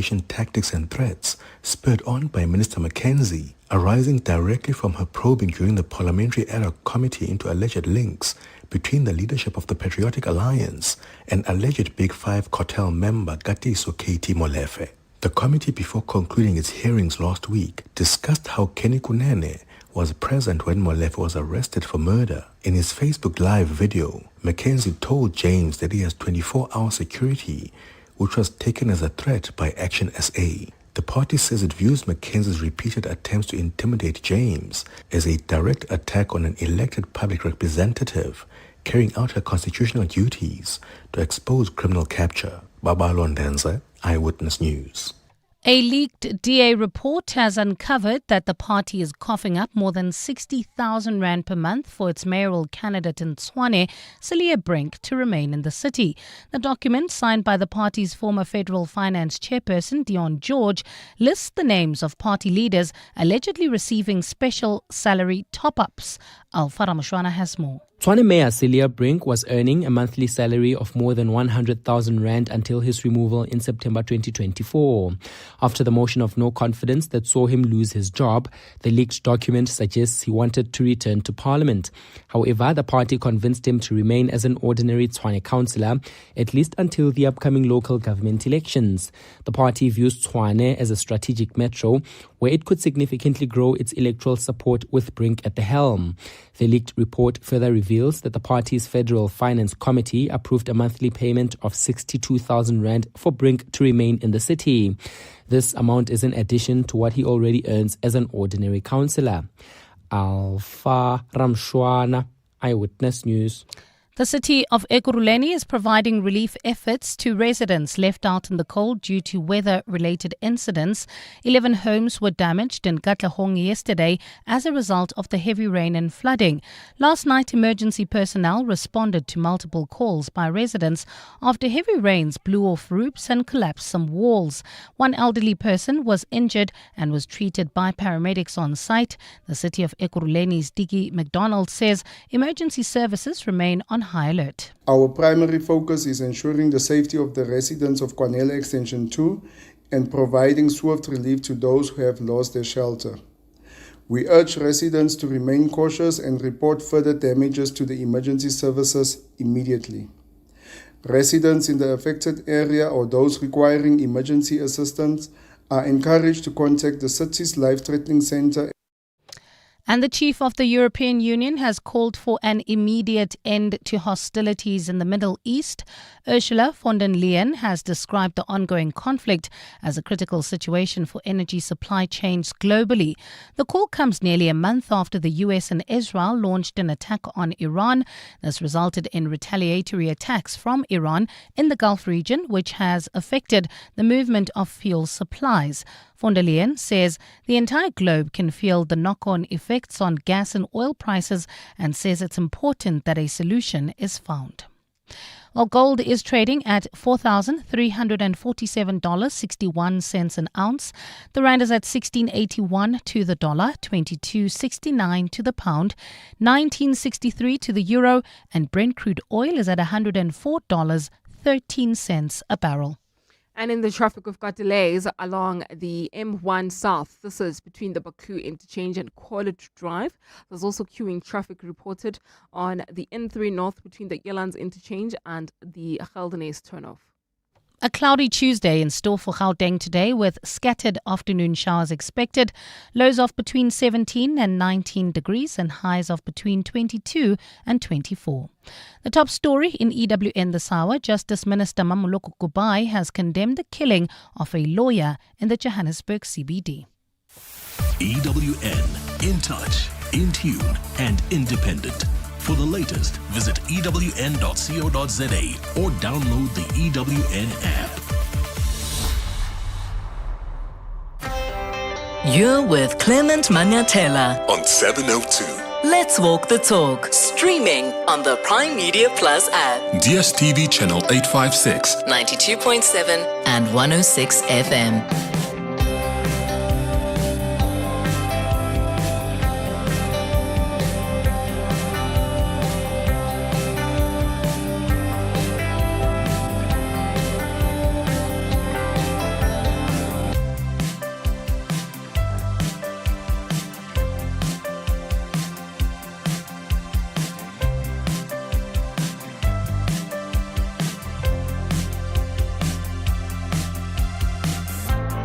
tactics and threats spurred on by Minister Mackenzie, arising directly from her probing during the Parliamentary Ad Hoc Committee into alleged links between the leadership of the Patriotic Alliance and alleged Big Five cartel member Katiso Katie Molefe. The committee, before concluding its hearings last week, discussed how Kenny Kunene was present when Molefe was arrested for murder. In his Facebook Live video, Mackenzie told James that he has 24-hour security, which was taken as a threat by Action SA. The party says it views Mackenzie's repeated attempts to intimidate James as a direct attack on an elected public representative carrying out her constitutional duties to expose criminal capture. Babalo Ndenze, Eyewitness News. A leaked DA report has uncovered that the party is coughing up more than 60,000 rand per month for its mayoral candidate in Tshwane, Celia Brink, to remain in the city. The document, signed by the party's former federal finance chairperson, Dion George, lists the names of party leaders allegedly receiving special salary top-ups. Alfa Ramashwana has more. Tshwane Mayor Celia Brink was earning a monthly salary of more than 100,000 rand until his removal in September 2024. After the motion of no confidence that saw him lose his job, the leaked document suggests he wanted to return to Parliament. However, the party convinced him to remain as an ordinary Tshwane councillor, at least until the upcoming local government elections. The party views Tshwane as a strategic metro where it could significantly grow its electoral support with Brink at the helm. The leaked report further reveals that the party's Federal Finance Committee approved a monthly payment of 62,000 rand for Brink to remain in the city. This amount is in addition to what he already earns as an ordinary councillor. Alfa Ramshwana, Eyewitness News. The city of Ekurhuleni is providing relief efforts to residents left out in the cold due to weather-related incidents. 11 homes were damaged in Katlehong yesterday as a result of the heavy rain and flooding. Last night, emergency personnel responded to multiple calls by residents after heavy rains blew off roofs and collapsed some walls. One elderly person was injured and was treated by paramedics on site. The city of Ekurhuleni's Dickie McDonald says emergency services remain on high alert. Our primary focus is ensuring the safety of the residents of Kwanele Extension 2 and providing swift relief to those who have lost their shelter. We urge residents to remain cautious and report further damages to the emergency services immediately. Residents in the affected area or those requiring emergency assistance are encouraged to contact the city's life-threatening center. And the chief of the European Union has called for an immediate end to hostilities in the Middle East. Ursula von der Leyen has described the ongoing conflict as a critical situation for energy supply chains globally. The call comes nearly a month after the US and Israel launched an attack on Iran. This resulted in retaliatory attacks from Iran in the Gulf region, which has affected the movement of fuel supplies. Von der Leyen says the entire globe can feel the knock-on effects on gas and oil prices and says it's important that a solution is found. Well, gold is trading at $4,347.61 an ounce. The rand is at 16.81 to the dollar, 22.69 to the pound, 19.63 to the euro, and Brent crude oil is at $104.13 a barrel. And in the traffic, we've got delays along the M1 South. This is between the Baku interchange and College Drive. There's also queuing traffic reported on the N3 North between the Yelans interchange and the Geldenes turnoff. A cloudy Tuesday in store for Gauteng today with scattered afternoon showers expected. Lows of between 17 and 19 degrees and highs of between 22 and 24. The top story in EWN this hour, Justice Minister Mamoloko Kubai has condemned the killing of a lawyer in the Johannesburg CBD. EWN, in touch, in tune and independent. For the latest, visit ewn.co.za or download the EWN app. You're with Clement Manyathela On 702. Let's Walk the Talk. Streaming on the Prime Media Plus app. DSTV channel 856. 92.7 and 106 FM.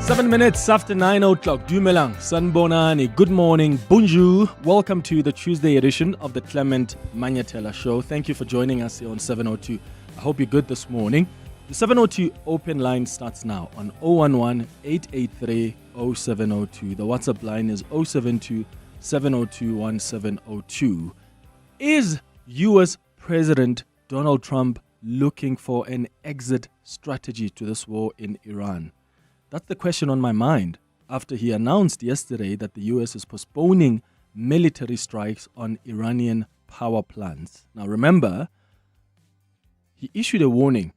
7 minutes after 9 o'clock. Dumelang, Sanbonani, good morning, bonjour. Welcome to the Tuesday edition of the Clement Manyathela Show. Thank you for joining us here on 702. I hope you're good this morning. The 702 open line starts now on 011-883-0702. The WhatsApp line is 072-702-1702. Is U.S. President Donald Trump looking for an exit strategy to this war in Iran? That's the question on my mind after he announced yesterday that the U.S. is postponing military strikes on Iranian power plants. Now remember, he issued a warning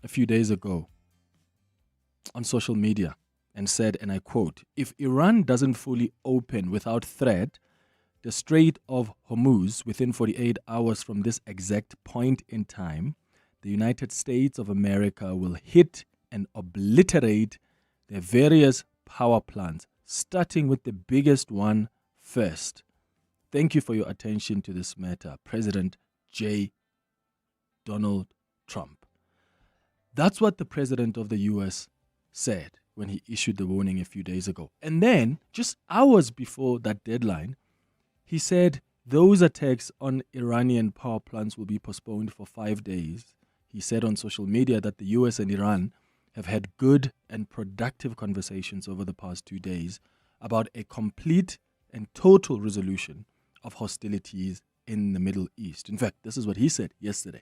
a few days ago on social media and said, and I quote, "If Iran doesn't fully open without threat the Strait of Hormuz within 48 hours from this exact point in time, the United States of America will hit and obliterate their various power plants, starting with the biggest one first. Thank you for your attention to this matter, President J. Donald Trump." That's what the president of the U.S. said when he issued the warning a few days ago. And then, just hours before that deadline, he said those attacks on Iranian power plants will be postponed for 5 days. He said on social media that the U.S. and Iran have had good and productive conversations over the past 2 days about a complete and total resolution of hostilities in the Middle East. In fact, this is what he said yesterday.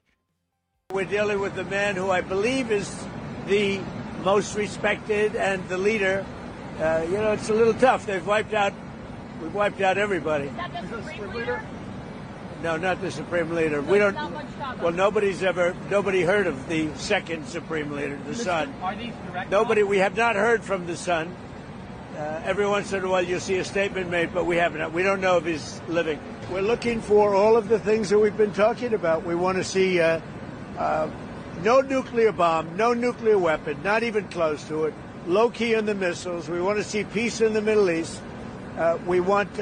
We're dealing with the man who I believe is the most respected and the leader. It's a little tough. We've wiped out everybody. Is that the Supreme Leader? No, not the Supreme Leader. We don't. Well, nobody heard of the second Supreme Leader, the son. Are these direct? Nobody. We have not heard from the son. Every once in a while, you'll see a statement made, but we haven't. We don't know if he's living. We're looking for all of the things that we've been talking about. We want to see no nuclear bomb, no nuclear weapon, not even close to it. Low key on the missiles. We want to see peace in the Middle East. We want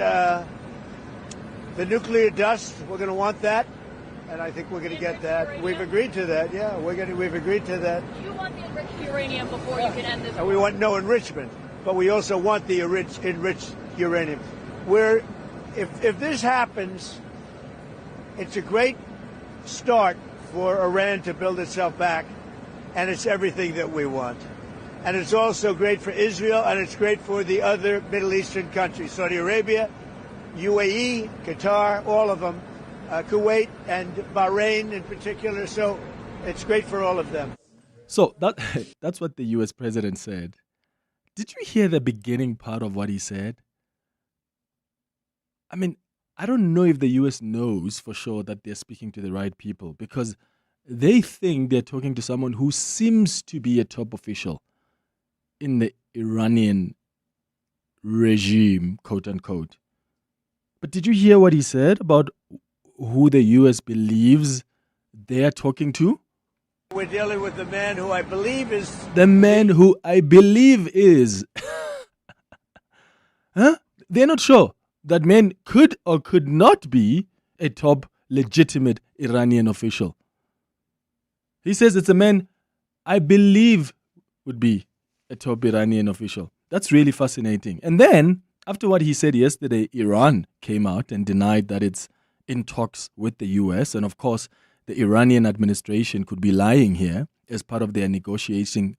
the nuclear dust. We're going to want that, and I think we're going to get that. We've agreed to that. Yeah, we've agreed to that. You want the enriched uranium before you can end this. And we want no enrichment, but we also want the enriched uranium. If this happens, it's a great start for Iran to build itself back, and it's everything that we want. And it's also great for Israel, and it's great for the other Middle Eastern countries, Saudi Arabia, UAE, Qatar, all of them, Kuwait and Bahrain in particular. So it's great for all of them. So that's what the U.S. president said. Did you hear the beginning part of what he said? I mean, I don't know if the U.S. knows for sure that they're speaking to the right people, because they think they're talking to someone who seems to be a top official in the Iranian regime, quote unquote. But did you hear what he said about who the U.S. believes they're talking to? We're dealing with the man who I believe is... The man who I believe is... Huh? They're not sure. That man could or could not be a top legitimate Iranian official. He says it's a man I believe would be a top Iranian official. That's really fascinating. And then, after what he said yesterday, Iran came out and denied that it's in talks with the U.S. And of course, the Iranian administration could be lying here as part of their negotiating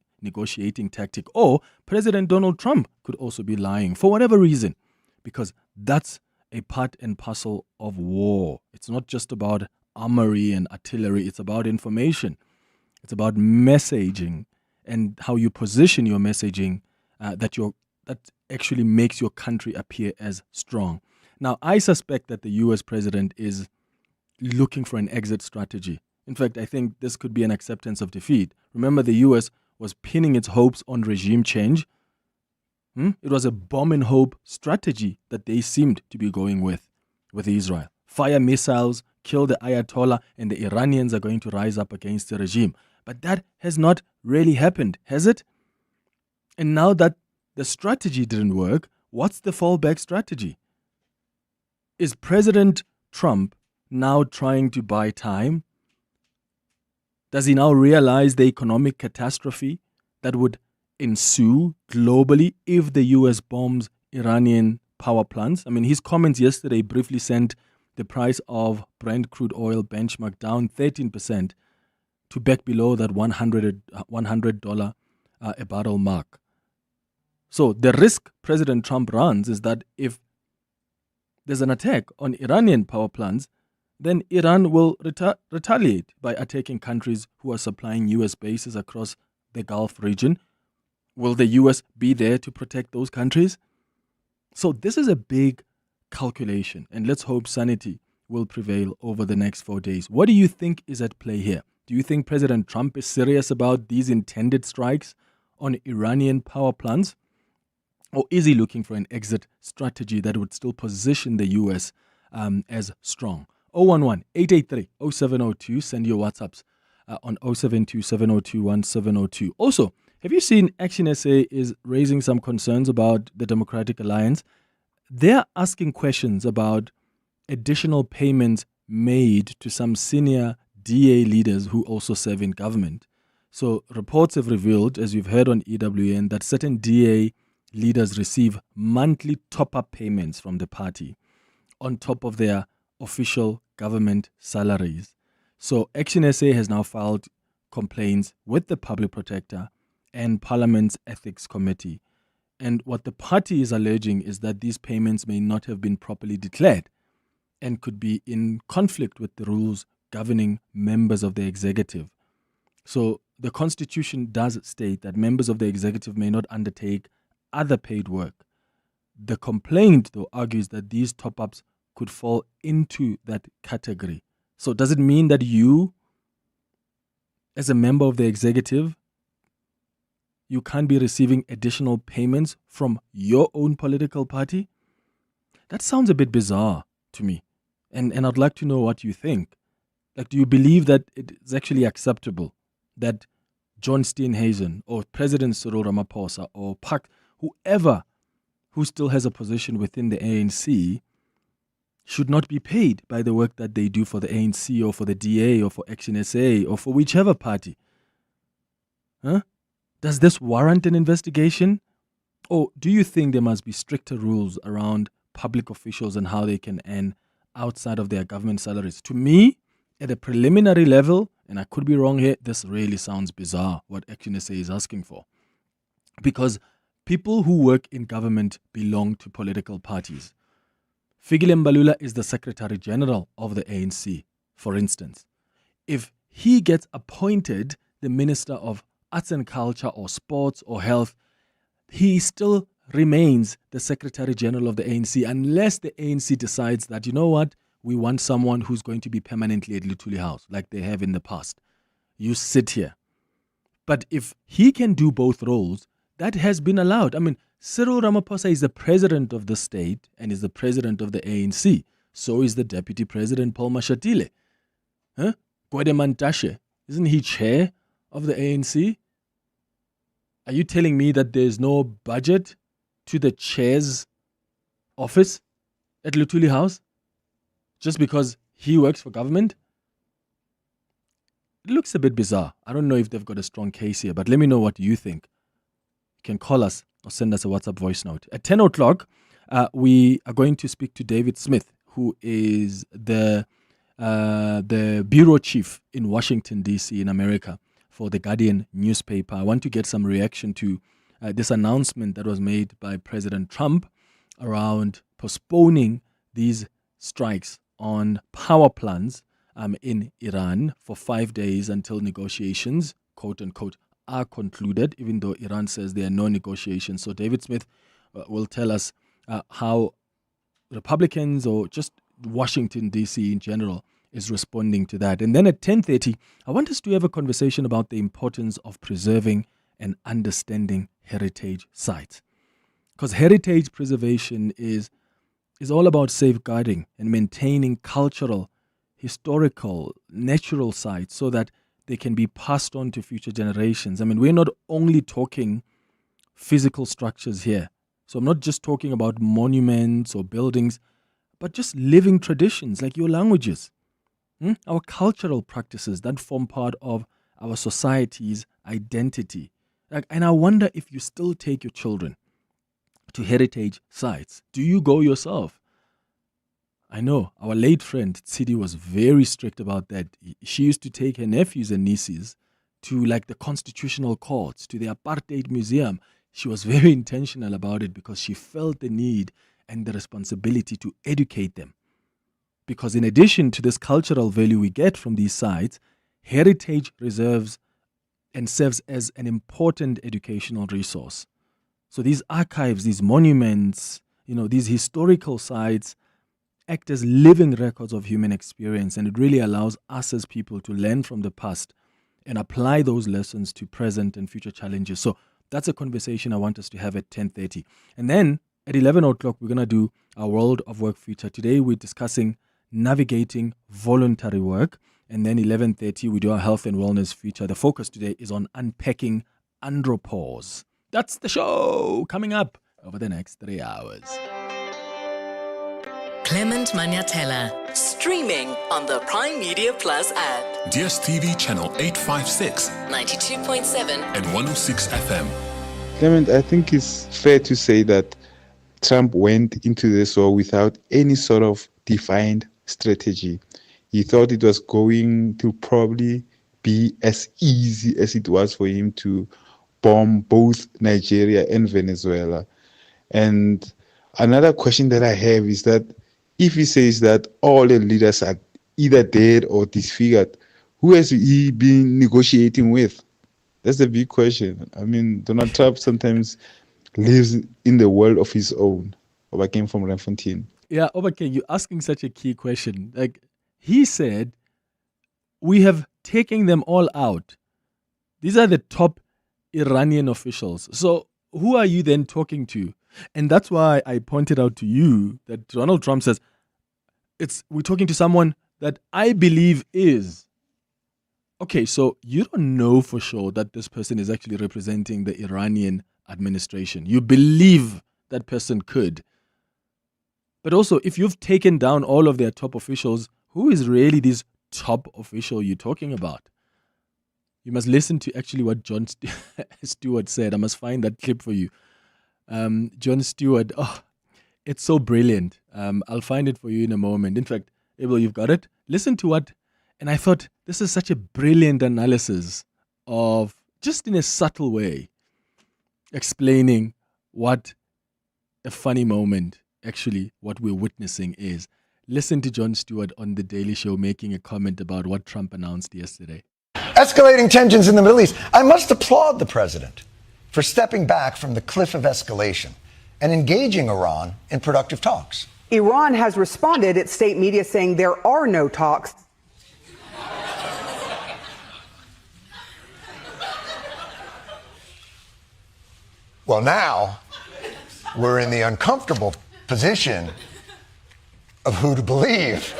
tactic. Or President Donald Trump could also be lying for whatever reason, because that's a part and parcel of war. It's not just about armory and artillery. It's about information. It's about messaging and how you position your messaging that actually makes your country appear as strong. Now, I suspect that the U.S. president is looking for an exit strategy. In fact, I think this could be an acceptance of defeat. Remember, the U.S. was pinning its hopes on regime change. It was a bomb and hope strategy that they seemed to be going with Israel. Fire missiles, kill the Ayatollah, and the Iranians are going to rise up against the regime. But that has not really happened, has it? And now that the strategy didn't work, what's the fallback strategy? Is President Trump now trying to buy time? Does he now realize the economic catastrophe that would ensue globally if the US bombs Iranian power plants. I mean, his comments yesterday briefly sent the price of Brent crude oil benchmark down 13% to back below that $100 a barrel mark. So the risk President Trump runs is that if there's an attack on Iranian power plants, then Iran will retaliate by attacking countries who are supplying US bases across the Gulf region. Will the US be there to protect those countries? So this is a big calculation, and let's hope sanity will prevail over the next 4 days. What do you think is at play here? Do you think President Trump is serious about these intended strikes on Iranian power plants? Or is he looking for an exit strategy that would still position the US as strong? 011-883-0702. Send your WhatsApps on 072-702-1702. Also, have you seen Action SA is raising some concerns about the Democratic Alliance? They're asking questions about additional payments made to some senior DA leaders who also serve in government. So reports have revealed, as you've heard on EWN, that certain DA leaders receive monthly top-up payments from the party on top of their official government salaries. So Action SA has now filed complaints with the Public Protector and Parliament's Ethics Committee. And what the party is alleging is that these payments may not have been properly declared and could be in conflict with the rules governing members of the executive. So the Constitution does state that members of the executive may not undertake other paid work. The complaint, though, argues that these top-ups could fall into that category. So does it mean that you, as a member of the executive, you can't be receiving additional payments from your own political party? That sounds a bit bizarre to me. And I'd like to know what you think. Like, do you believe that it is actually acceptable that John Steenhuisen or President Cyril Ramaphosa or Pak, whoever who still has a position within the ANC, should not be paid by the work that they do for the ANC or for the DA or for Action SA or for whichever party? Huh? Does this warrant an investigation? Or do you think there must be stricter rules around public officials and how they can earn outside of their government salaries? To me, at a preliminary level, and I could be wrong here, this really sounds bizarre what Action SA is asking for. Because people who work in government belong to political parties. Fikile Mbalula is the Secretary General of the ANC, for instance. If he gets appointed the Minister of Arts and Culture or Sports or Health, he still remains the Secretary General of the ANC unless the ANC decides that, you know what, we want someone who's going to be permanently at Luthuli House, like they have in the past. You sit here. But if he can do both roles, that has been allowed. I mean, Cyril Ramaphosa is the president of the state and is the president of the ANC. So is the Deputy President Paul Mashatile. Gwede Mantashe, isn't he chair of the ANC? Are you telling me that there's no budget to the chair's office at Luthuli House just because he works for government? It looks a bit bizarre. I don't know if they've got a strong case here, but let me know what you think. You can call us or send us a WhatsApp voice note. At 10 o'clock, we are going to speak to David Smith, who is the bureau chief in Washington, D.C. in America for the Guardian newspaper. I want to get some reaction to this announcement that was made by President Trump around postponing these strikes on power plants in Iran for 5 days until negotiations, quote unquote, are concluded, even though Iran says there are no negotiations. So David Smith will tell us how Republicans or just Washington, D.C. in general is responding to that. And then at 10:30, I want us to have a conversation about the importance of preserving and understanding heritage sites. Because heritage preservation is all about safeguarding and maintaining cultural, historical, natural sites so that they can be passed on to future generations. I mean, we're not only talking physical structures here. So I'm not just talking about monuments or buildings, but just living traditions like your languages, our cultural practices that form part of our society's identity. And I wonder if you still take your children to heritage sites. Do you go yourself? I know our late friend Tsidi was very strict about that. She used to take her nephews and nieces to like the Constitutional Courts, to the Apartheid Museum. She was very intentional about it because she felt the need and the responsibility to educate them. Because in addition to this cultural value we get from these sites, heritage reserves and serves as an important educational resource. So these archives, these monuments, these historical sites act as living records of human experience, and it really allows us as people to learn from the past and apply those lessons to present and future challenges. So that's a conversation I want us to have at 10:30. And then at 11 o'clock, we're going to do our World of Work feature. Today, we're discussing navigating voluntary work. And then 11:30, we do our health and wellness feature. The focus today is on unpacking Andropause. That's the show coming up over the next 3 hours. Clement Manyathela, streaming on the Prime Media Plus app. DSTV channel 856, 92.7 and 106 FM. Clement, I think it's fair to say that Trump went into this war without any sort of defined strategy. He thought it was going to probably be as easy as it was for him to bomb both Nigeria and Venezuela. And another question that I have is that if he says that all the leaders are either dead or disfigured, who has he been negotiating with? That's the big question. I mean, Donald Trump sometimes lives in the world of his own. I came from Ramaphosa. Yeah, Obake, you're asking such a key question. Like, he said, we have taken them all out. These are the top Iranian officials. So who are you then talking to? And that's why I pointed out to you that Donald Trump says, we're talking to someone that I believe is. Okay, so you don't know for sure that this person is actually representing the Iranian administration. You believe that person could. But also, if you've taken down all of their top officials, who is really this top official you're talking about? You must listen to actually what John Stewart said. I must find that clip for you. John Stewart, it's so brilliant. I'll find it for you in a moment. In fact, Abel, you've got it. Listen to what, and I thought this is such a brilliant analysis of, just in a subtle way, explaining what a funny moment, actually, what we're witnessing is. Listen to John Stewart on The Daily Show making a comment about what Trump announced yesterday. Escalating tensions in the Middle East. I must applaud the president for stepping back from the cliff of escalation and engaging Iran in productive talks. Iran has responded, its state media saying there are no talks. Well, now we're in the uncomfortable position of who to believe.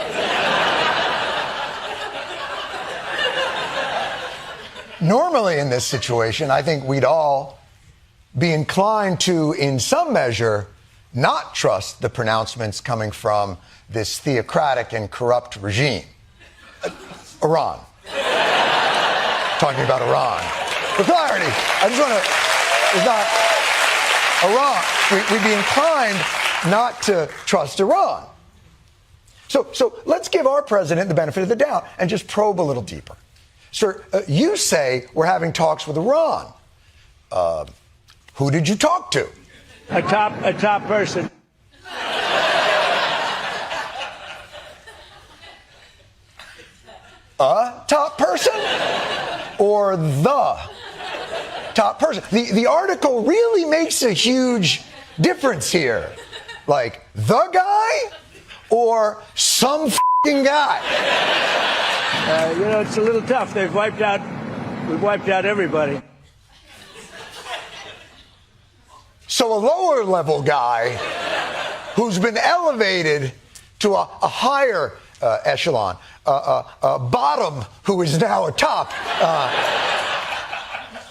Normally in this situation, I think we'd all be inclined to, in some measure, not trust the pronouncements coming from this theocratic and corrupt regime. Iran. Talking about Iran. For clarity, I just want to, it's not Iran. We'd be inclined not to trust Iran. So let's give our president the benefit of the doubt and just probe a little deeper. Sir, you say we're having talks with Iran. Who did you talk to? A top person. A top person? Or the top person? The article really makes a huge difference here. Like, the guy or some f***ing guy? It's a little tough. We've wiped out everybody. So a lower level guy who's been elevated to a higher echelon, a bottom who is now a top,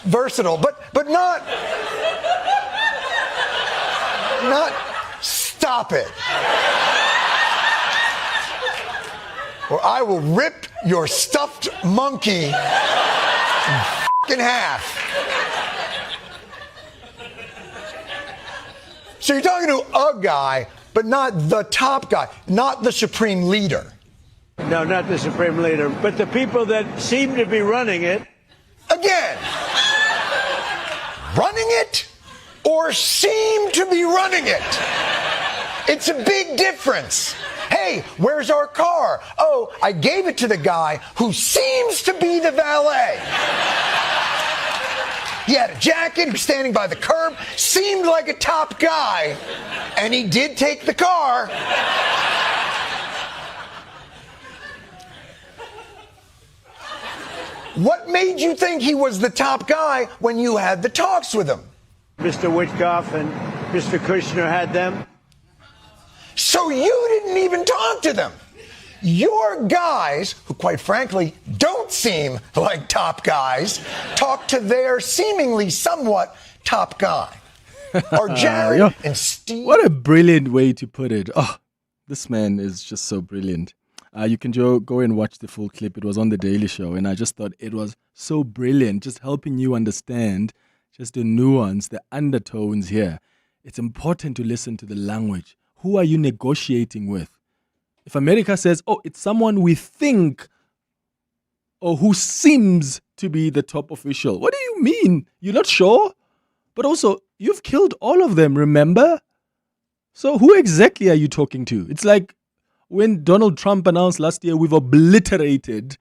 versatile, but not stop it. Or I will rip your stuffed monkey in half. So you're talking to a guy, but not the top guy, not the supreme leader. No, not the supreme leader, but the people that seem to be running it. Again, running it or seem to be running it. It's a big difference. Hey, where's our car? Oh, I gave it to the guy who seems to be the valet. He had a jacket, he was standing by the curb, seemed like a top guy, and he did take the car. What made you think he was the top guy when you had the talks with him? Mr. Witkoff and Mr. Kushner had them. So you didn't even talk to them. Your guys, who quite frankly don't seem like top guys, talk to their seemingly somewhat top guy. Or Jared and Steve. What a brilliant way to put it. Oh, this man is just so brilliant. You can go and watch the full clip. It was on The Daily Show, and I just thought it was so brilliant, just helping you understand just the nuance, the undertones here. It's important to listen to the language. Who are you negotiating with? If America says, oh, it's someone we think or who seems to be the top official, what do you mean? You're not sure? But also, you've killed all of them, remember? So who exactly are you talking to? It's like when Donald Trump announced last year, we've obliterated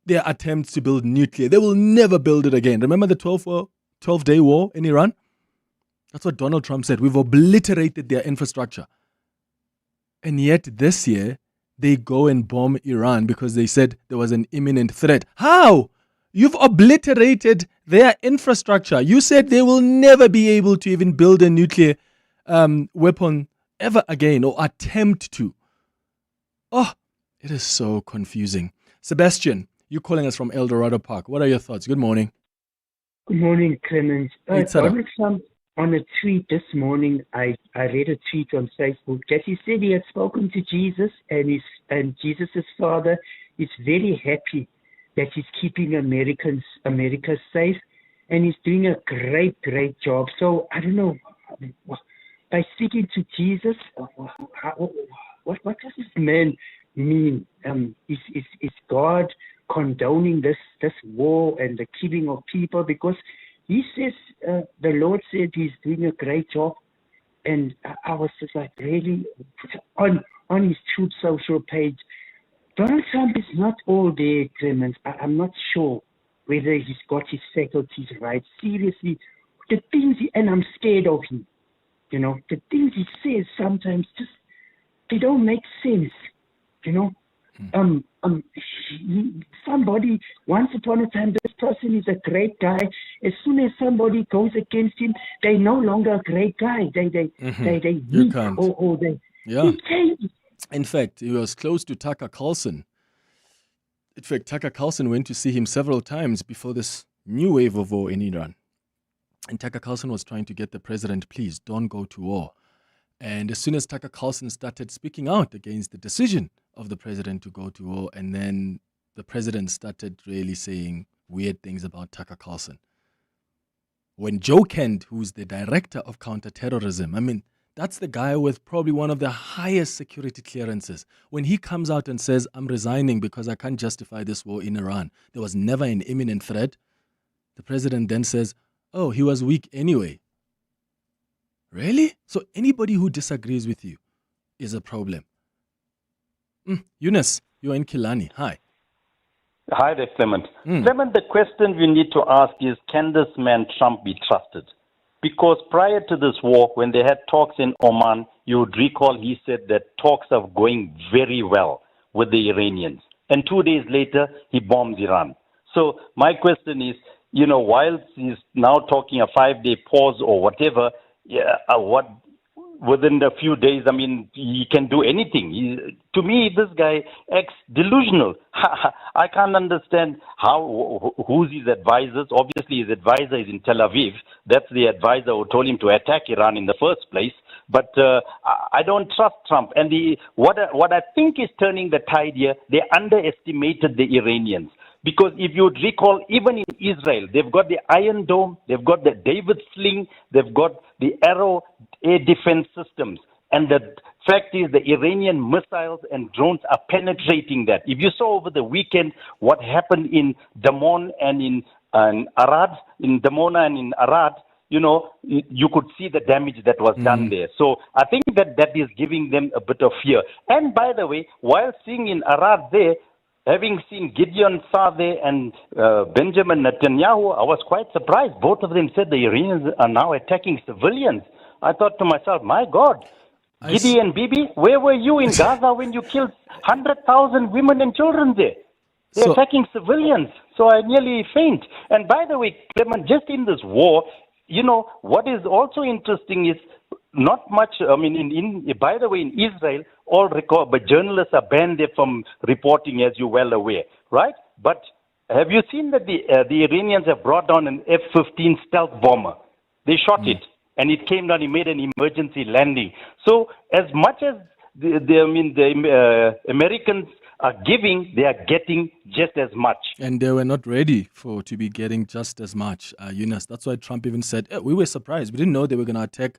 their attempts to build nuclear. They will never build it again. Remember the 12-day war in Iran? That's what Donald Trump said. We've obliterated their infrastructure. And yet this year, they go and bomb Iran because they said there was an imminent threat. How? You've obliterated their infrastructure. You said they will never be able to even build a nuclear weapon ever again or attempt to. Oh, it is so confusing. Sebastian, you're calling us from El Dorado Park. What are your thoughts? Good morning. Good morning, Clement. Donald Trump, on a tweet this morning, I read a tweet on Facebook that he said he had spoken to Jesus and Jesus' father is very happy that he's keeping America safe, and he's doing a great job. So I don't know, by speaking to Jesus, what does this man mean? Is God condoning this war and the killing of people? Because he says the Lord said he's doing a great job, and I was just like, really, on his Truth Social page, Donald Trump is not all there, Clement. I'm not sure whether he's got his faculties right. Seriously, the things and I'm scared of him. You know, the things he says sometimes just they don't make sense. You know. Somebody, once upon a time, this person is a great guy. As soon as somebody goes against him, they're no longer a great guy. They You can't. Or they change. In fact, he was close to Tucker Carlson. In fact, Tucker Carlson went to see him several times before this new wave of war in Iran. And Tucker Carlson was trying to get the president, please, don't go to war. And as soon as Tucker Carlson started speaking out against the decision of the president to go to war, and then the president started really saying weird things about Tucker Carlson. When Joe Kent, who's the director of counterterrorism, I mean, that's the guy with probably one of the highest security clearances. When he comes out and says, I'm resigning because I can't justify this war in Iran, there was never an imminent threat, the president then says, oh, he was weak anyway. Really? So anybody who disagrees with you is a problem. Eunice, you're in Killarney. Hi. Hi there, Clement. Clement, the question we need to ask is, can this man Trump be trusted? Because prior to this war, when they had talks in Oman, you would recall he said that talks are going very well with the Iranians. And 2 days later, he bombs Iran. So my question is, you know, while he's now talking a 5-day pause or whatever, within a few days, I mean, he can do anything. To me, this guy acts delusional. I can't understand who's his advisors. Obviously, his advisor is in Tel Aviv. That's the advisor who told him to attack Iran in the first place. But I don't trust Trump. And what I think is turning the tide here, they underestimated the Iranians. Because if you would recall, even in Israel, they've got the Iron Dome, they've got the David Sling, they've got the Arrow air defense systems. And the fact is the Iranian missiles and drones are penetrating that. If you saw over the weekend what happened in Damon and in Arad, in Damona and in Arad, you could see the damage that was done there. So I think that is giving them a bit of fear. And by the way, while seeing in Arad there, having seen Gideon Saar and Benjamin Netanyahu, I was quite surprised. Both of them said the Iranians are now attacking civilians. I thought to myself, my God, Gidi and Bibi, where were you in Gaza when you killed 100,000 women and children there? They're attacking civilians. So I nearly faint. And by the way, Clement, just in this war, what is also interesting is not much, by the way, in Israel, all record, but journalists are banned there from reporting, as you're well aware, right? But have you seen that the Iranians have brought down an F-15 stealth bomber? They shot it, and it came down. He made an emergency landing. So as much as the Americans are giving, they are getting just as much. And they were not ready to be getting just as much, Eunice. That's why Trump even said, we were surprised. We didn't know they were going to attack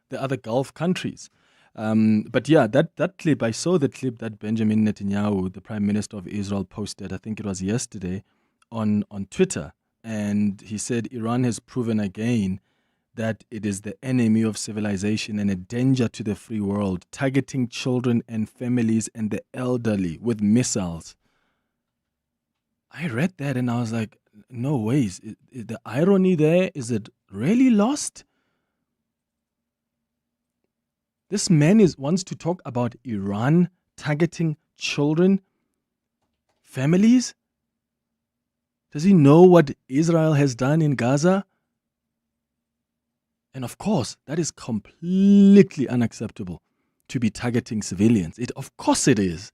the other Gulf countries. But yeah, that clip, I saw the clip that Benjamin Netanyahu, the Prime Minister of Israel, posted, I think it was yesterday, on Twitter. And he said Iran has proven again that it is the enemy of civilization and a danger to the free world, targeting children and families and the elderly with missiles. I read that and I was like, no ways. The irony there, is it really lost? This man wants to talk about Iran targeting children, families. Does he know what Israel has done in Gaza? And of course, that is completely unacceptable, to be targeting civilians. Of course it is.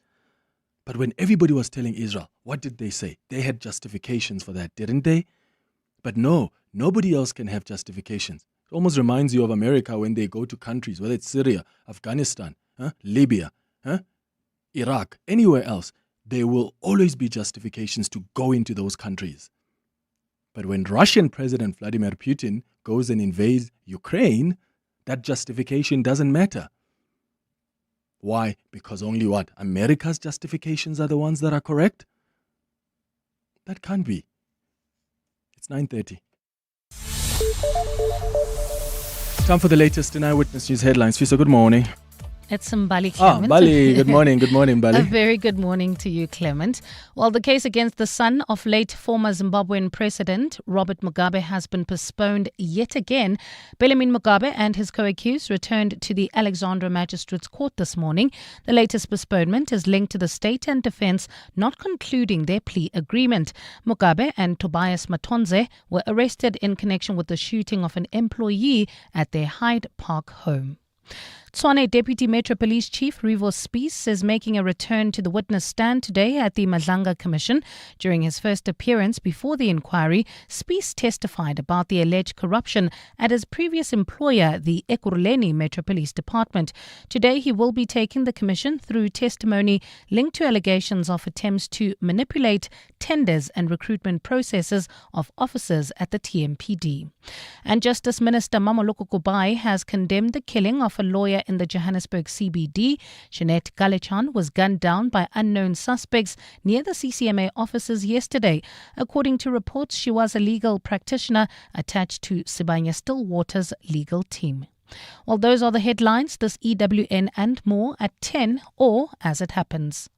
But when everybody was telling Israel, what did they say? They had justifications for that, didn't they? But no, nobody else can have justifications. It almost reminds you of America when they go to countries, whether it's Syria, Afghanistan, Libya, Iraq, anywhere else. There will always be justifications to go into those countries. But when Russian President Vladimir Putin goes and invades Ukraine, that justification doesn't matter. Why? Because only America's justifications are the ones that are correct? That can't be. It's 9:30. Time for the latest in Eyewitness News headlines. Fisa, good morning. It's Mbali Clement. Bali. Good morning. Good morning, Bali. A very good morning to you, Clement. Well, the case against the son of late former Zimbabwean President Robert Mugabe has been postponed yet again. Benjamin Mugabe and his co-accused returned to the Alexandra Magistrates Court this morning. The latest postponement is linked to the state and defense not concluding their plea agreement. Mugabe and Tobias Matonze were arrested in connection with the shooting of an employee at their Hyde Park home. Tshwane Deputy Metro Police Chief Rivo Spies is making a return to the witness stand today at the Madlanga Commission. During his first appearance before the inquiry, Spies testified about the alleged corruption at his previous employer, the Ekurhuleni Metro Police Department. Today, he will be taking the Commission through testimony linked to allegations of attempts to manipulate tenders and recruitment processes of officers at the TMPD. And Justice Minister Mamoloko Kubai has condemned the killing of a lawyer in the Johannesburg CBD. Jeanette Galechan was gunned down by unknown suspects near the CCMA offices yesterday. According to reports, she was a legal practitioner attached to Sibanye Stillwater's legal team. Well, those are the headlines. This EWN and more at 10 or as it happens.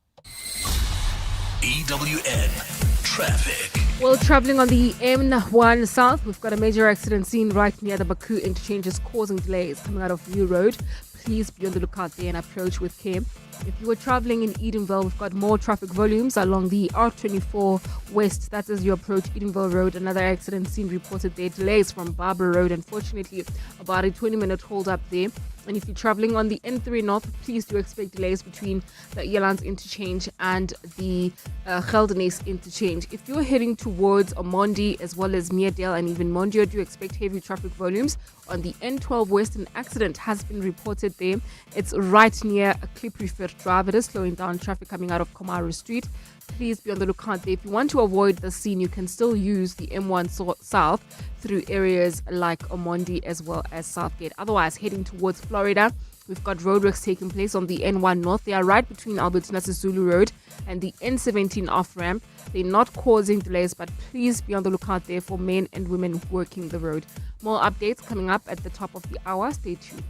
EWN Traffic. Well, travelling on the M1 South, we've got a major accident scene right near the Baku interchanges causing delays coming out of New Road. Please be on the lookout there and approach with care. If you were travelling in Edenville, we've got more traffic volumes along the R24 West. That's as you approach Edenville Road. Another accident scene reported there. Delays from Barber Road. Unfortunately, about a 20-minute hold up there. And if you're travelling on the N3 North, please do expect delays between the Elands interchange and the Geldenes interchange. If you're heading towards Omondi as well as Meerdale and even Mondio, do expect heavy traffic volumes. On the N12 West, an accident has been reported there. It's right near a Klipprefer Drive. It is slowing down traffic coming out of Komaru Street. please be on the lookout there. If you want to avoid the scene, you can still use the M1 South through areas like Omondi as well as Southgate. Otherwise, heading towards Florida, we've got roadworks taking place on the N1 North. They are right between Albertina Sisulu Road and the N17 off-ramp. They're not causing delays, but please be on the lookout there for men and women working the road. More updates coming up at the top of the hour. Stay tuned.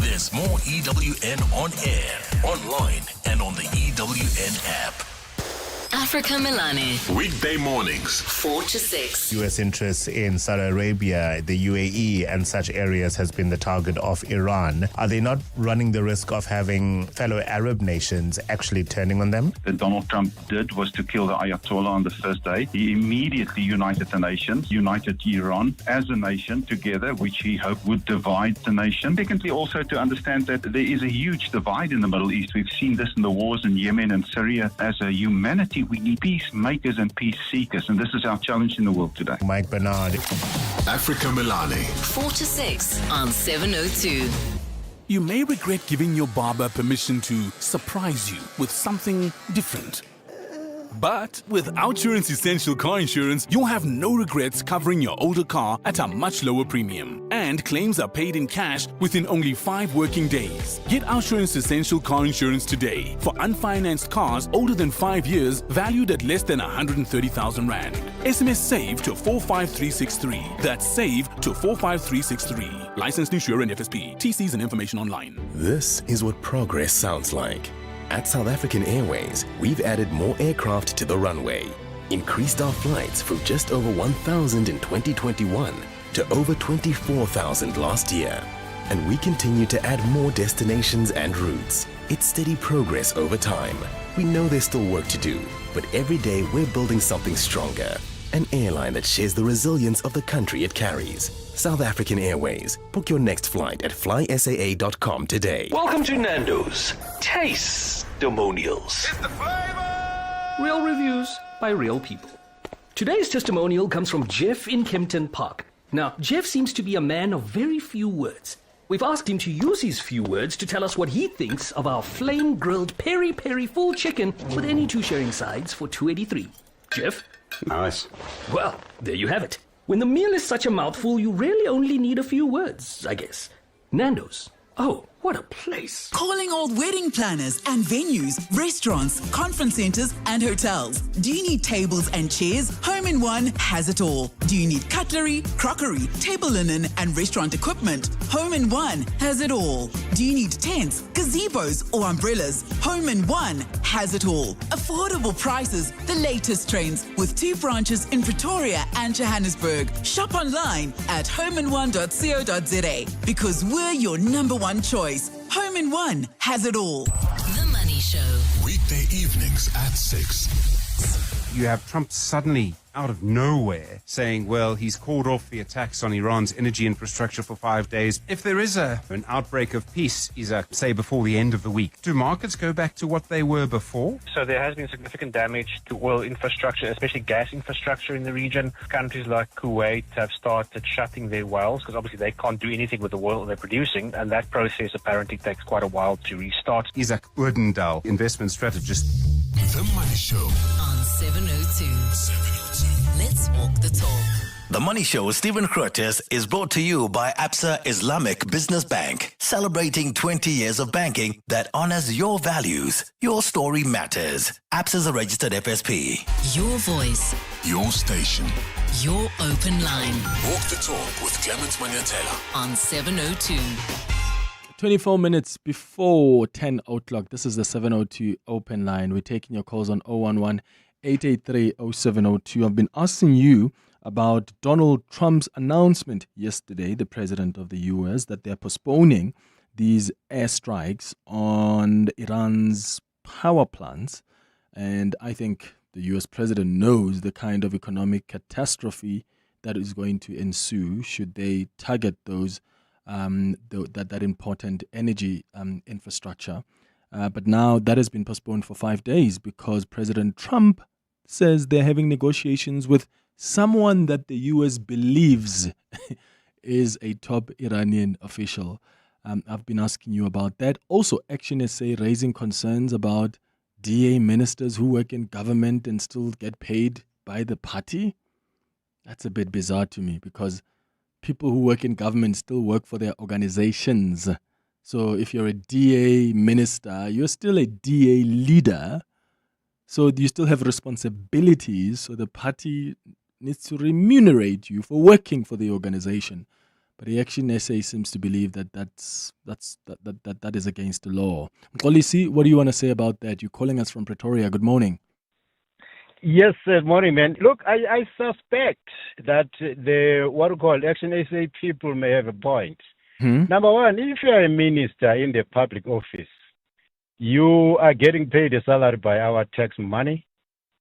There's more EWN on air, online, and on the EWN app. Africa Milani. Weekday mornings, 4 to 6. U.S. interests in Saudi Arabia, the UAE, and such areas has been the target of Iran. Are they not running the risk of having fellow Arab nations actually turning on them? That Donald Trump did was to kill the Ayatollah on the first day. He immediately united the nations, united Iran as a nation together, which he hoped would divide the nation. Secondly, also to understand that there is a huge divide in the Middle East. We've seen this in the wars in Yemen and Syria. As a humanity, we need peacemakers and peace seekers, and this is our challenge in the world today. Mike Bernard. Africa Milani. 4 to 6 on 702. You may regret giving your barber permission to surprise you with something different. But with Outsurance Essential Car Insurance, you'll have no regrets covering your older car at a much lower premium. And claims are paid in cash within only 5 working days. Get Outsurance Essential Car Insurance today for unfinanced cars older than 5 years valued at less than 130,000 Rand. SMS SAVE to 45363. That's SAVE to 45363. Licensed insurer and FSP. TCs and information online. This is what progress sounds like. At South African Airways, we've added more aircraft to the runway, increased our flights from just over 1,000 in 2021 to over 24,000 last year. And we continue to add more destinations and routes. It's steady progress over time. We know there's still work to do, but every day we're building something stronger. An airline that shares the resilience of the country it carries. South African Airways. Book your next flight at flysaa.com today. Welcome to Nando's Testimonials. It's the flavor! Real reviews by real people. Today's testimonial comes from Jeff in Kempton Park. Now, Jeff seems to be a man of very few words. We've asked him to use his few words to tell us what he thinks of our flame-grilled peri-peri full chicken with any 2 sharing sides for $2.83. Jeff? Nice. Well, there you have it. When the meal is such a mouthful, you really only need a few words, I guess. Nando's. Oh, what a place. Calling all wedding planners and venues, restaurants, conference centers, and hotels. Do you need tables and chairs? Home in One has it all. Do you need cutlery, crockery, table linen, and restaurant equipment? Home in One has it all. Do you need tents, gazebos, or umbrellas? Home in One has it all. Affordable prices, the latest trends, with 2 branches in Pretoria and Johannesburg. Shop online at homein1.co.za because we're your #1 choice. Home in One has it all. The Money Show. Weekday evenings at 6. You have Trump suddenly, out of nowhere, saying, well, he's called off the attacks on Iran's energy infrastructure for 5 days. If there is an outbreak of peace, say before the end of the week, do markets go back to what they were before? So there has been significant damage to oil infrastructure, especially gas infrastructure in the region. Countries like Kuwait have started shutting their wells because obviously they can't do anything with the oil they're producing, and that process apparently takes quite a while to restart. Isaac Odendaal, investment strategist. The Money Show on 702. Let's walk the talk. The Money Show with Stephen Curtis is brought to you by Absa Islamic Business Bank, celebrating 20 years of banking that honors your values. Your story matters. Absa is a registered FSP. Your voice. Your station. Your open line. Walk the talk with Clement Manyathela on 702. 24 minutes before 10 o'clock. This is the 702 open line. We're taking your calls on 011-883-0702. I've been asking you about Donald Trump's announcement yesterday, the president of the U.S., that they're postponing these airstrikes on Iran's power plants. And I think the U.S. president knows the kind of economic catastrophe that is going to ensue should they target those that important energy infrastructure. But now that has been postponed for 5 days because President Trump says they're having negotiations with someone that the U.S. believes is a top Iranian official. I've been asking you about that. Also, Action SA raising concerns about DA ministers who work in government and still get paid by the party? That's a bit bizarre to me, because people who work in government still work for their organizations. So if you're a DA minister, you're still a DA leader. So you still have responsibilities. So the party needs to remunerate you for working for the organization. But the Action SA seems to believe that that is against the law. Mkolisi, what do you want to say about that? You're calling us from Pretoria. Good morning. Yes, morning, man. Look, I suspect that the what we call Action SA people may have a point. Number one, if you are a minister in the public office, you are getting paid a salary by our tax money,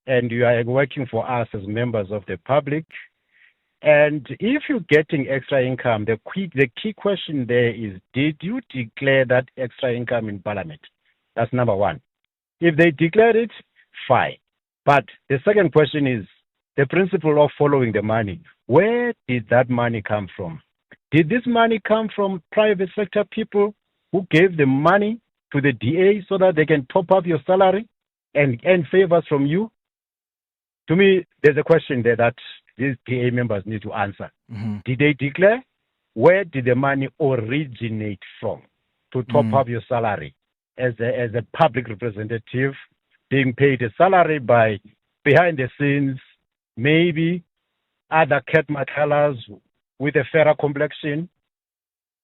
and you are working for us as members of the public. And if you're getting extra income, the key question there is, did you declare that extra income in Parliament? That's number one. If they declared it, fine. But the second question is the principle of following the money. Where did that money come from? Did this money come from private sector people who gave the money to the DA so that they can top up your salary and favors from you? To me, there's a question there that these DA members need to answer. Did they declare? Where did the money originate from to top up your salary as a public representative, being paid a salary by behind the scenes, maybe other cat mattelers with a fairer complexion,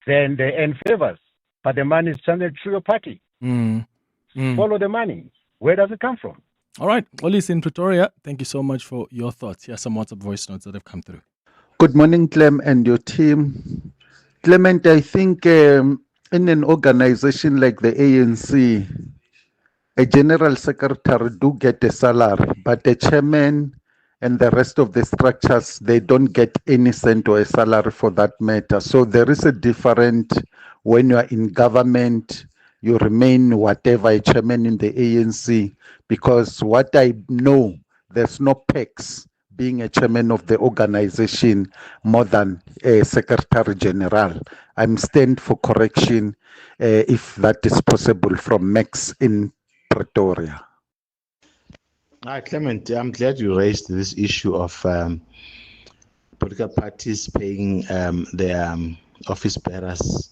then they earn favors, but the money is channeled through your party. Follow the money. Where does it come from? All right, Olis in Pretoria, thank you so much for your thoughts. Here are some WhatsApp voice notes that have come through. Good morning, Clem and your team. Clement, I think in an organization like the ANC, a general secretary do get a salary, but the chairman and the rest of the structures, they don't get any cent or a salary for that matter. So there is a difference when you are in government. You remain whatever a chairman in the ANC, because what I know, there's no perks being a chairman of the organization more than a secretary general. I'm stand for correction if that is possible from Max in Pretoria. Hi, Clement. I'm glad you raised this issue of political parties paying their office bearers,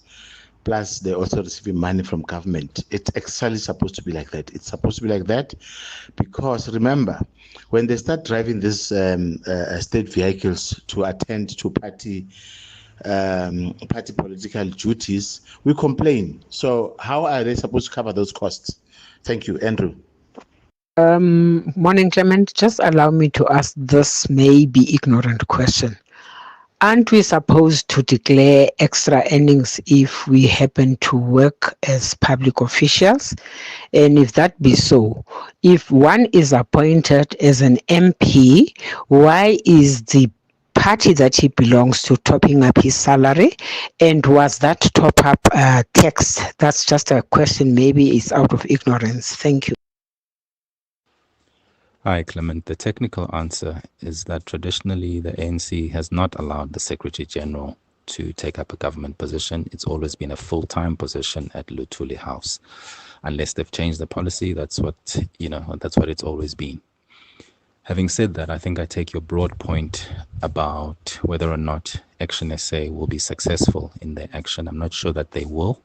plus they're also receiving money from government. It's actually supposed to be like that. It's supposed to be like that because, remember, when they start driving these state vehicles to attend to party political duties, we complain. So how are they supposed to cover those costs? Thank you, Andrew. Morning, Clement. Just allow me to ask this maybe ignorant question. Aren't we supposed to declare extra earnings if we happen to work as public officials? And if that be so, if one is appointed as an MP, why is the party that he belongs to topping up his salary? And was that top up taxed? That's just a question. Maybe it's out of ignorance. Thank you. Hi, Clement. The technical answer is that traditionally the ANC has not allowed the Secretary General to take up a government position. It's always been a full-time position at Luthuli House. Unless they've changed the policy, that's what it's always been. Having said that, I think I take your broad point about whether or not Action SA will be successful in their action. I'm not sure that they will.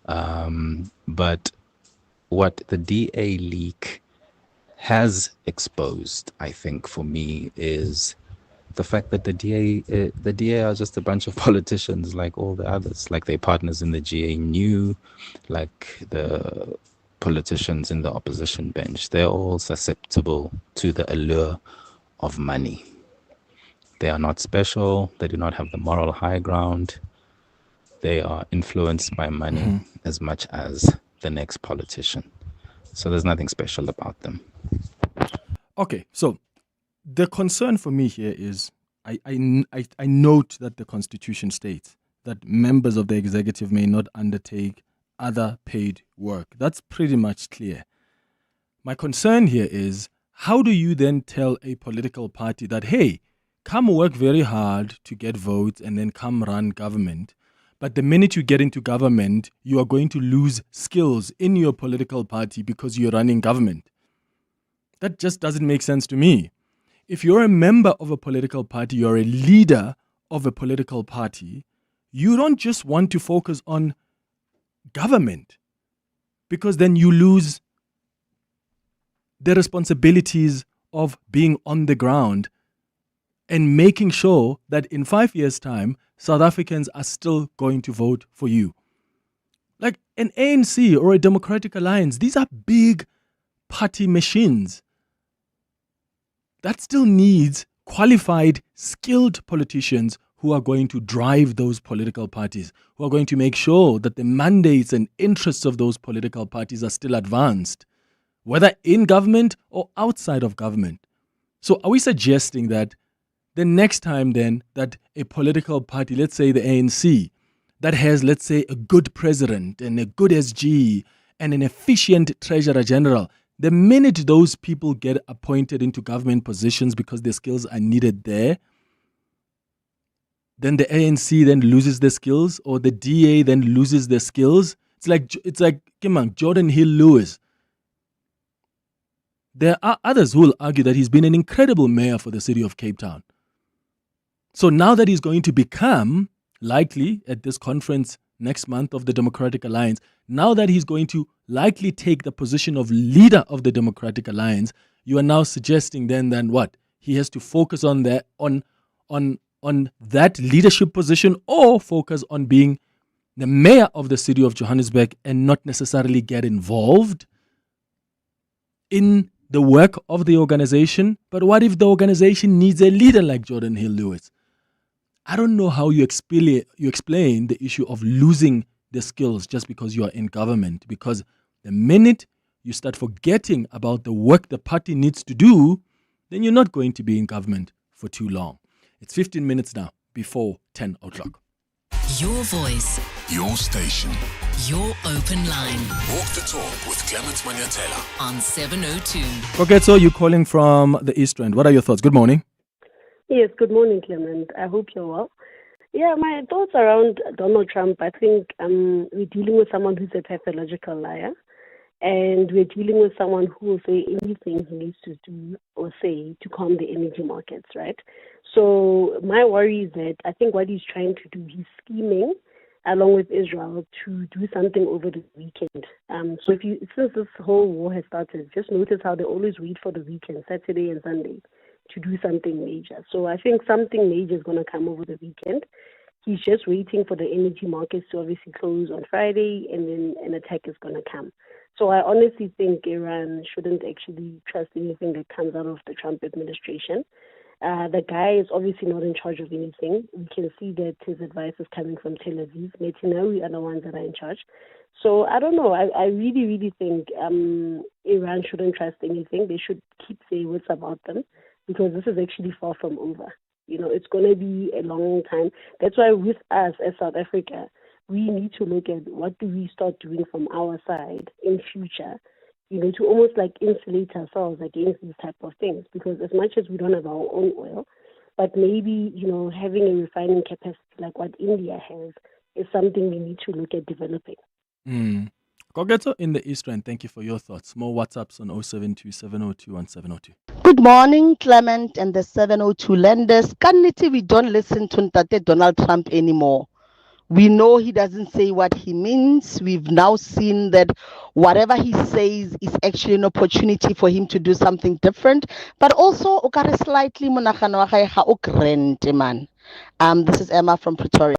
But what the DA leak has exposed, I think, for me, is the fact that the DA are just a bunch of politicians like all the others, like their partners in the GNU, like the politicians in the opposition bench. They're all susceptible to the allure of money. They are not special. They do not have the moral high ground. They are influenced by money as much as the next politician. So there's nothing special about them. Okay, so the concern for me here is I note that the Constitution states that members of the executive may not undertake other paid work. That's pretty much clear. My concern here is, how do you then tell a political party that, hey, come work very hard to get votes and then come run government, But the minute you get into government, you are going to lose skills in your political party because you're running government. That just doesn't make sense to me. If you're a member of a political party, you're a leader of a political party, you don't just want to focus on government, because then you lose the responsibilities of being on the ground and making sure that in 5 years' time, South Africans are still going to vote for you. Like an ANC or a Democratic Alliance, these are big party machines. That still needs qualified, skilled politicians who are going to drive those political parties, who are going to make sure that the mandates and interests of those political parties are still advanced, whether in government or outside of government. So are we suggesting that the next time then that a political party, let's say the ANC, that has, let's say, a good president and a good SG and an efficient treasurer general, the minute those people get appointed into government positions because their skills are needed there, then the ANC then loses their skills, or the DA then loses their skills. It's like come on, Jordan Hill Lewis. There are others who will argue that he's been an incredible mayor for the city of Cape Town. So now that he's going to become, likely at this conference next month of the Democratic Alliance, now that he's going to likely take the position of leader of the Democratic Alliance, you are now suggesting then what? He has to focus on that on that leadership position, or focus on being the mayor of the city of Johannesburg and not necessarily get involved in the work of the organization. But what if the organization needs a leader like Jordan Hill Lewis? I don't know how you explain the issue of losing the skills just because you are in government, because the minute you start forgetting about the work the party needs to do, then you're not going to be in government for too long. It's 15 minutes now before 10 o'clock. Your voice. Your station. Your open line. Walk the talk with Clement Manyathela on 702. Okay, so you're calling from the East End. What are your thoughts? Good morning. Yes, good morning, Clement. I hope you're well. Yeah, my thoughts around Donald Trump, I think we're dealing with someone who's a pathological liar. And we're dealing with someone who will say anything he needs to do or say to calm the energy markets, right? So my worry is that I think what he's trying to do, he's scheming along with Israel to do something over the weekend. So since this whole war has started, just notice how they always wait for the weekend, Saturday and Sunday, to do something major. So I think something major is going to come over the weekend. He's just waiting for the energy markets to obviously close on Friday, and then an attack is going to come. So I honestly think Iran shouldn't actually trust anything that comes out of the Trump administration. The guy is obviously not in charge of anything. We can see that his advice is coming from Tel Aviv. Netanyahu are the ones that are in charge. So I don't know. I really, really think Iran shouldn't trust anything. They should keep their wits about them, because this is actually far from over. You know, it's going to be a long time. That's why with us as South Africa, we need to look at what do we start doing from our side in future, you know, to almost like insulate ourselves against these type of things. Because as much as we don't have our own oil, but maybe, you know, having a refining capacity like what India has is something we need to look at developing. Kogeto in the East End, thank you for your thoughts. More WhatsApps on 072 702 1702. Good morning, Clement and the 702 lenders. Currently, we don't listen to Ntate Donald Trump anymore. We know he doesn't say what he means. We've now seen that whatever he says is actually an opportunity for him to do something different. But also, slightly monagano wa gae ga o krente man. This is Emma from Pretoria.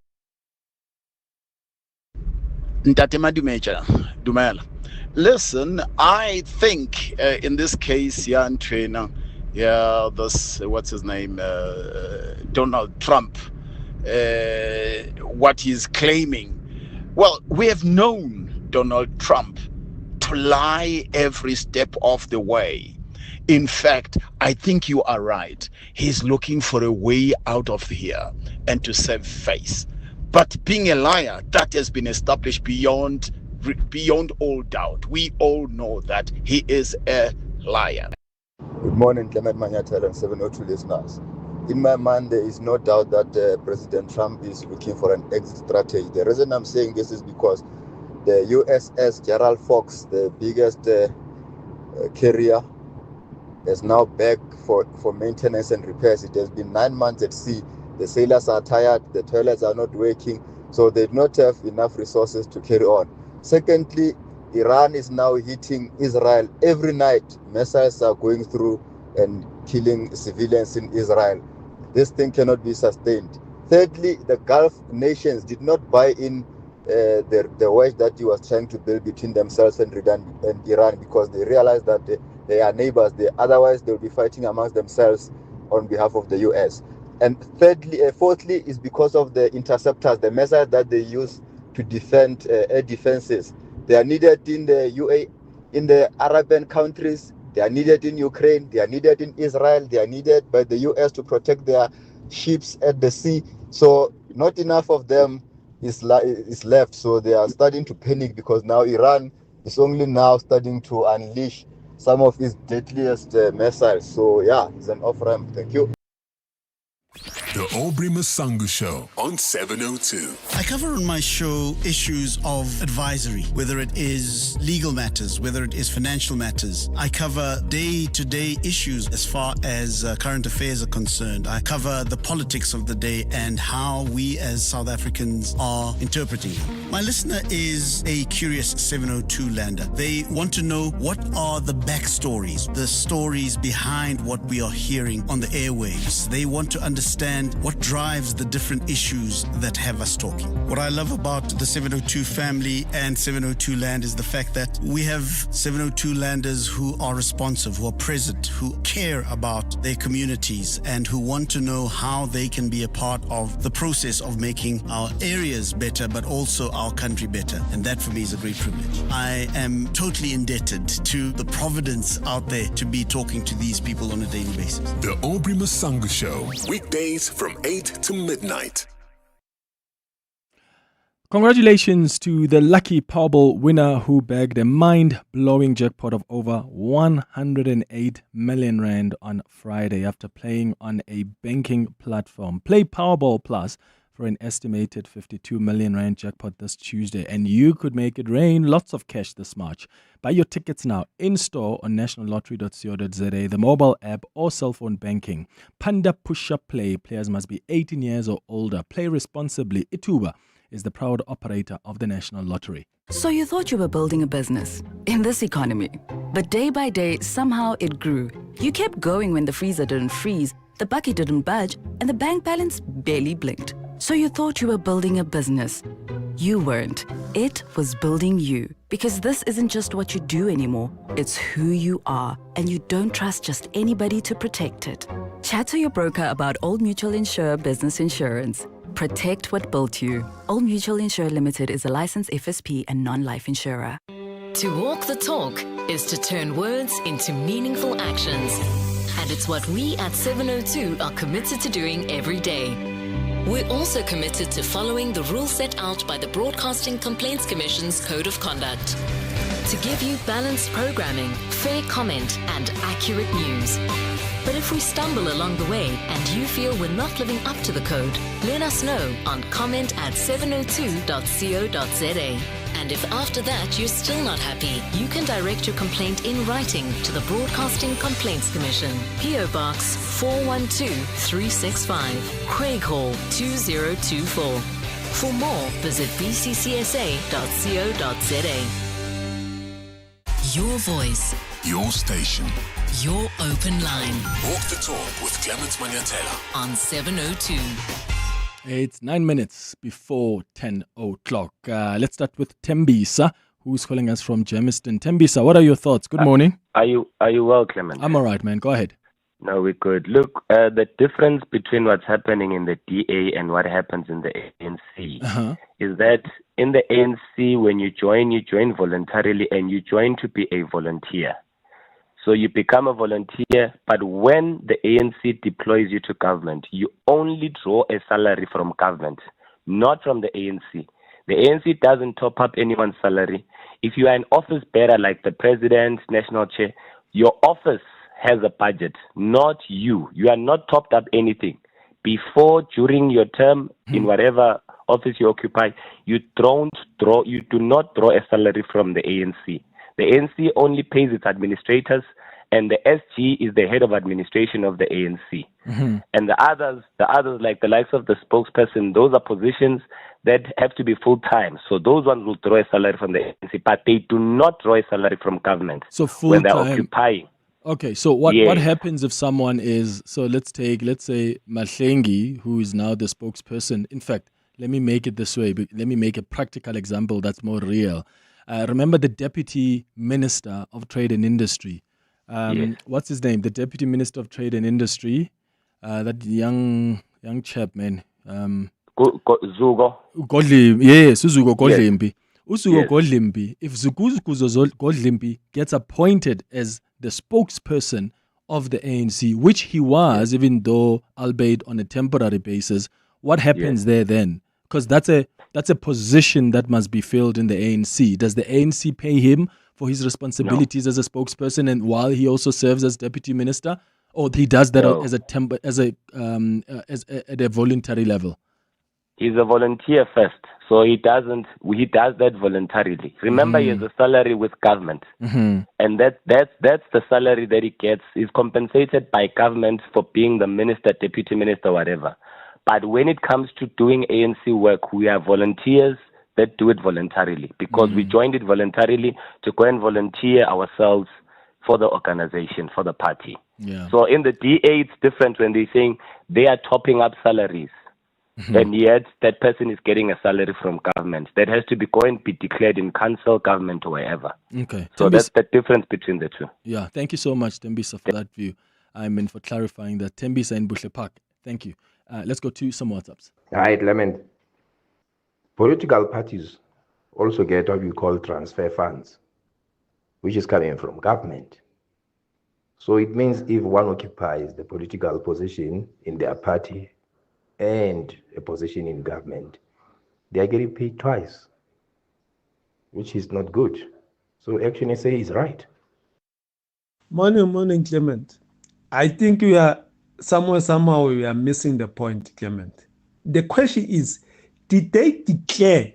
Ntate Madumeja, Dumela. Listen, I think in this case, Jan Trainer, this, what's his name, Donald Trump, what he's claiming. Well, we have known Donald Trump to lie every step of the way. In fact, I think you are right. He's looking for a way out of here and to save face. But being a liar, that has been established beyond all doubt. We all know that he is a liar. Good morning, Clement Manyathela and 702 listeners. in my mind, there is no doubt that President Trump is looking for an exit strategy. The reason I'm saying this is because the USS Gerald Fox, the biggest carrier, is now back for maintenance and repairs. It has been 9 months at sea. The sailors are tired, the toilets are not working, so they do not have enough resources to carry on. Secondly, Iran is now hitting Israel every night. Missiles are going through and killing civilians in Israel. This thing cannot be sustained. Thirdly, the Gulf nations did not buy in the wedge that he was trying to build between themselves and Iran, because they realized that they are neighbors. Otherwise, they will be fighting amongst themselves on behalf of the U.S. And fourthly, is because of the interceptors, the missiles that they use to defend air defenses. They are needed in the UAE, in the Arabian countries. They are needed in Ukraine. They are needed in Israel. They are needed by the U.S. to protect their ships at the sea. So not enough of them is left. So they are starting to panic, because now Iran is only now starting to unleash some of its deadliest missiles. So yeah, it's an off-ramp. Thank you. The Aubrey Masango Show on 702. I cover on my show issues of advisory, whether it is legal matters, whether it is financial matters. I cover day-to-day issues as far as current affairs are concerned. I cover the politics of the day and how we as South Africans are interpreting them. My listener is a curious 702 lander. They want to know what are the backstories, the stories behind what we are hearing on the airwaves. They want to understand what drives the different issues that have us talking. What I love about the 702 family and 702 Land is the fact that we have 702 landers who are responsive, who are present, who care about their communities, and who want to know how they can be a part of the process of making our areas better, but also our country better. And that for me is a great privilege. I am totally indebted to the providence out there to be talking to these people on a daily basis. The Aubrey Masango Show, weekdays from 8 to midnight. Congratulations to the lucky Powerball winner who bagged a mind-blowing jackpot of over 108 million rand on Friday after playing on a banking platform. Play Powerball Plus for an estimated 52 million rand jackpot this Tuesday, and you could make it rain lots of cash this March. Buy your tickets now in-store on nationallottery.co.za, the mobile app or cell phone banking. Panda Push-Up Play. Players must be 18 years or older. Play responsibly. Ituba is the proud operator of the National Lottery. So you thought you were building a business in this economy, but day by day, somehow it grew. You kept going when the freezer didn't freeze, the bucket didn't budge, and the bank balance barely blinked. So you thought you were building a business. You weren't. It was building you. Because this isn't just what you do anymore. It's who you are. And you don't trust just anybody to protect it. Chat to your broker about Old Mutual Insure Business Insurance. Protect what built you. Old Mutual Insure Limited is a licensed FSP and non-life insurer. To walk the talk is to turn words into meaningful actions. And it's what we at 702 are committed to doing every day. We're also committed to following the rules set out by the Broadcasting Complaints Commission's Code of Conduct. To give you balanced programming, fair comment, and accurate news. But if we stumble along the way and you feel we're not living up to the code, let us know on comment@702.co.za. And if after that you're still not happy, you can direct your complaint in writing to the Broadcasting Complaints Commission, PO Box 412365, Craig Hall 2024. For more, visit bccsa.co.za. Your voice. Your station. Your open line. Walk the talk with Clement Manyathela on 702. It's 9 minutes before 10 o'clock. Let's start with Tembisa, who's calling us from Germiston. Tembisa, what are your thoughts? Good morning. Are you well, Clement? I'm all right, man. Go ahead. No, we're good. Look, the difference between what's happening in the DA and what happens in the ANC is that in the ANC, when you join voluntarily and you join to be a volunteer. So you become a volunteer, but when the ANC deploys you to government, you only draw a salary from government, not from the ANC. The ANC doesn't top up anyone's salary. If you are an office bearer like the president, national chair, your office has a budget, not you. You are not topped up anything. Before, during your term, in whatever office you occupy, you do not draw a salary from the ANC. The ANC only pays its administrators, and the SG is the head of administration of the ANC. And the others like the likes of the spokesperson, those are positions that have to be full-time. So those ones will draw a salary from the ANC, but they do not draw a salary from government when they're occupying. Okay, so what happens if someone is, so let's say Mahlengi, who is now the spokesperson. In fact, let me make it this way. Let me make a practical example that's more real. Remember the Deputy Minister of Trade and Industry. What's his name? The Deputy Minister of Trade and Industry. That young chap, man. Zugo. Godlimbi. Yes, Uzugo Godlimbi. Uzugo Yes. Godlimbi. If Zuguzo Godlimbi gets appointed as the spokesperson of the ANC, which he was, even though albeit on a temporary basis, what happens there then? Because that's a position that must be filled in the ANC. Does the ANC pay him for his responsibilities as a spokesperson, and while he also serves as deputy minister, or he does that at a voluntary level? He's a volunteer first, so he does that voluntarily. Remember, he has a salary with government, and that's the salary that he gets. He's compensated by government for being the minister, deputy minister, whatever. But when it comes to doing ANC work, we are volunteers that do it voluntarily, because we joined it voluntarily to go and volunteer ourselves for the organization, for the party. Yeah. So in the DA, it's different when they're saying they are topping up salaries. And yet that person is getting a salary from government. That has to be declared in council, government, or wherever. Okay. So that's the difference between the two. Yeah. Thank you so much, Tembisa, for that view. I mean, for clarifying that. Tembisa in Buhle Park. Thank you. Let's go to some WhatsApps. Hi, Clement. Political parties also get what we call transfer funds, which is coming from government. So it means if one occupies the political position in their party and a position in government, they are getting paid twice, which is not good. So Action SA is right. Morning, Clement. I think somehow we are missing the point, Clement. The question is, did they declare?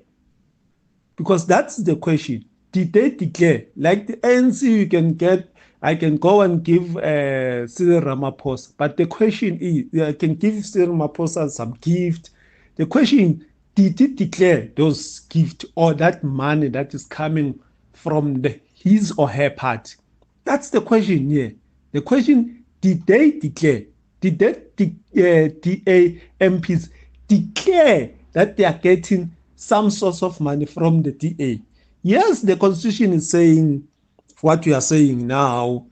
Because that's the question. Did they declare? Like the ANC, I can go and give Cyril Ramaphosa. But the question is, I can give Cyril Ramaphosa some gift. The question, did he declare those gifts or that money that is coming from his or her party? That's the question here. The question, did they declare? Did the DA MPs declare that they are getting some source of money from the DA? Yes, the Constitution is saying what you are saying now,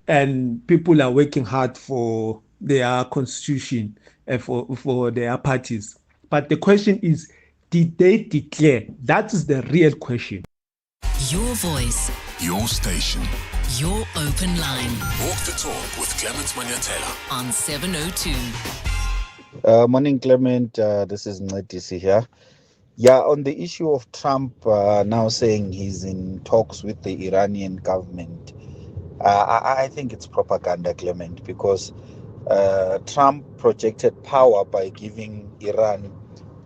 and people are working hard for their constitution, for their parties. But the question is, did they declare? That is the real question. Your voice. Your station. Your open line. Walk the talk with Clement Manyathela on 702. Morning, Clement. This is Ncedisi here. Yeah, on the issue of Trump now saying he's in talks with the Iranian government, I think it's propaganda, Clement, because Trump projected power by giving Iran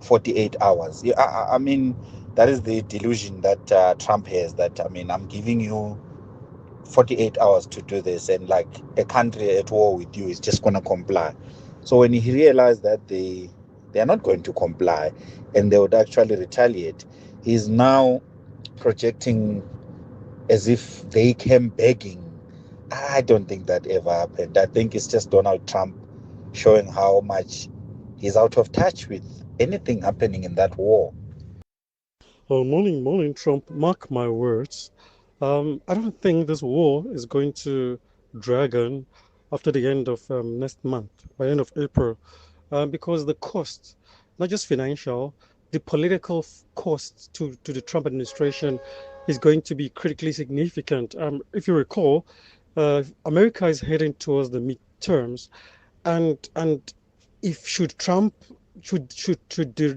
48 hours. I mean, that is the delusion that Trump has, that, I'm giving you 48 hours to do this, and like a country at war with you is just going to comply. So when he realized that they are not going to comply and they would actually retaliate, he's now projecting as if they came begging. I don't think that ever happened. I think it's just Donald Trump showing how much he's out of touch with anything happening in that war. Morning, Trump. Mark my words. I don't think this war is going to drag on after the end of next month, by the end of April, because the cost, not just financial, the political cost to the Trump administration is going to be critically significant. If you recall, America is heading towards the midterms, and if should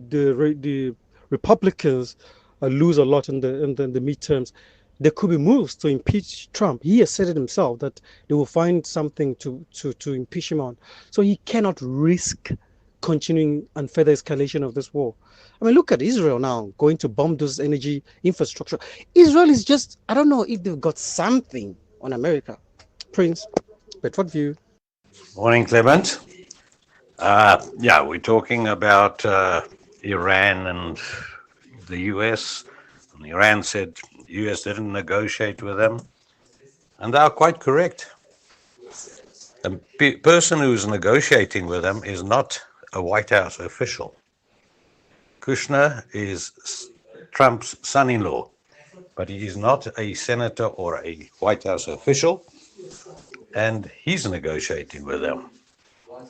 the Republicans lose a lot in the midterms, there could be moves to impeach Trump. He has said it himself that they will find something to impeach him on. So he cannot risk continuing and further escalation of this war. I mean, look at Israel now, going to bomb those energy infrastructure. Israel is just, I don't know if they've got something on America. Prince, Bedford View. Morning, Clement. Yeah, we're talking about Iran and the US. And Iran said the US didn't negotiate with them. And they are quite correct. A person who's negotiating with them is not a White House official. Kushner is Trump's son-in-law, but he is not a senator or a White House official, and he's negotiating with them.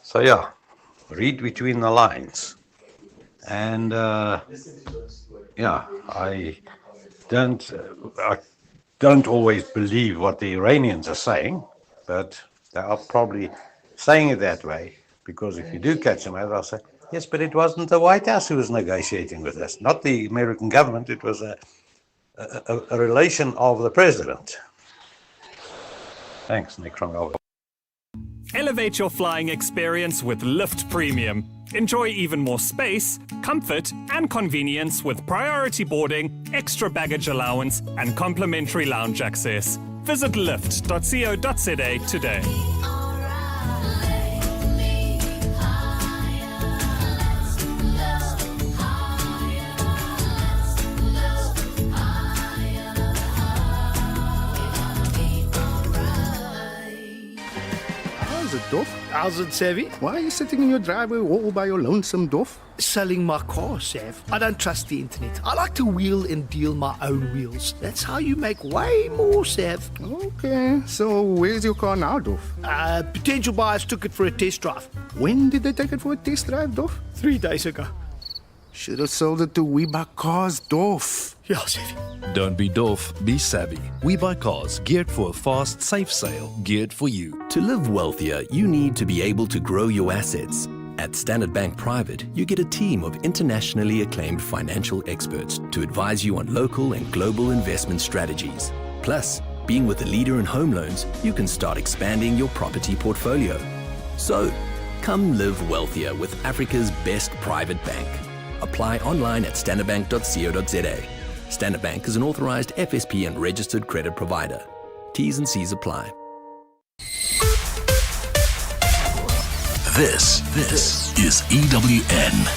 So yeah, read between the lines. And yeah, I don't always believe what the Iranians are saying, but they are probably saying it that way, because if you do catch them out, they'll say, yes, but it wasn't the White House who was negotiating with us, not the American government. It was a relation of the president. Thanks, Nick from Melbourne. Elevate your flying experience with Lift Premium. Enjoy even more space, comfort, and convenience with priority boarding, extra baggage allowance, and complimentary lounge access. Visit lift.co.za today. Doff? How's it, Savvy? Why are you sitting in your driveway all by your lonesome, Doff? Selling my car, Sav. I don't trust the internet. I like to wheel and deal my own wheels. That's how you make way more, Sav. Okay, so where's your car now, Doff? Potential buyers took it for a test drive. When did they take it for a test drive, Doff? 3 days ago. Should have sold it to We Buy Cars, Doff. Yeah, Savvy. Don't be doff, be savvy. We Buy Cars, geared for a fast, safe sale, geared for you. To live wealthier, you need to be able to grow your assets. At Standard Bank Private, you get a team of internationally acclaimed financial experts to advise you on local and global investment strategies. Plus, being with a leader in home loans, you can start expanding your property portfolio. So, come live wealthier with Africa's best private bank. Apply online at standardbank.co.za. Standard Bank is an authorized FSP and registered credit provider. T's and C's apply. This is EWN.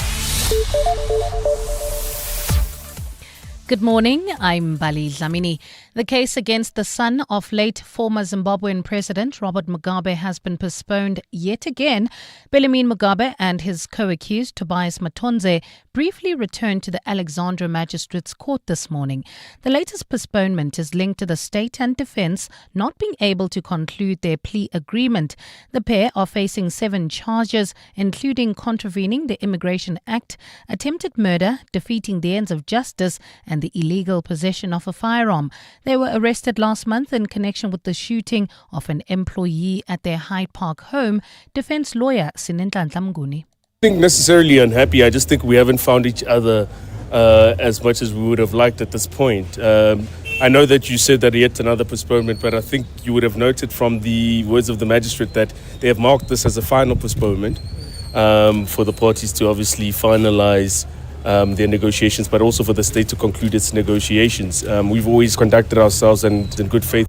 Good morning, I'm Bali Dlamini. The case against the son of late former Zimbabwean President Robert Mugabe has been postponed yet again. Bellarmine Mugabe and his co-accused Tobias Matonze briefly returned to the Alexandra Magistrates Court this morning. The latest postponement is linked to the state and defence not being able to conclude their plea agreement. The pair are facing 7 charges, including contravening the Immigration Act, attempted murder, defeating the ends of justice, and the illegal possession of a firearm. They were arrested last month in connection with the shooting of an employee at their Hyde Park home. Defence lawyer Sinenhlanhla Mnguni. I think necessarily unhappy. I just think we haven't found each other as much as we would have liked at this point. I know that you said that yet another postponement, but I think you would have noted from the words of the magistrate that they have marked this as a final postponement for the parties to obviously finalise their negotiations, but also for the state to conclude its negotiations. We've always conducted ourselves and in good faith.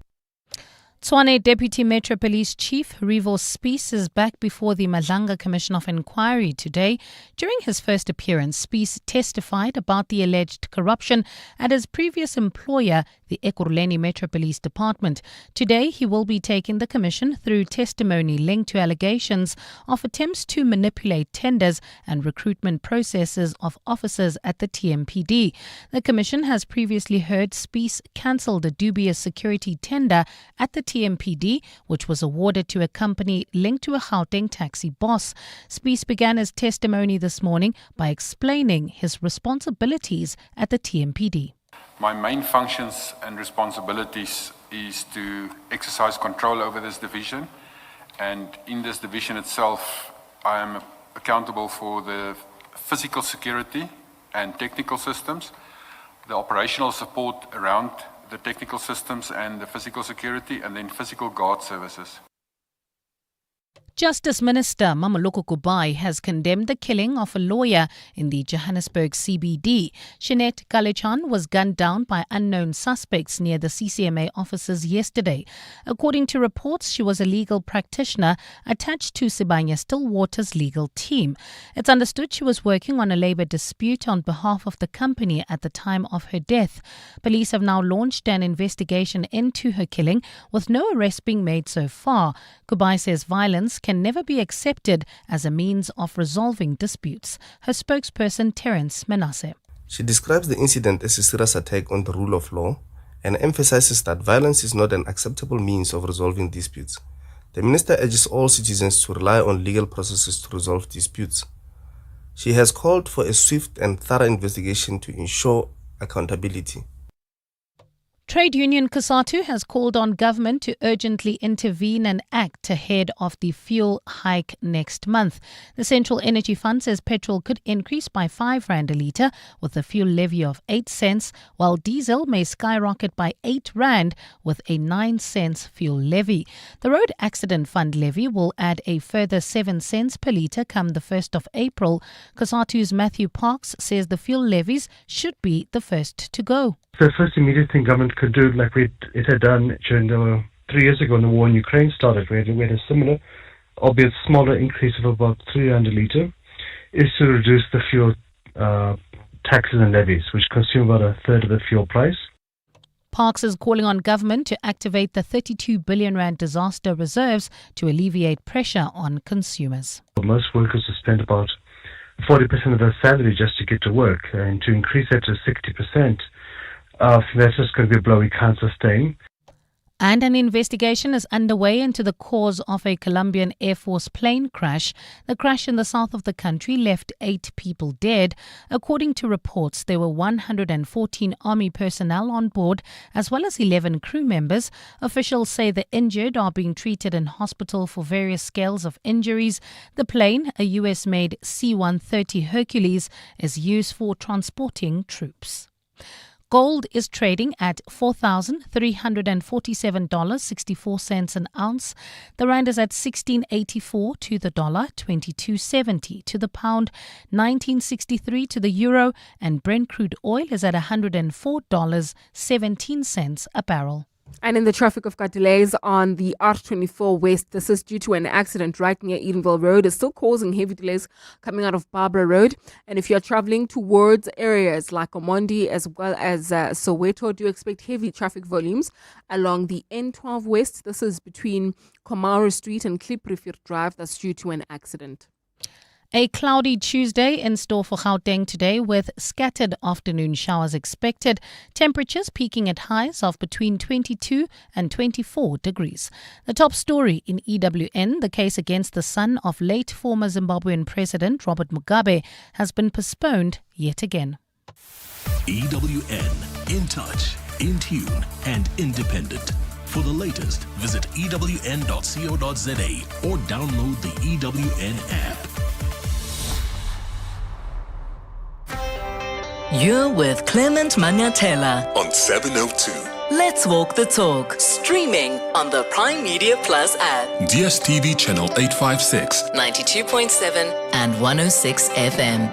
Tshwane Deputy Metro Police Chief Revo Spies is back before the Madlanga Commission of Inquiry today. During his first appearance, Spies testified about the alleged corruption at his previous employer, the Ekurhuleni Metro Police Department. Today, he will be taking the commission through testimony linked to allegations of attempts to manipulate tenders and recruitment processes of officers at the TMPD. The commission has previously heard Spies cancelled a dubious security tender at the TMPD, which was awarded to a company linked to a Gauteng taxi boss. Spies began his testimony this morning by explaining his responsibilities at the TMPD. My main functions and responsibilities is to exercise control over this division, and in this division itself I am accountable for the physical security and technical systems, the operational support around the technical systems and the physical security, and then physical guard services. Justice Minister Mameloko Kubai has condemned the killing of a lawyer in the Johannesburg CBD. Shanette Galechan was gunned down by unknown suspects near the CCMA offices yesterday. According to reports, she was a legal practitioner attached to Sibanye Stillwater's legal team. It's understood she was working on a labour dispute on behalf of the company at the time of her death. Police have now launched an investigation into her killing, with no arrest being made so far. Kubai says violence can never be accepted as a means of resolving disputes. Her spokesperson, Terence Menasse. She describes the incident as a serious attack on the rule of law and emphasizes that violence is not an acceptable means of resolving disputes. The minister urges all citizens to rely on legal processes to resolve disputes. She has called for a swift and thorough investigation to ensure accountability. Trade union COSATU has called on government to urgently intervene and act ahead of the fuel hike next month. The Central Energy Fund says petrol could increase by 5 rand a litre with a fuel levy of 8 cents, while diesel may skyrocket by 8 rand with a 9 cents fuel levy. The Road Accident Fund levy will add a further 7 cents per litre come the 1st of April. COSATU's Matthew Parks says the fuel levies should be the first to go. The first immediate thing government could do, like it had done during 3 years ago when the war in Ukraine started, we had a similar, albeit smaller increase of about 3 rand a litre, is to reduce the fuel taxes and levies, which consume about a third of the fuel price. Parks is calling on government to activate the 32 billion rand disaster reserves to alleviate pressure on consumers. Most workers will spend about 40% of their salary just to get to work, and to increase that to 60%, that's just going to be a blow we can't sustain. And an investigation is underway into the cause of a Colombian Air Force plane crash. The crash in the south of the country left 8 people dead. According to reports, there were 114 Army personnel on board, as well as 11 crew members. Officials say the injured are being treated in hospital for various scales of injuries. The plane, a US-made C-130 Hercules, is used for transporting troops. Gold is trading at $4,347.64 an ounce. The rand is at 16.84 to the dollar, 22.70 to the pound, 19.63 to the euro, and Brent crude oil is at $104.17 a barrel. And in the traffic, we've got delays on the R24 West. This is due to an accident right near Edenville Road. It's still causing heavy delays coming out of Barbara Road. And if you're traveling towards areas like Omondi as well as Soweto, do expect heavy traffic volumes along the N12 West. This is between Komaru Street and Kliprivier Drive. That's due to an accident. A cloudy Tuesday in store for Gauteng today, with scattered afternoon showers expected. Temperatures peaking at highs of between 22 and 24 degrees. The top story in EWN, the case against the son of late former Zimbabwean President Robert Mugabe, has been postponed yet again. EWN, in touch, in tune, and independent. For the latest, visit ewn.co.za or download the EWN app. You're with Clement Manyathela On 702. Let's Walk the Talk, streaming on the Prime Media Plus app, DSTV channel 856, 92.7 and 106 FM.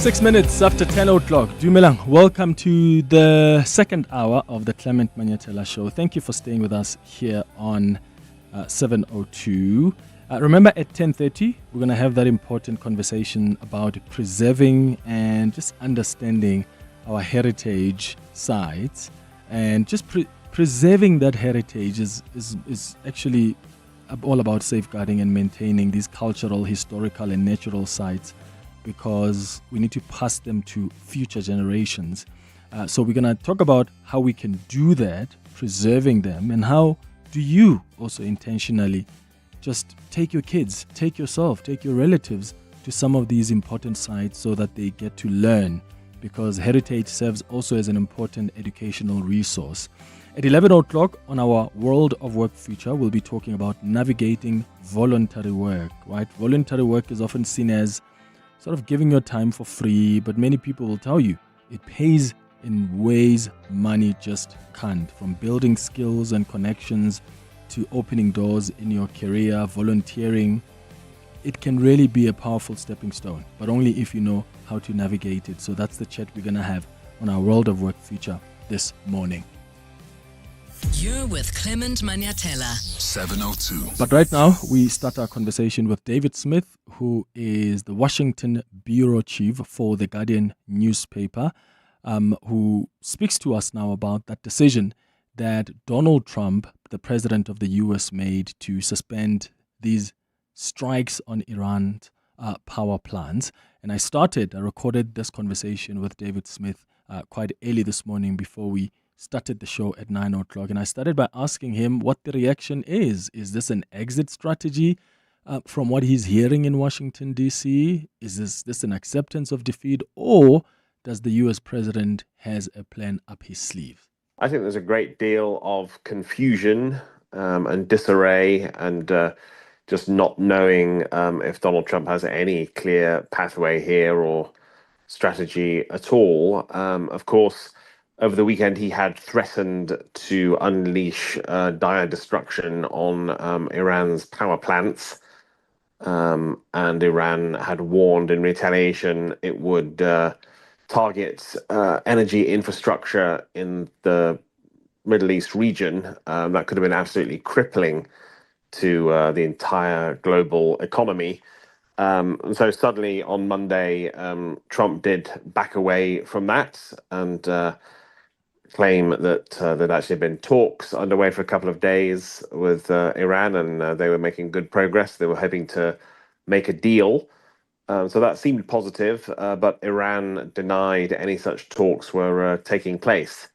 Six minutes after 10 o'clock. Dumelang, welcome to the second hour of the Clement Manyathela Show. Thank you for staying with us here on 702. Remember, at 10:30, we're going to have that important conversation about preserving and just understanding our heritage sites. And just preserving that heritage is actually all about safeguarding and maintaining these cultural, historical, and natural sites, because we need to pass them to future generations. So we're going to talk about how we can do that, preserving them, and how do you also intentionally just take your kids, take yourself, take your relatives to some of these important sites so that they get to learn, because heritage serves also as an important educational resource. At 11 o'clock on our World of Work feature, we'll be talking about navigating voluntary work, right? Voluntary work is often seen as sort of giving your time for free, but many people will tell you it pays in ways money just can't. From building skills and connections to opening doors in your career, volunteering, it can really be a powerful stepping stone, but only if you know how to navigate it. So that's the chat we're going to have on our World of Work feature this morning. You're with Clement Manyathela. 702. But right now, we start our conversation with David Smith, who is the Washington bureau chief for The Guardian newspaper, who speaks to us now about that decision that Donald Trump, the president of the U.S., made to suspend these strikes on Iran's power plants. And I recorded this conversation with David Smith quite early this morning before we started the show at 9 o'clock. And I started by asking him what the reaction is. Is this an exit strategy from what he's hearing in Washington, D.C.? Is this an acceptance of defeat? Or does the U.S. president has a plan up his sleeve? I think there's a great deal of confusion and disarray and just not knowing if Donald Trump has any clear pathway here or strategy at all. Of course, over the weekend, he had threatened to unleash dire destruction on Iran's power plants. And Iran had warned in retaliation it would target energy infrastructure in the Middle East region. That could have been absolutely crippling to the entire global economy. And so suddenly on Monday, Trump did back away from that and claim that there'd actually been talks underway for a couple of days with Iran, and they were making good progress. They were hoping to make a deal. So that seemed positive, but Iran denied any such talks were taking place,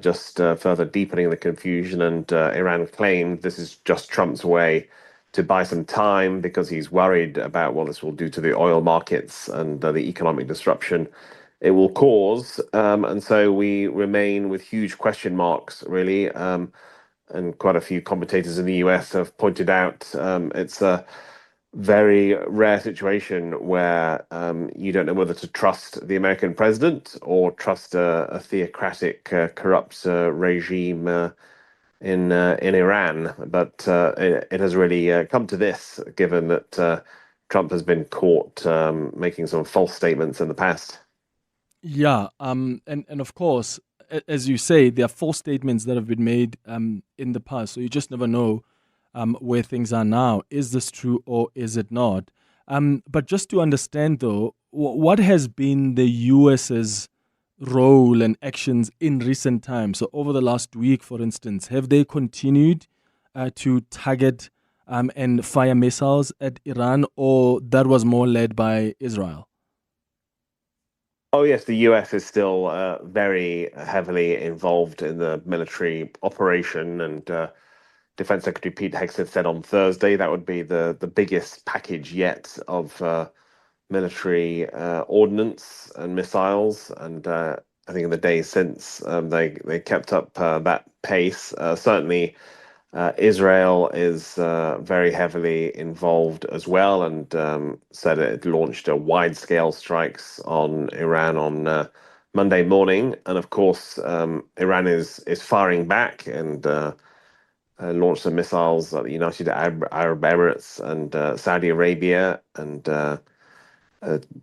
just further deepening the confusion. And Iran claimed this is just Trump's way to buy some time because he's worried about what this will do to the oil markets and the economic disruption it will cause. And so we remain with huge question marks, really. And quite a few commentators in the US have pointed out it's a very rare situation where you don't know whether to trust the American president or trust a theocratic, corrupt regime in Iran. But it has really come to this, given that Trump has been caught making some false statements in the past. Yeah, and of course, as you say, there are false statements that have been made in the past, so you just never know where things are now. Is this true or is it not? But just to understand, though, what has been the US's role and actions in recent times? So over the last week, for instance, have they continued to target and fire missiles at Iran, or that was more led by Israel? Oh, yes, the US is still very heavily involved in the military operation, and Defense Secretary Pete Hegseth said on Thursday that would be the biggest package yet of military ordnance and missiles. And I think in the days since, they kept up that pace. Certainly, Israel is very heavily involved as well, and said it launched a wide-scale strikes on Iran on Monday morning. And of course, Iran is firing back and launched some missiles at the United Arab Emirates and Saudi Arabia, and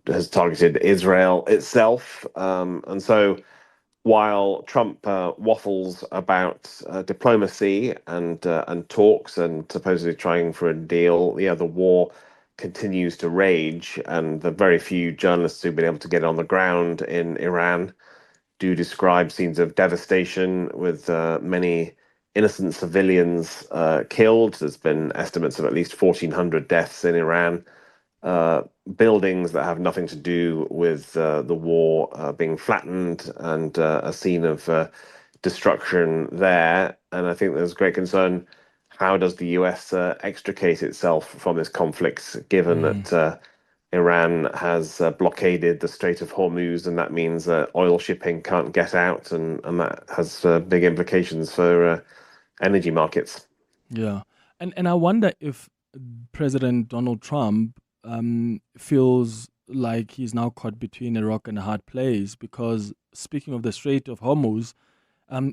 has targeted Israel itself. And so while Trump waffles about diplomacy and talks and supposedly trying for a deal, the war continues to rage, and the very few journalists who've been able to get on the ground in Iran do describe scenes of devastation with many innocent civilians killed. There's been estimates of at least 1,400 deaths in Iran. Buildings that have nothing to do with the war being flattened, and a scene of destruction there. And I think there's great concern. How does the US extricate itself from this conflict, given that Iran has blockaded the Strait of Hormuz, and that means oil shipping can't get out, and that has big implications for energy markets. Yeah. And I wonder if President Donald Trump feels like he's now caught between a rock and a hard place, because speaking of the Strait of Hormuz,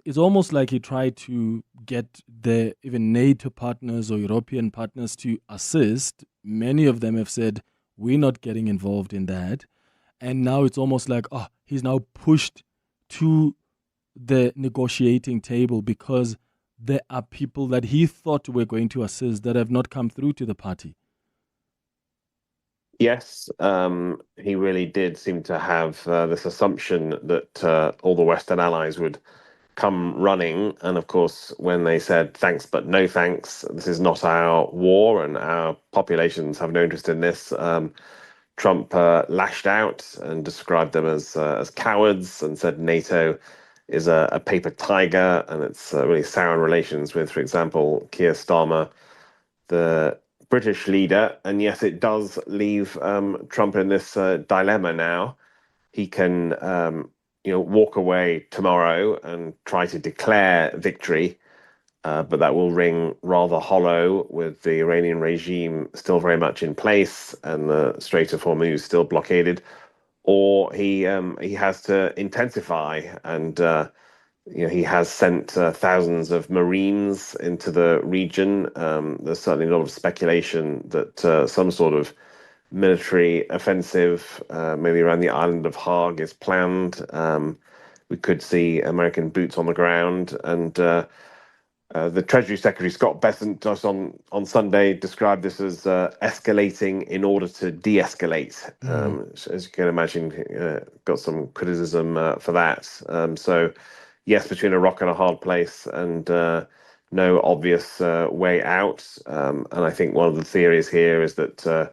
it's almost like he tried to get the even NATO partners or European partners to assist. Many of them have said, we're not getting involved in that. And now it's almost like, he's now pushed to the negotiating table because there are people that he thought were going to assist that have not come through to the party. Yes, he really did seem to have this assumption that all the Western allies would come running. And of course, when they said thanks but no thanks, this is not our war and our populations have no interest in this, Trump lashed out and described them as cowards, and said NATO is a paper tiger, and it's really sour relations with, for example, Keir Starmer, the British leader. And yes, it does leave Trump in this dilemma now. He can walk away tomorrow and try to declare victory, but that will ring rather hollow with the Iranian regime still very much in place and the Strait of Hormuz still blockaded. Or he has to intensify, and he has sent thousands of Marines into the region. There's certainly a lot of speculation that some sort of military offensive, maybe around the island of Hague, is planned. We could see American boots on the ground. And the Treasury Secretary, Scott Bessent, just on Sunday described this as escalating in order to de-escalate. As you can imagine, got some criticism for that. So, yes, between a rock and a hard place, and no obvious way out. And I think one of the theories here is that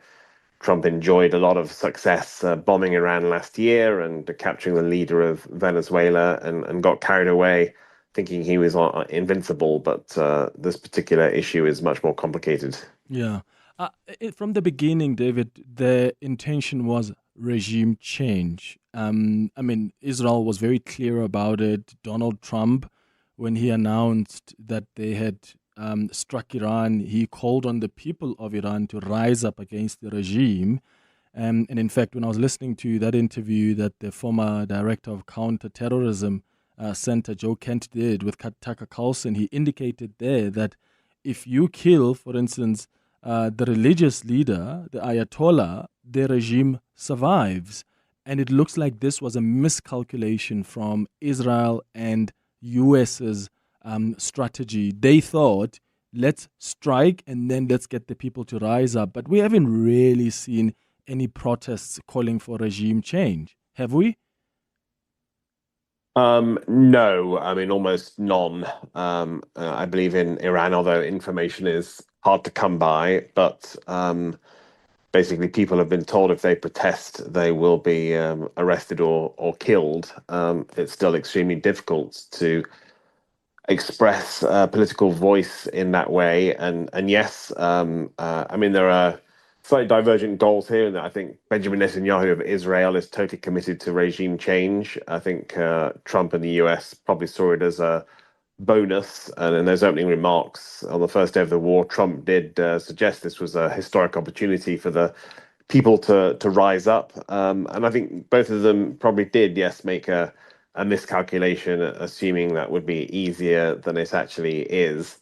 Trump enjoyed a lot of success bombing Iran last year and capturing the leader of Venezuela, and got carried away thinking he was invincible. But this particular issue is much more complicated. Yeah. From the beginning, David, the intention was regime change. Israel was very clear about it. Donald Trump, when he announced that they had struck Iran, he called on the people of Iran to rise up against the regime. And in fact, when I was listening to that interview that the former director of counterterrorism Center, Joe Kent, did with Tucker Carlson, he indicated there that if you kill, for instance, the religious leader, the Ayatollah, the regime survives. And it looks like this was a miscalculation from Israel and US's strategy. They thought, let's strike and then let's get the people to rise up. But we haven't really seen any protests calling for regime change, have we? No, almost none. I believe in Iran, although information is hard to come by, but basically people have been told if they protest, they will be arrested or killed. It's still extremely difficult to express political voice in that way. And yes, there are slightly divergent goals here, and I think Benjamin Netanyahu of Israel is totally committed to regime change. I think Trump and the US probably saw it as a bonus. And in those opening remarks on the first day of the war, Trump did suggest this was a historic opportunity for the people to rise up. And I think both of them probably did, yes, make a miscalculation, assuming that would be easier than it actually is.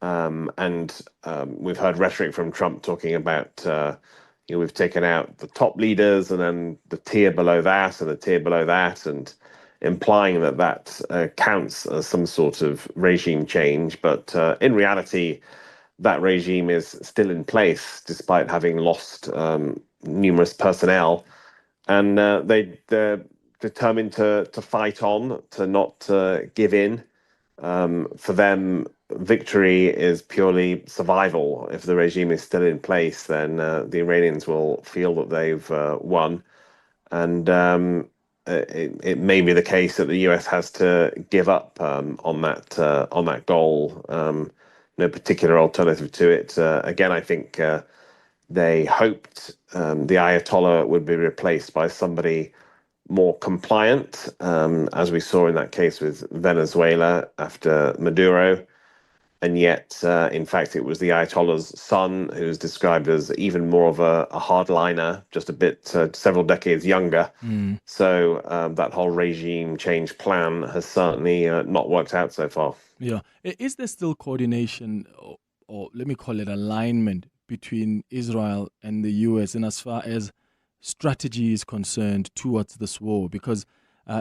We've heard rhetoric from Trump talking about, we've taken out the top leaders and then the tier below that and the tier below that, and implying that counts as some sort of regime change. But in reality, that regime is still in place despite having lost numerous personnel. And they're determined to fight on, to not give in. For them, victory is purely survival. If the regime is still in place, then the Iranians will feel that they've won. And it may be the case that the US has to give up on that goal. No particular alternative to it. Again, I think they hoped the Ayatollah would be replaced by somebody more compliant, as we saw in that case with Venezuela after Maduro. And yet, in fact, it was the Ayatollah's son who was described as even more of a hardliner, just a bit, several decades younger. So that whole regime change plan has certainly not worked out so far. Yeah. Is there still coordination, or let me call it alignment, between Israel and the US in as far as strategy is concerned towards this war? Because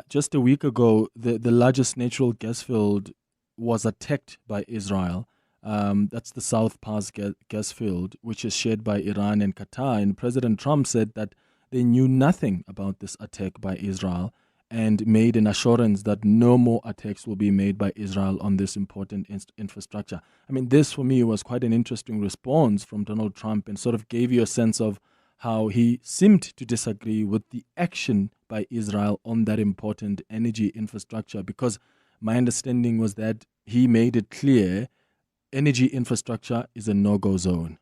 just a week ago, the largest natural gas field was attacked by Israel. That's the South Pass gas field, which is shared by Iran and Qatar. And President Trump said that they knew nothing about this attack by Israel and made an assurance that no more attacks will be made by Israel on this important infrastructure. I mean, this for me was quite an interesting response from Donald Trump, and sort of gave you a sense of how he seemed to disagree with the action by Israel on that important energy infrastructure, because my understanding was that he made it clear energy infrastructure is a no-go zone.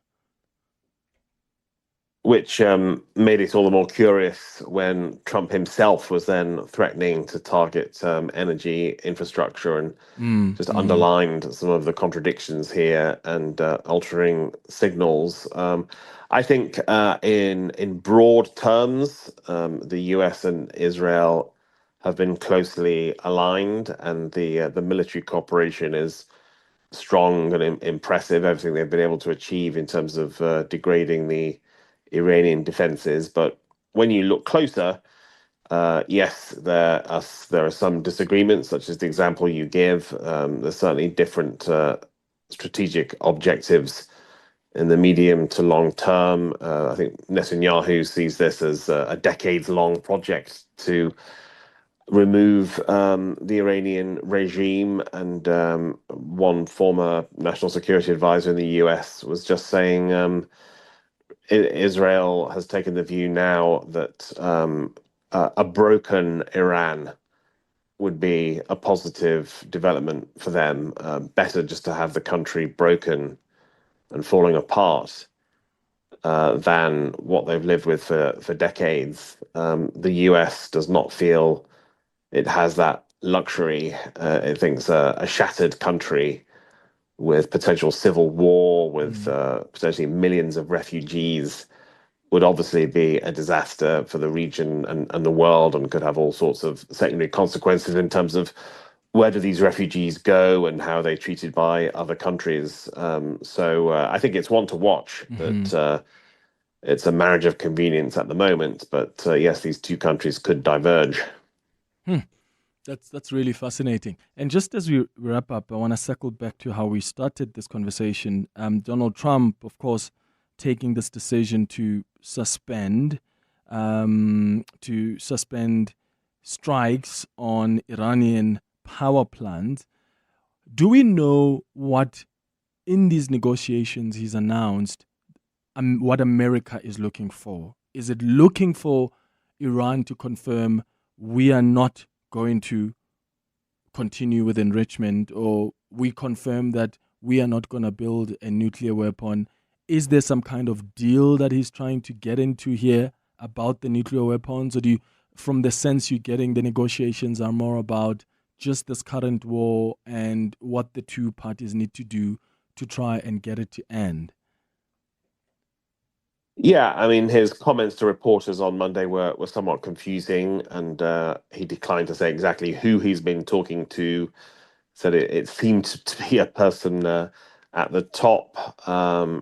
Which made it all the more curious when Trump himself was then threatening to target energy infrastructure, and just underlined some of the contradictions here and altering signals. I think in broad terms, the US and Israel have been closely aligned, and the military cooperation is strong and impressive. Everything they've been able to achieve in terms of degrading the Iranian defenses. But when you look closer, yes, there are some disagreements, such as the example you give. There's certainly different strategic objectives in the medium to long term. I think Netanyahu sees this as a decades-long project to remove the Iranian regime. And one former national security advisor in the US was just saying Israel has taken the view now that a broken Iran would be a positive development for them. Better just to have the country broken and falling apart than what they've lived with for decades. The US does not feel it has that luxury. It thinks a shattered country with potential civil war, with potentially millions of refugees, would obviously be a disaster for the region and the world, and could have all sorts of secondary consequences in terms of where do these refugees go and how they're treated by other countries. So I think it's one to watch, but it's a marriage of convenience at the moment. But yes, these two countries could diverge. That's really fascinating. And just as we wrap up, I want to circle back to how we started this conversation. Donald Trump, of course, taking this decision to suspend strikes on Iranian power plants. Do we know what, in these negotiations he's announced, what America is looking for? Is it looking for Iran to confirm we are not going to continue with enrichment, or we confirm that we are not going to build a nuclear weapon? Is there some kind of deal that he's trying to get into here about the nuclear weapons? Or do you, from the sense you're getting, the negotiations are more about just this current war and what the two parties need to do to try and get it to end? Yeah, I mean, his comments to reporters on Monday were somewhat confusing, and he declined to say exactly who he's been talking to. Said it seemed to be a person at the top.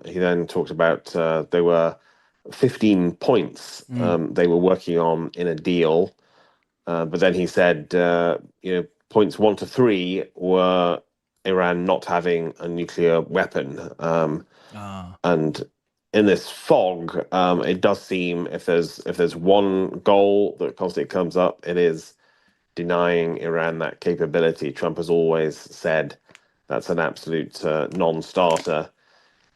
He then talked about there were 15 points they were working on in a deal, but then he said, points 1 to 3 were Iran not having a nuclear weapon, and in this fog, it does seem if there's one goal that constantly comes up, it is denying Iran that capability. Trump has always said that's an absolute non-starter.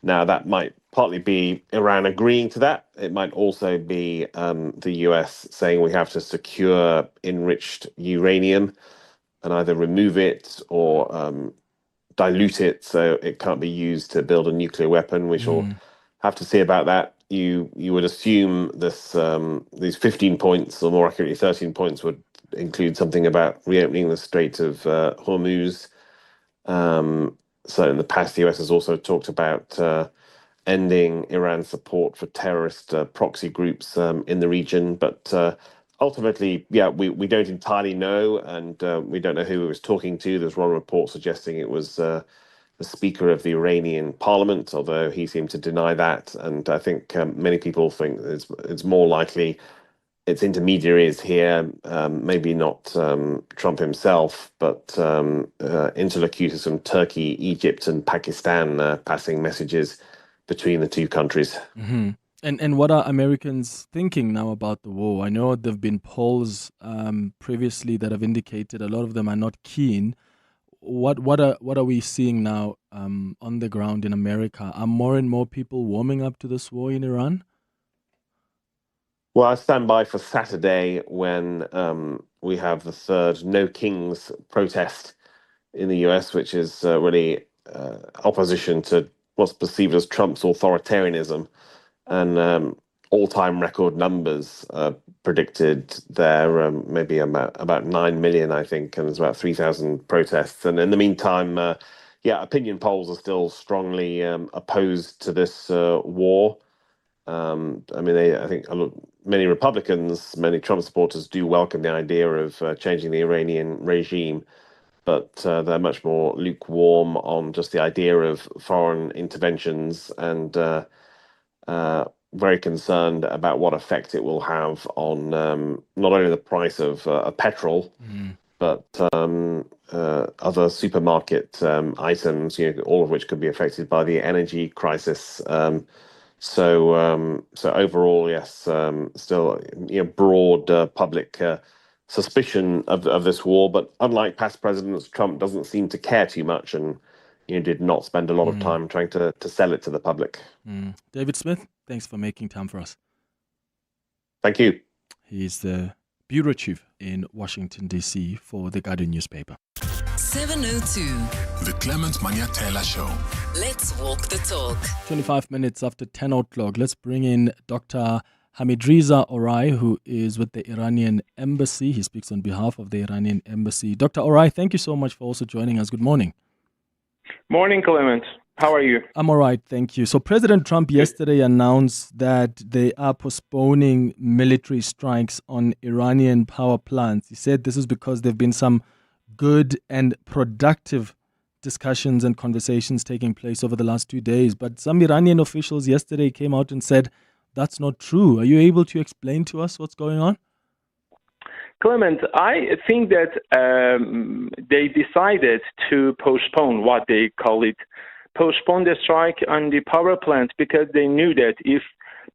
Now, that might partly be Iran agreeing to that. It might also be the US saying we have to secure enriched uranium and either remove it or dilute it so it can't be used to build a nuclear weapon. We shall have to see about that. You would assume this these 15 points, or more accurately 13 points, would include something about reopening the Strait of Hormuz. So in the past, the US has also talked about ending Iran's support for terrorist proxy groups in the region. But ultimately, we don't entirely know, and we don't know who it was talking to. There's one report suggesting it was the Speaker of the Iranian Parliament, although he seemed to deny that. And I think many people think it's more likely its intermediaries here, maybe not Trump himself, but interlocutors from Turkey, Egypt, and Pakistan passing messages between the two countries. Mm-hmm. And what are Americans thinking now about the war? I know there have been polls previously that have indicated a lot of them are not keen. What are we seeing now on the ground in America? Are more and more people warming up to this war in Iran? Well, I stand by for Saturday when we have the third No Kings protest in the US, which is really opposition to what's perceived as Trump's authoritarianism. And all-time record numbers predicted there, maybe about 9 million, I think, and there's about 3,000 protests. And in the meantime, opinion polls are still strongly opposed to this war. I think many Republicans, many Trump supporters do welcome the idea of changing the Iranian regime, but they're much more lukewarm on just the idea of foreign interventions and very concerned about what effect it will have on not only the price of petrol, but other supermarket items, all of which could be affected by the energy crisis. So overall, yes, still broad public suspicion of this war. But unlike past presidents, Trump doesn't seem to care too much, and did not spend a lot of time trying to sell it to the public. David Smith, thanks for making time for us. Thank you. He's the bureau chief in Washington, D.C. for the Guardian newspaper. 702. The Clement Manyathela Show. Let's walk the talk. 25 minutes after 10 o'clock, let's bring in Dr. Hamidreza Orai, who is with the Iranian Embassy. He speaks on behalf of the Iranian Embassy. Dr. Orai, thank you so much for also joining us. Good morning. Morning, Clement. How are you? I'm all right, thank you. So President Trump yesterday announced that they are postponing military strikes on Iranian power plants. He said this is because there have been some good and productive discussions and conversations taking place over the last 2 days. But some Iranian officials yesterday came out and said that's not true. Are you able to explain to us what's going on? Clement, I think that they decided to postpone what they call it, postpone the strike on the power plant because they knew that if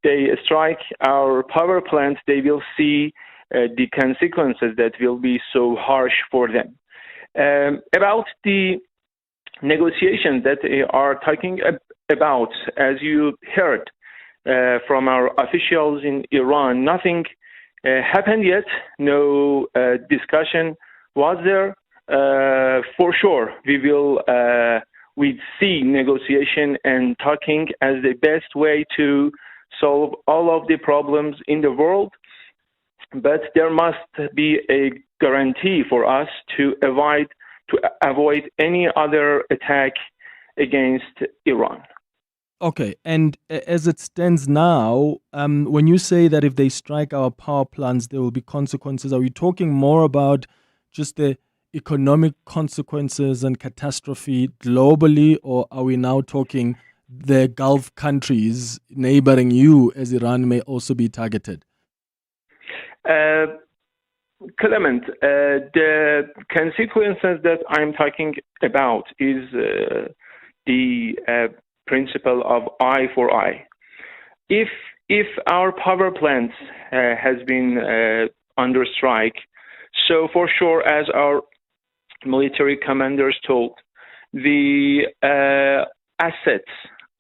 they strike our power plant, they will see the consequences that will be so harsh for them. About the negotiations that they are talking about, as you heard from our officials in Iran, nothing happened yet. No discussion was there. For sure, we see negotiation and talking as the best way to solve all of the problems in the world. But there must be a guarantee for us to avoid any other attack against Iran. Okay, and as it stands now, when you say that if they strike our power plants, there will be consequences, are we talking more about just the economic consequences and catastrophe globally, or are we now talking the Gulf countries neighboring you as Iran may also be targeted? Clement, the consequences that I'm talking about is the principle of eye for eye. If our power plants has been under strike, so for sure, as our military commanders told, the assets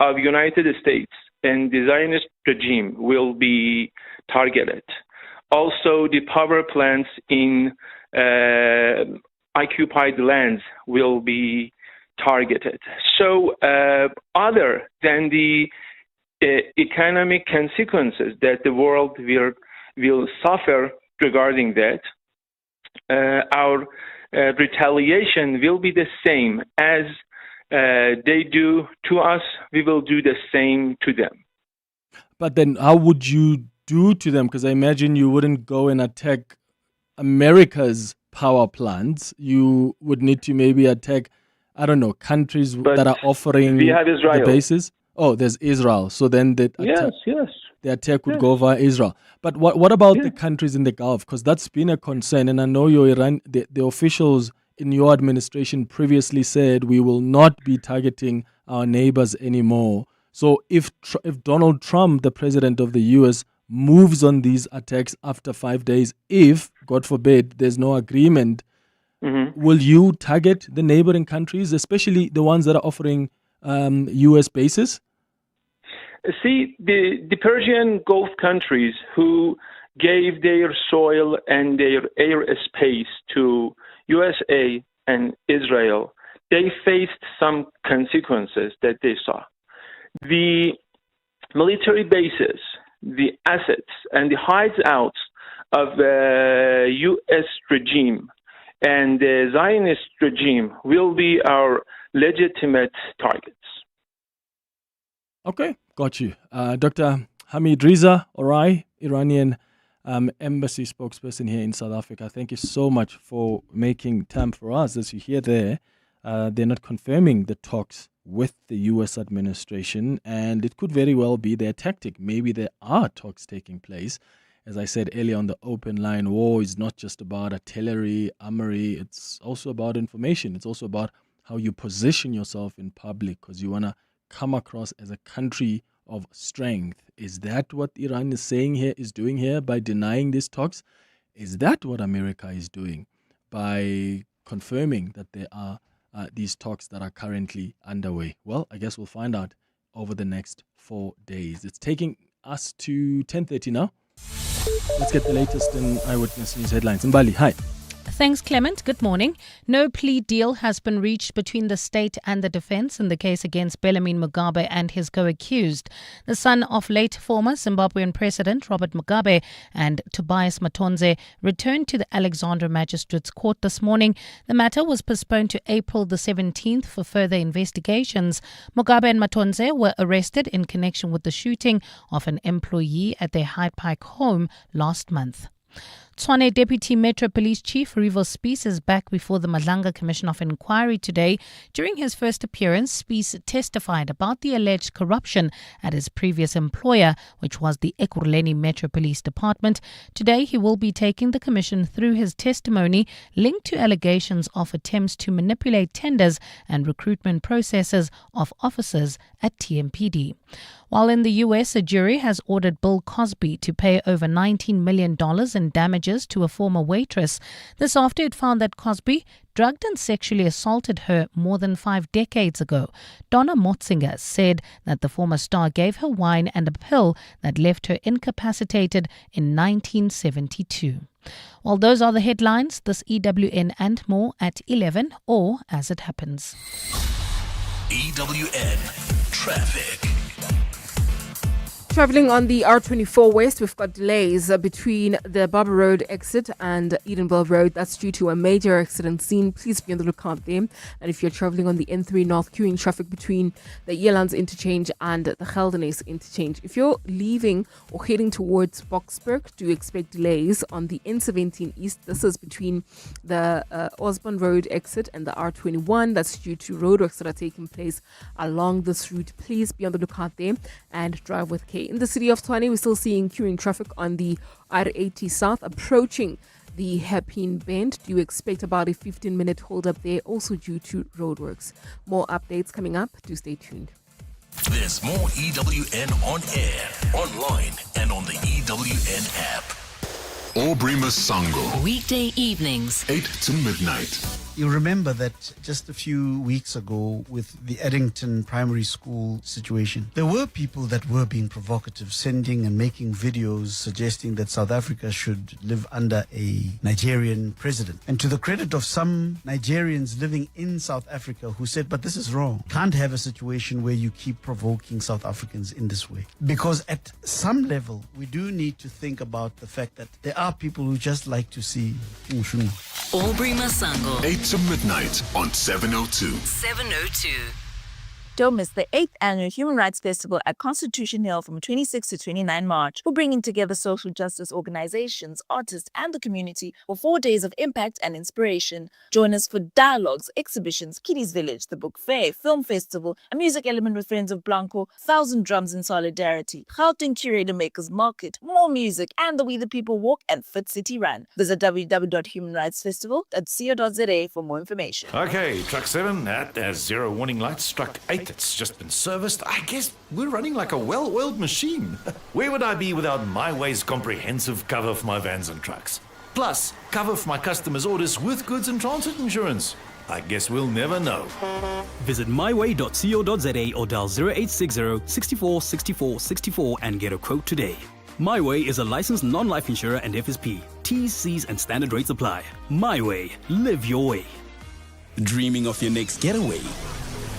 of United States and the Zionist regime will be targeted. Also, the power plants in occupied lands will be targeted. So, other than the economic consequences that the world will suffer regarding that, our retaliation will be the same as they do to us. We will do the same to them. But then how would you do to them? Because I imagine you wouldn't go and attack America's power plants. You would need to maybe attack, I don't know, countries that are offering we have Israel. The bases. Oh, there's Israel. So then the attack would go via Israel. But what about the countries in the Gulf? Because that's been a concern. And I know the officials in your administration previously said we will not be targeting our neighbors anymore. So if Donald Trump, the president of the U.S., moves on these attacks after 5 days, if, God forbid, there's no agreement, will you target the neighboring countries, especially the ones that are offering U.S. bases? See, the Persian Gulf countries who gave their soil and their airspace to USA and Israel, they faced some consequences that they saw. The military bases, the assets, and the hideouts of the U.S. regime and the Zionist regime will be our legitimate targets. Okay, got you. Dr. Hamid Reza Orai, Iranian embassy spokesperson here in South Africa. Thank you so much for making time for us. As you hear there, they're not confirming the talks with the U.S. administration, and it could very well be their tactic. Maybe there are talks taking place. As I said earlier on the open line, war is not just about artillery, armory. It's also about information. It's also about how you position yourself in public, because you want to come across as a country of strength. Is that what Iran is saying here, is doing here by denying these talks? Is that what America is doing by confirming that there are these talks that are currently underway? Well, I guess we'll find out over the next 4 days. It's taking us to 10:30 now. Let's get the latest in Eyewitness News headlines. Mbali, hi. Thanks, Clement. Good morning. No plea deal has been reached between the state and the defense in the case against Bellarmine Mugabe and his co-accused. The son of late former Zimbabwean President Robert Mugabe and Tobias Matonze returned to the Alexandra Magistrates Court this morning. The matter was postponed to April the 17th for further investigations. Mugabe and Matonze were arrested in connection with the shooting of an employee at their Hyde Park home last month. Tshwane Deputy Metro Police Chief Rivo Spies is back before the Madlanga Commission of Inquiry today. During his first appearance, Spies testified about the alleged corruption at his previous employer, which was the Ekurhuleni Metro Police Department. Today, he will be taking the Commission through his testimony linked to allegations of attempts to manipulate tenders and recruitment processes of officers at TMPD. While in the U.S., a jury has ordered Bill Cosby to pay over $19 million in damages to a former waitress. This after it found that Cosby drugged and sexually assaulted her more than 5 decades ago. Donna Motzinger said that the former star gave her wine and a pill that left her incapacitated in 1972. Well, those are the headlines. This EWN and more at 11 or as it happens. EWN Traffic. Traveling on the R24 West, we've got delays between the Barber Road exit and Edenville Road. That's due to a major accident scene. Please be on the lookout there. And if you're traveling on the N3 North, queuing traffic between the Elands interchange and the Geldenes interchange. If you're leaving or heading towards Boksburg, do expect delays on the N17 East. This is between the Osborne Road exit and the R21. That's due to roadworks that are taking place along this route. Please be on the lookout there and drive with care. In the city of Tshwane, we're still seeing queuing traffic on the R80 South approaching the Hairpin Bend. Do you expect about a 15-minute hold up there, also due to roadworks? More updates coming up. Do stay tuned. There's more EWN on air, online, and on the EWN app. Aubrey Masango. Weekday evenings, 8 to midnight. You remember that just a few weeks ago with the Addington Primary School situation, there were people that were being provocative, sending and making videos suggesting that South Africa should live under a Nigerian president. And to the credit of some Nigerians living in South Africa who said, but this is wrong. Can't have a situation where you keep provoking South Africans in this way. Because at some level, we do need to think about the fact that there are people who just like to see Aubrey Masango. 8 to midnight on 702. 702. Don't miss the 8th Annual Human Rights Festival at Constitution Hill from 26 to 29 March. We're bringing together social justice organizations, artists, and the community for 4 days of impact and inspiration. Join us for dialogues, exhibitions, Kiddies Village, the Book Fair, Film Festival, a music element with Friends of Blanco, 1,000 Drums in Solidarity, Gauteng Curator Makers Market, more music, and the We the People Walk and Fit City Run. Visit www.humanrightsfestival.co.za for more information. Okay, truck 7, that has 0 warning lights. Truck 8, it's just been serviced. I guess we're running like a well-oiled machine. Where would I be without My Way's comprehensive cover for my vans and trucks? Plus, cover for my customers' orders with goods and transit insurance. I guess we'll never know. Visit myway.co.za or dial 0860 64 64 64 and get a quote today. My Way is a licensed non-life insurer and FSP. T's, C's and standard rates apply. My Way. Live your way. Dreaming of your next getaway?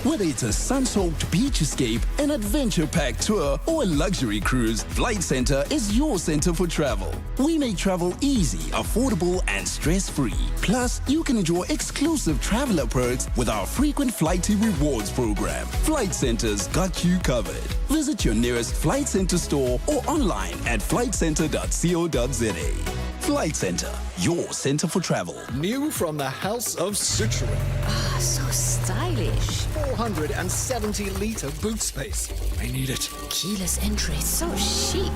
Whether it's a sun-soaked beach escape, an adventure-packed tour, or a luxury cruise, Flight Centre is your center for travel. We make travel easy, affordable, and stress-free. Plus, you can enjoy exclusive traveler perks with our frequent Flighty Rewards program. Flight Centre's got you covered. Visit your nearest Flight Centre store or online at flightcentre.co.za. Flight Centre, your center for travel. New from the House of Citroën. Ah, so stylish. 470-litre boot space. I need it. Keyless entry, so chic.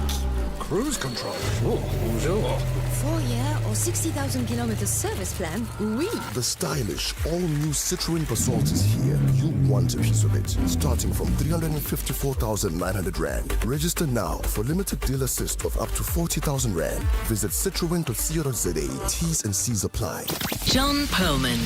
Cruise control. Oh, bonjour. 4-year or 60,000 kilometer service plan? Oui. The stylish, all-new Citroën Basalt is here. You want a piece of it. Starting from 354,900 Rand. Register now for limited deal assist of up to 40,000 Rand. Visit citroen.co.za. T's and C's apply. John Perlman.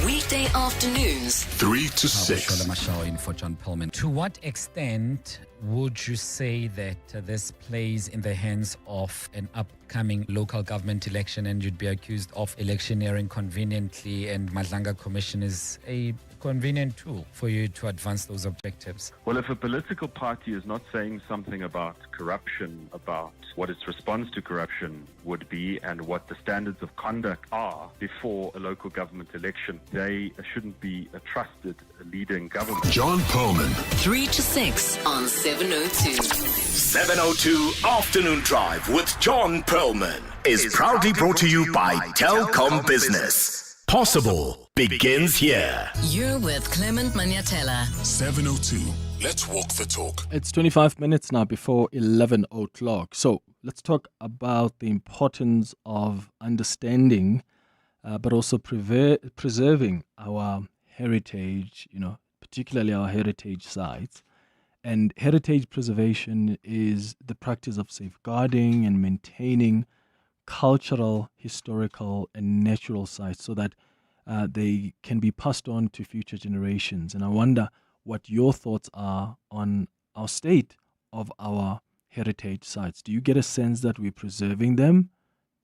Weekday afternoons. 3 to 6. In for John Perlman. To what extent would you say that this plays in the hands of an upcoming local government election and you'd be accused of electioneering conveniently, and Madlanga Commission is a convenient tool for you to advance those objectives? Well, if a political party is not saying something about corruption, about what its response to corruption would be and what the standards of conduct are before a local government election, they shouldn't be a trusted leading government. John Perlman. 3 to 6 on 702. 702 Afternoon Drive with John Perlman is proudly brought to you by Telkom Business. Possible begins here. You're with Clement Manyathela. 702. Let's walk the talk. It's 25 minutes now before 11 o'clock. So let's talk about the importance of understanding, but also preserving our heritage, particularly our heritage sites. And heritage preservation is the practice of safeguarding and maintaining cultural, historical, and natural sites so that they can be passed on to future generations. And I wonder what your thoughts are on our state of our heritage sites. Do you get a sense that we're preserving them?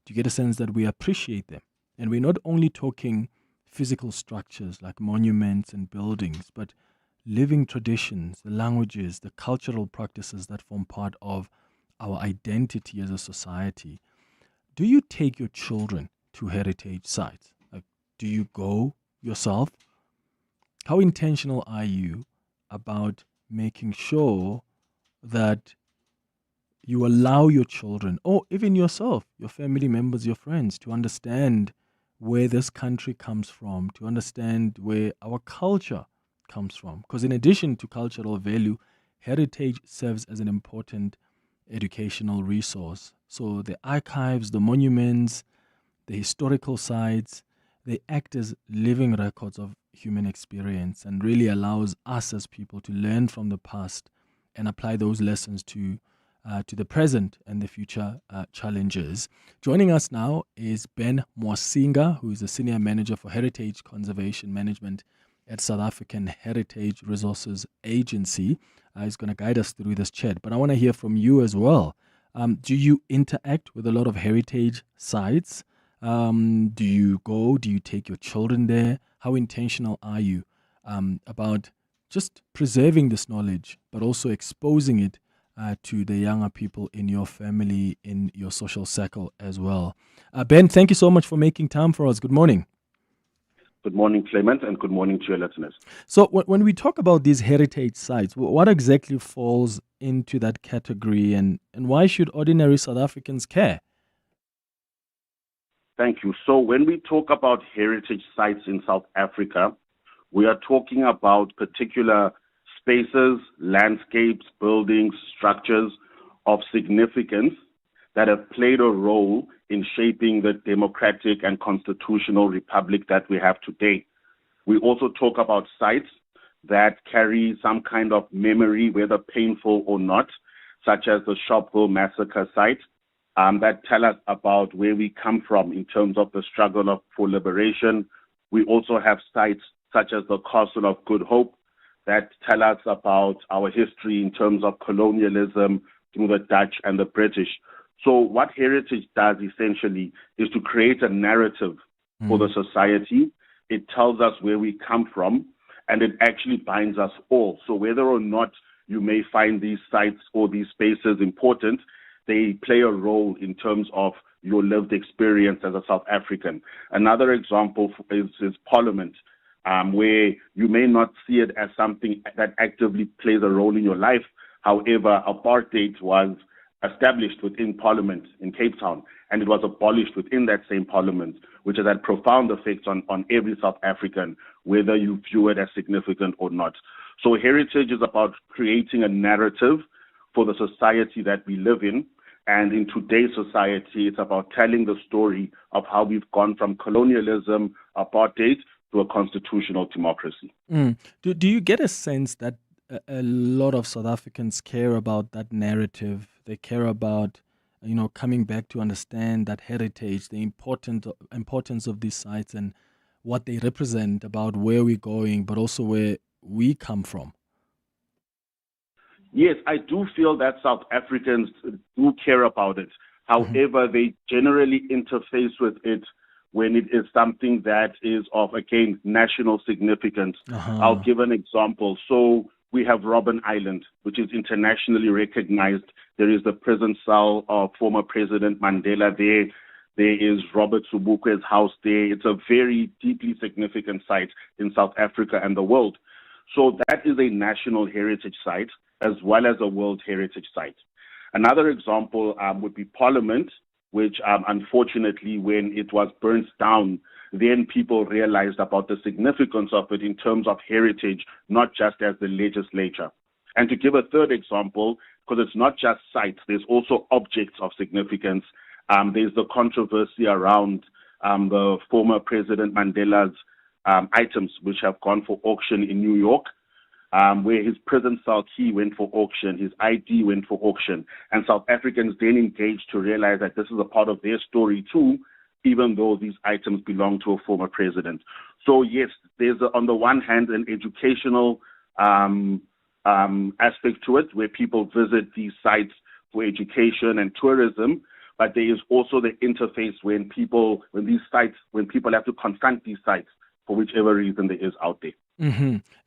Do you get a sense that we appreciate them? And we're not only talking physical structures like monuments and buildings, but living traditions, the languages, the cultural practices that form part of our identity as a society. Do you take your children to heritage sites? Like, do you go yourself? How intentional are you about making sure that you allow your children, or even yourself, your family members, your friends, to understand where this country comes from, to understand where our culture comes from? Because in addition to cultural value, heritage serves as an important educational resource. So the archives, the monuments, the historical sites, they act as living records of human experience and really allows us as people to learn from the past and apply those lessons to to the present and the future challenges. Joining us now is Ben Mwasinga, who is a Senior Manager for Heritage Conservation Management at South African Heritage Resources Agency. He's going to guide us through this chat. But I want to hear from you as well. Do you interact with a lot of heritage sites? Do you go? Do you take your children there? How intentional are you about just preserving this knowledge, but also exposing it to the younger people in your family, in your social circle as well? Ben, thank you so much for making time for us. Good morning. Good morning, Clement, and good morning to your listeners. So when we talk about these heritage sites, what exactly falls into that category, and why should ordinary South Africans care? Thank you. So when we talk about heritage sites in South Africa, we are talking about particular spaces, landscapes, buildings, structures of significance that have played a role in shaping the democratic and constitutional republic that we have today. We also talk about sites that carry some kind of memory, whether painful or not, such as the Sharpeville massacre site, that tell us about where we come from in terms of the struggle for liberation. We also have sites such as the Castle of Good Hope that tell us about our history in terms of colonialism through the Dutch and the British. So what heritage does essentially is to create a narrative for the society. It tells us where we come from, and it actually binds us all. So whether or not you may find these sites or these spaces important, they play a role in terms of your lived experience as a South African. Another example is Parliament, where you may not see it as something that actively plays a role in your life. However, apartheid was established within Parliament in Cape Town, and it was abolished within that same Parliament, which has had profound effects on every South African, whether you view it as significant or not. So heritage is about creating a narrative for the society that we live in. And in today's society, it's about telling the story of how we've gone from colonialism, apartheid, to a constitutional democracy. Do you get a sense that a lot of South Africans care about that narrative? They care about, coming back to understand that heritage, the importance of these sites and what they represent about where we're going, but also where we come from? Yes, I do feel that South Africans do care about it. However, they generally interface with it when it is something that is of, again, national significance. I'll give an example. So we have Robben Island, which is internationally recognized. There is the prison cell of former President Mandela there. There is Robert Sobukwe's house there. It's a very deeply significant site in South Africa and the world. So that is a national heritage site as well as a World Heritage Site. Another example would be Parliament, which unfortunately, when it was burnt down, then people realized about the significance of it in terms of heritage, not just as the legislature. And to give a third example, because it's not just sites, there's also objects of significance. There's the controversy around the former President Mandela's items, which have gone for auction in New York, where his prison cell key went for auction, his ID went for auction, and South Africans then engaged to realize that this is a part of their story too, even though these items belong to a former president. So yes, there's on the one hand an educational aspect to it, where people visit these sites for education and tourism, but there is also the interface when people have to confront these sites for whichever reason there is out there.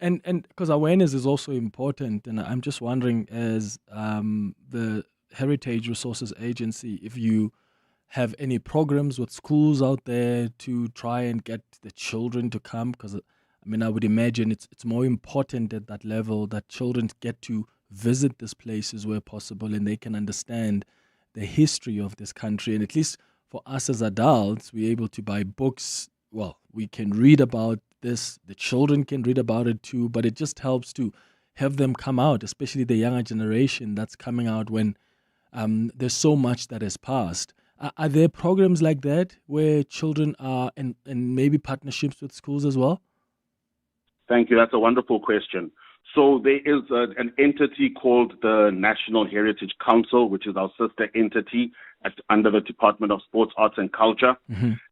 And because awareness is also important, and I'm just wondering, as the Heritage Resources Agency, if you have any programs with schools out there to try and get the children to come, because I would imagine it's more important at that level that children get to visit these places where possible and they can understand the history of this country. And at least for us as adults, we're able to buy books. Well, we can read about this, the children can read about it too, but it just helps to have them come out, especially the younger generation that's coming out when there's so much that has passed. Are there programs like that where children are, and maybe partnerships with schools as well? Thank you. That's a wonderful question. So there is an entity called the National Heritage Council, which is our sister entity under the Department of Sports, Arts and Culture.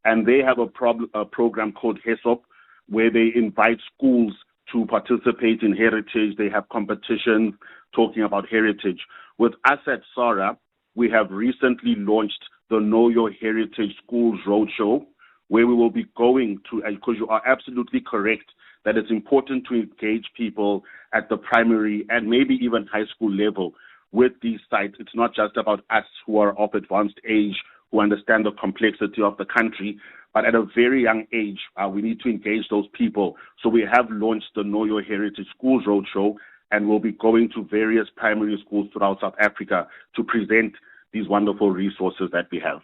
And they have a program called HESOP, where they invite schools to participate in heritage. They have competitions talking about heritage. With us at SARA, we have recently launched the Know Your Heritage Schools Roadshow, where we will be going to, because you are absolutely correct, that it's important to engage people at the primary and maybe even high school level with these sites. It's not just about us who are of advanced age, who understand the complexity of the country, but at a very young age, we need to engage those people. So we have launched the Know Your Heritage Schools Roadshow, and we'll be going to various primary schools throughout South Africa to present these wonderful resources that we have.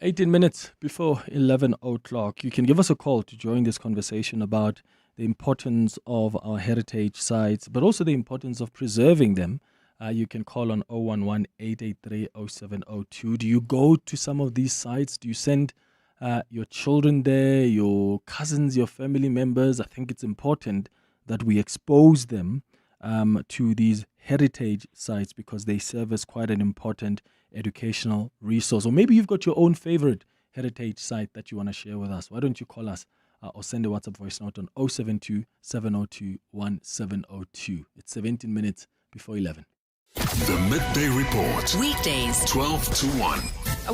18 minutes before 11 o'clock. You can give us a call to join this conversation about the importance of our heritage sites, but also the importance of preserving them. You can call on 011-883-0702. Do you go to some of these sites? Do you send your children there, your cousins, your family members? I think it's important that we expose them to these heritage sites because they serve as quite an important educational resource. Or maybe you've got your own favorite heritage site that you want to share with us. Why don't you call us or send a WhatsApp voice note on 072-702-1702. It's 17 minutes before 11. The Midday Report. Weekdays, 12 to 1.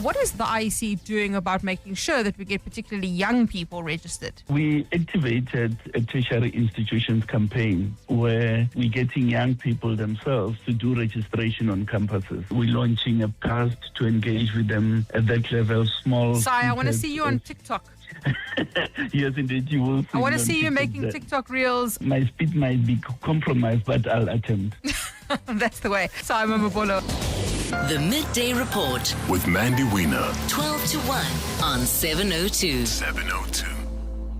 What is the IEC doing about making sure that we get particularly young people registered? We activated a tertiary institutions campaign where we're getting young people themselves to do registration on campuses. We're launching a cast to engage with them at that level, small. Sai, I want to see you on TikTok. Yes, indeed, you will see. I want to see you making TikTok reels. My speed might be compromised, but I'll attempt. That's the way. Simon Mabolo. The Midday Report with Mandy Wiener. 12 to 1 on 702.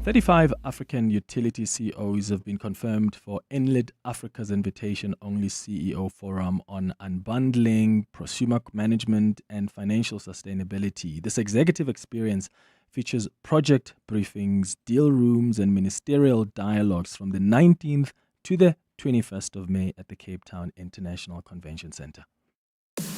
35 African utility CEOs have been confirmed for Enlit Africa's invitation-only CEO forum on unbundling, prosumer management, and financial sustainability. This executive experience features project briefings, deal rooms, and ministerial dialogues from the 19th to the 21st of May at the Cape Town International Convention Centre.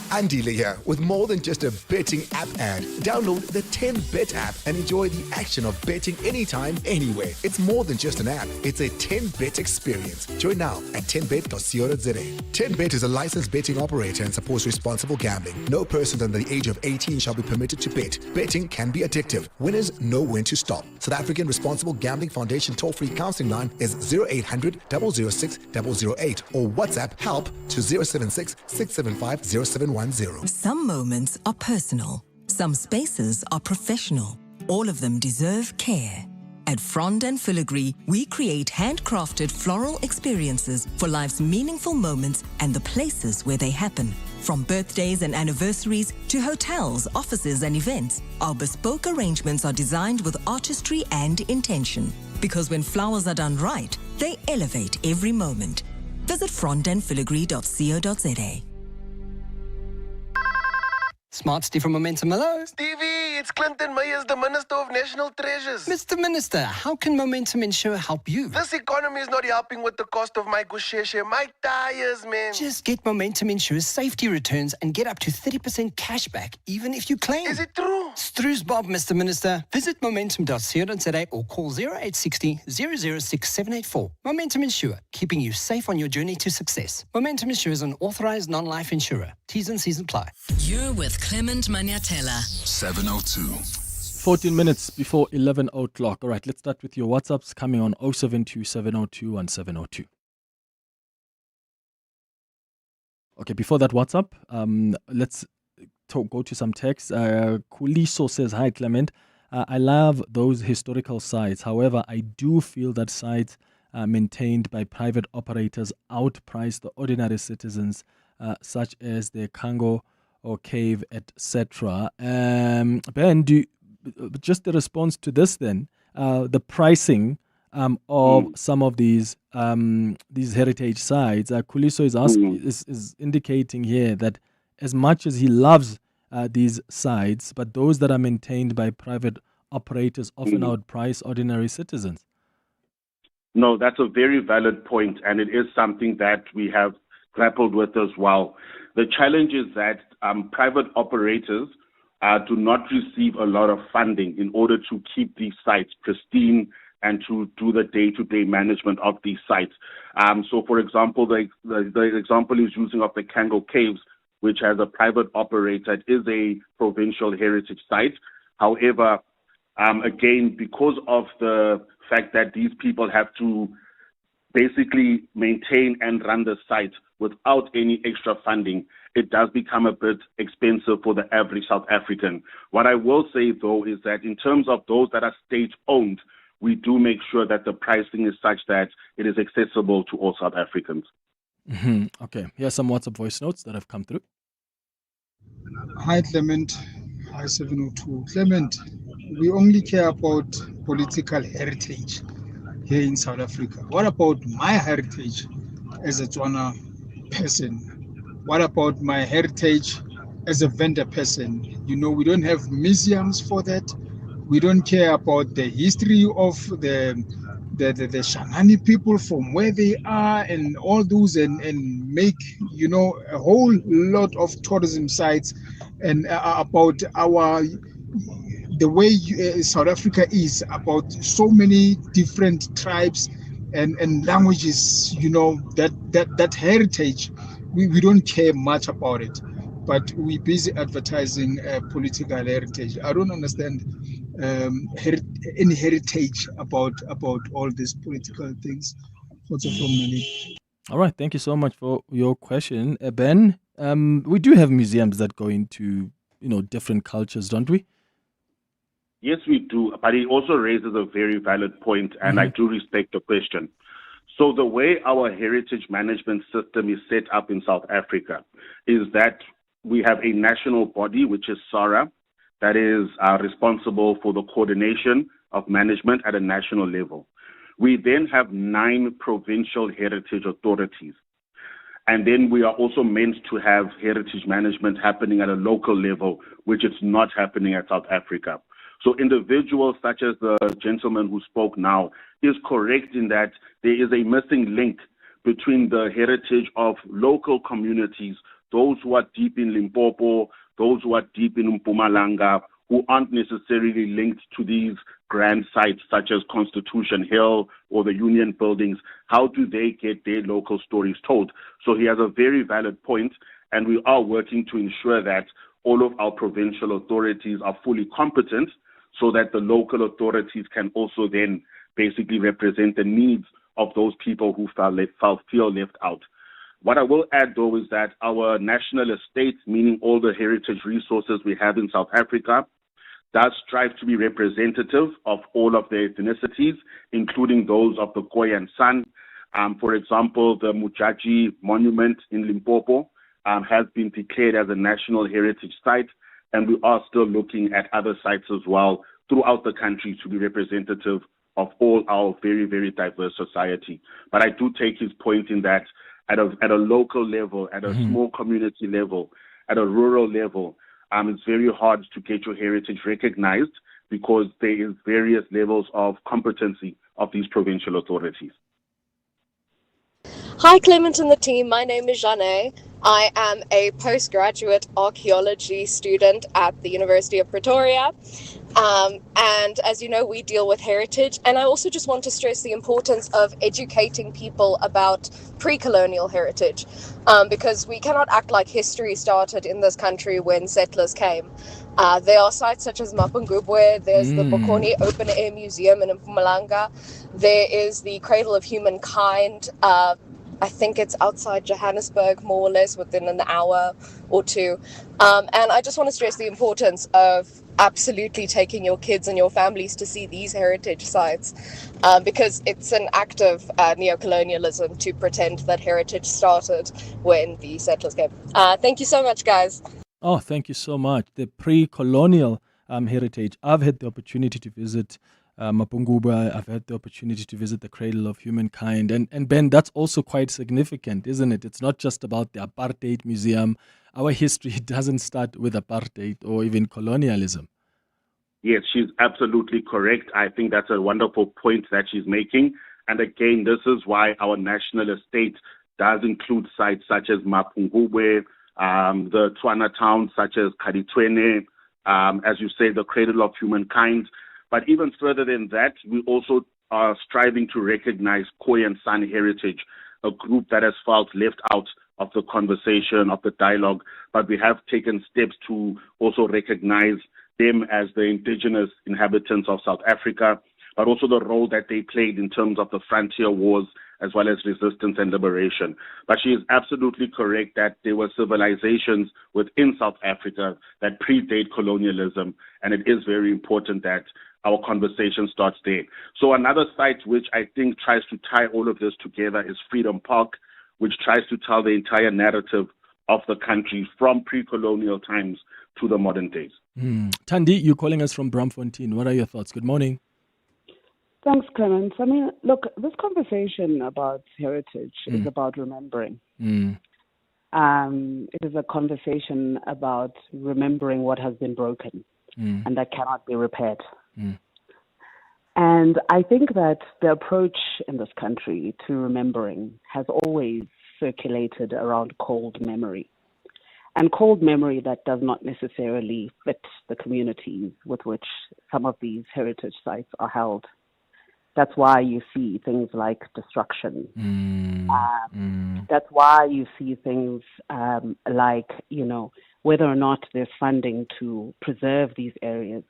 Andile here with more than just a betting app ad. Download the 10Bet app and enjoy the action of betting anytime, anywhere. It's more than just an app. It's a 10Bet experience. Join now at 10bet.co.za. 10Bet is a licensed betting operator and supports responsible gambling. No person under the age of 18 shall be permitted to bet. Betting can be addictive. Winners know when to stop. South African Responsible Gambling Foundation toll-free counseling line is 0800 006 008 or WhatsApp help to 076 675 0710. Some moments are personal. Some spaces are professional. All of them deserve care. At Frond and Filigree, we create handcrafted floral experiences for life's meaningful moments and the places where they happen. From birthdays and anniversaries to hotels, offices, and events, our bespoke arrangements are designed with artistry and intention. Because when flowers are done right, they elevate every moment. Visit frondandfiligree.co.za. Smart Steve from Momentum. Hello. Stevie, it's Clinton Myers, the Minister of National Treasures. Mr. Minister, how can Momentum Insure help you? This economy is not helping with the cost of my gusheshe, my tires, man. Just get Momentum Insure's safety returns and get up to 30% cash back, even if you claim. Is it true? Stru's Bob, Mr. Minister. Visit momentum.co.za or call 0860 006 784. Momentum Insure, keeping you safe on your journey to success. Momentum Insure is an authorized non-life insurer. T's and C's apply. You're with Clement Manyathela. 702. 14 minutes before 11 o'clock. All right, let's start with your WhatsApps coming on 072 702 1702. Okay, before that WhatsApp, let's go to some text. Kuliso says, hi, Clement. I love those historical sites. However, I do feel that sites maintained by private operators outprice the ordinary citizens, such as the Kango or cave, etc. Ben, just the response to this then, the pricing of some of these heritage sites. Kuliso is indicating here that as much as he loves these sites, but those that are maintained by private operators often outprice ordinary citizens. No, that's a very valid point, and it is something that we have grappled with as well. The challenge is that private operators do not receive a lot of funding in order to keep these sites pristine and to do the day-to-day management of these sites. So, for example, the example is using of the Kango Caves, which has a private operator. It is a provincial heritage site. However, again, because of the fact that these people have to basically maintain and run the site without any extra funding, it does become a bit expensive for the average South African. What I will say, though, is that in terms of those that are state-owned, we do make sure that the pricing is such that it is accessible to all South Africans. Mm-hmm. Okay, here's some WhatsApp voice notes that have come through. Hi, Clement. Hi, 702. Clement, we only care about political heritage here in South Africa. What about my heritage as a Tswana person? What about my heritage as a vendor person? You know, we don't have museums for that. We don't care about the history of the Shangani people from where they are and all those and make, you know, a whole lot of tourism sites and about the way South Africa is, about so many different tribes and languages, you know, that heritage. We don't care much about it, but we're busy advertising political heritage. I don't understand any heritage about all these political things. What's from Mali? All right, thank you so much for your question, Ben. We do have museums that go into, you know, different cultures, don't we? Yes, we do, but it also raises a very valid point, and I do respect the question. So the way our heritage management system is set up in South Africa is that we have a national body, which is SARA, that is responsible for the coordination of management at a national level. We then have 9 provincial heritage authorities. And then we are also meant to have heritage management happening at a local level, which is not happening at South Africa. So individuals such as the gentleman who spoke now is correct in that there is a missing link between the heritage of local communities, those who are deep in Limpopo, those who are deep in Mpumalanga, who aren't necessarily linked to these grand sites such as Constitution Hill or the Union Buildings. How do they get their local stories told? So he has a very valid point, and we are working to ensure that all of our provincial authorities are fully competent so that the local authorities can also then basically represent the needs of those people who feel left out. What I will add, though, is that our national estate, meaning all the heritage resources we have in South Africa, does strive to be representative of all of the ethnicities, including those of the Khoi and San. For example, the Mujaji Monument in Limpopo has been declared as a national heritage site, and we are still looking at other sites as well throughout the country to be representative of all our very, very diverse society. But I do take his point in that at a local level, at a small community level, at a rural level, it's very hard to get your heritage recognized because there is various levels of competency of these provincial authorities. Hi, Clement and the team. My name is Jeanne. I am a postgraduate archaeology student at the University of Pretoria. And as you know, we deal with heritage. And I also just want to stress the importance of educating people about pre-colonial heritage, because we cannot act like history started in this country when settlers came. There are sites such as Mapungubwe, there's the Bokoni Open Air Museum in Mpumalanga, there is the Cradle of Humankind, I think it's outside Johannesburg, more or less, within an hour or two. And I just want to stress the importance of absolutely taking your kids and your families to see these heritage sites, because it's an act of neocolonialism to pretend that heritage started when the settlers came. Thank you so much, guys. Oh, thank you so much. The pre-colonial heritage. I've had the opportunity to visit Mapungubwe. I've had the opportunity to visit the Cradle of Humankind. And Ben, that's also quite significant, isn't it? It's not just about the apartheid museum. Our history doesn't start with apartheid or even colonialism. Yes, she's absolutely correct. I think that's a wonderful point that she's making. And again, this is why our national estate does include sites such as Mapungubwe, the Tswana towns such as Kaditwene, as you say, the cradle of humankind. But even further than that, we also are striving to recognize Khoi and San heritage, a group that has felt left out of the conversation, of the dialogue. But we have taken steps to also recognize them as the indigenous inhabitants of South Africa, but also the role that they played in terms of the frontier wars as well as resistance and liberation. But she is absolutely correct that there were civilizations within South Africa that predate colonialism, and it is very important that our conversation starts there. So another site which I think tries to tie all of this together is Freedom Park, which tries to tell the entire narrative of the country from pre-colonial times to the modern days. Thandi, you're calling us from Braamfontein. What are your thoughts? Good morning. Thanks, Clement. I mean, look, this conversation about heritage is about remembering. It is a conversation about remembering what has been broken and that cannot be repaired. And I think that the approach in this country to remembering has always circulated around cold memory. And cold memory that does not necessarily fit the communities with which some of these heritage sites are held. That's why you see things like destruction. That's why you see things like, whether or not there's funding to preserve these areas.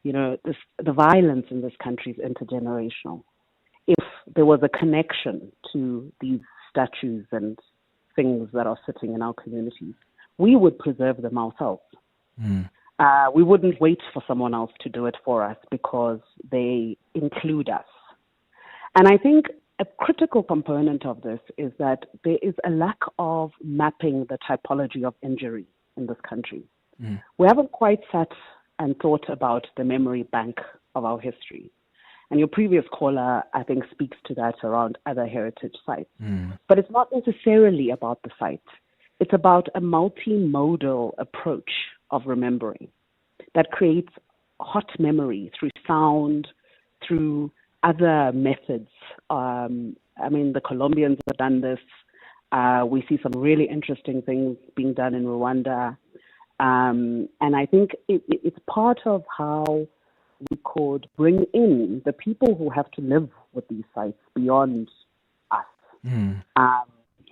The violence in this country is intergenerational. If there was a connection to these statues and things that are sitting in our communities, we would preserve them ourselves. We wouldn't wait for someone else to do it for us because they include us. And I think a critical component of this is that there is a lack of mapping the typology of injury in this country. We haven't quite sat and thought about the memory bank of our history. And your previous caller, I think, speaks to that around other heritage sites. But it's not necessarily about the site. It's about a multimodal approach of remembering that creates hot memory through sound, through other methods. The Colombians have done this. We see some really interesting things being done in Rwanda. And I think it's part of how we could bring in the people who have to live with these sites beyond us,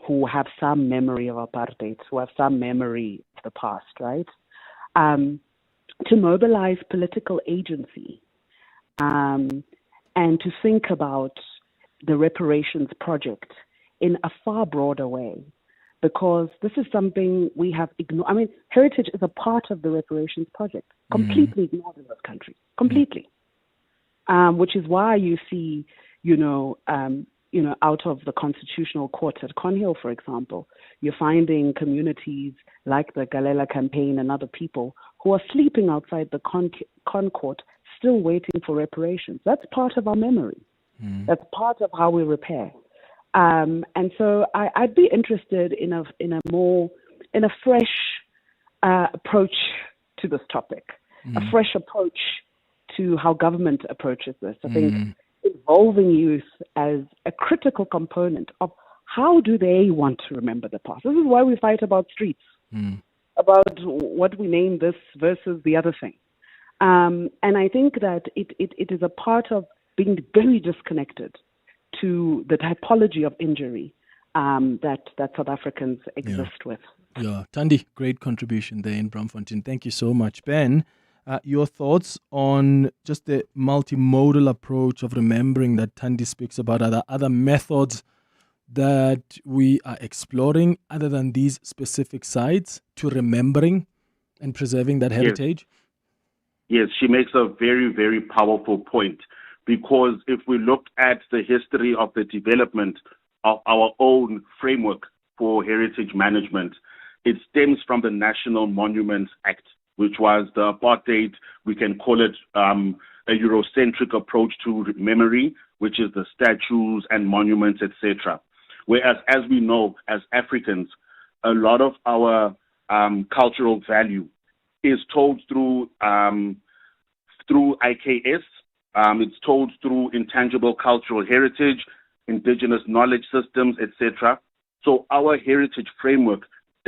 who have some memory of apartheid, who have some memory of the past, right? To mobilize political agency and to think about the reparations project in a far broader way. Because this is something we have ignored. Heritage is a part of the reparations project, completely ignored in this country, completely. Which is why you see, out of the Constitutional Court at Cornhill, for example, you're finding communities like the Galela campaign and other people who are sleeping outside the Con Court, still waiting for reparations. That's part of our memory. That's part of how we repair. And so I'd be interested in a fresh approach to this topic, a fresh approach to how government approaches this. I think involving youth as a critical component of how do they want to remember the past. This is why we fight about streets, about what we name this versus the other thing. And I think that it is a part of being very disconnected to the typology of injury that South Africans exist with. Yeah, Thandi, great contribution there in Braamfontein. Thank you so much. Ben, your thoughts on just the multimodal approach of remembering that Thandi speaks about? Are there other methods that we are exploring other than these specific sites to remembering and preserving that heritage? Yes, she makes a very, very powerful point. Because if we look at the history of the development of our own framework for heritage management, it stems from the National Monuments Act, which was the apartheid, we can call it a Eurocentric approach to memory, which is the statues and monuments, etc. Whereas, as we know, as Africans, a lot of our cultural value is told through IKS. It's told through intangible cultural heritage, indigenous knowledge systems, etc. So our heritage framework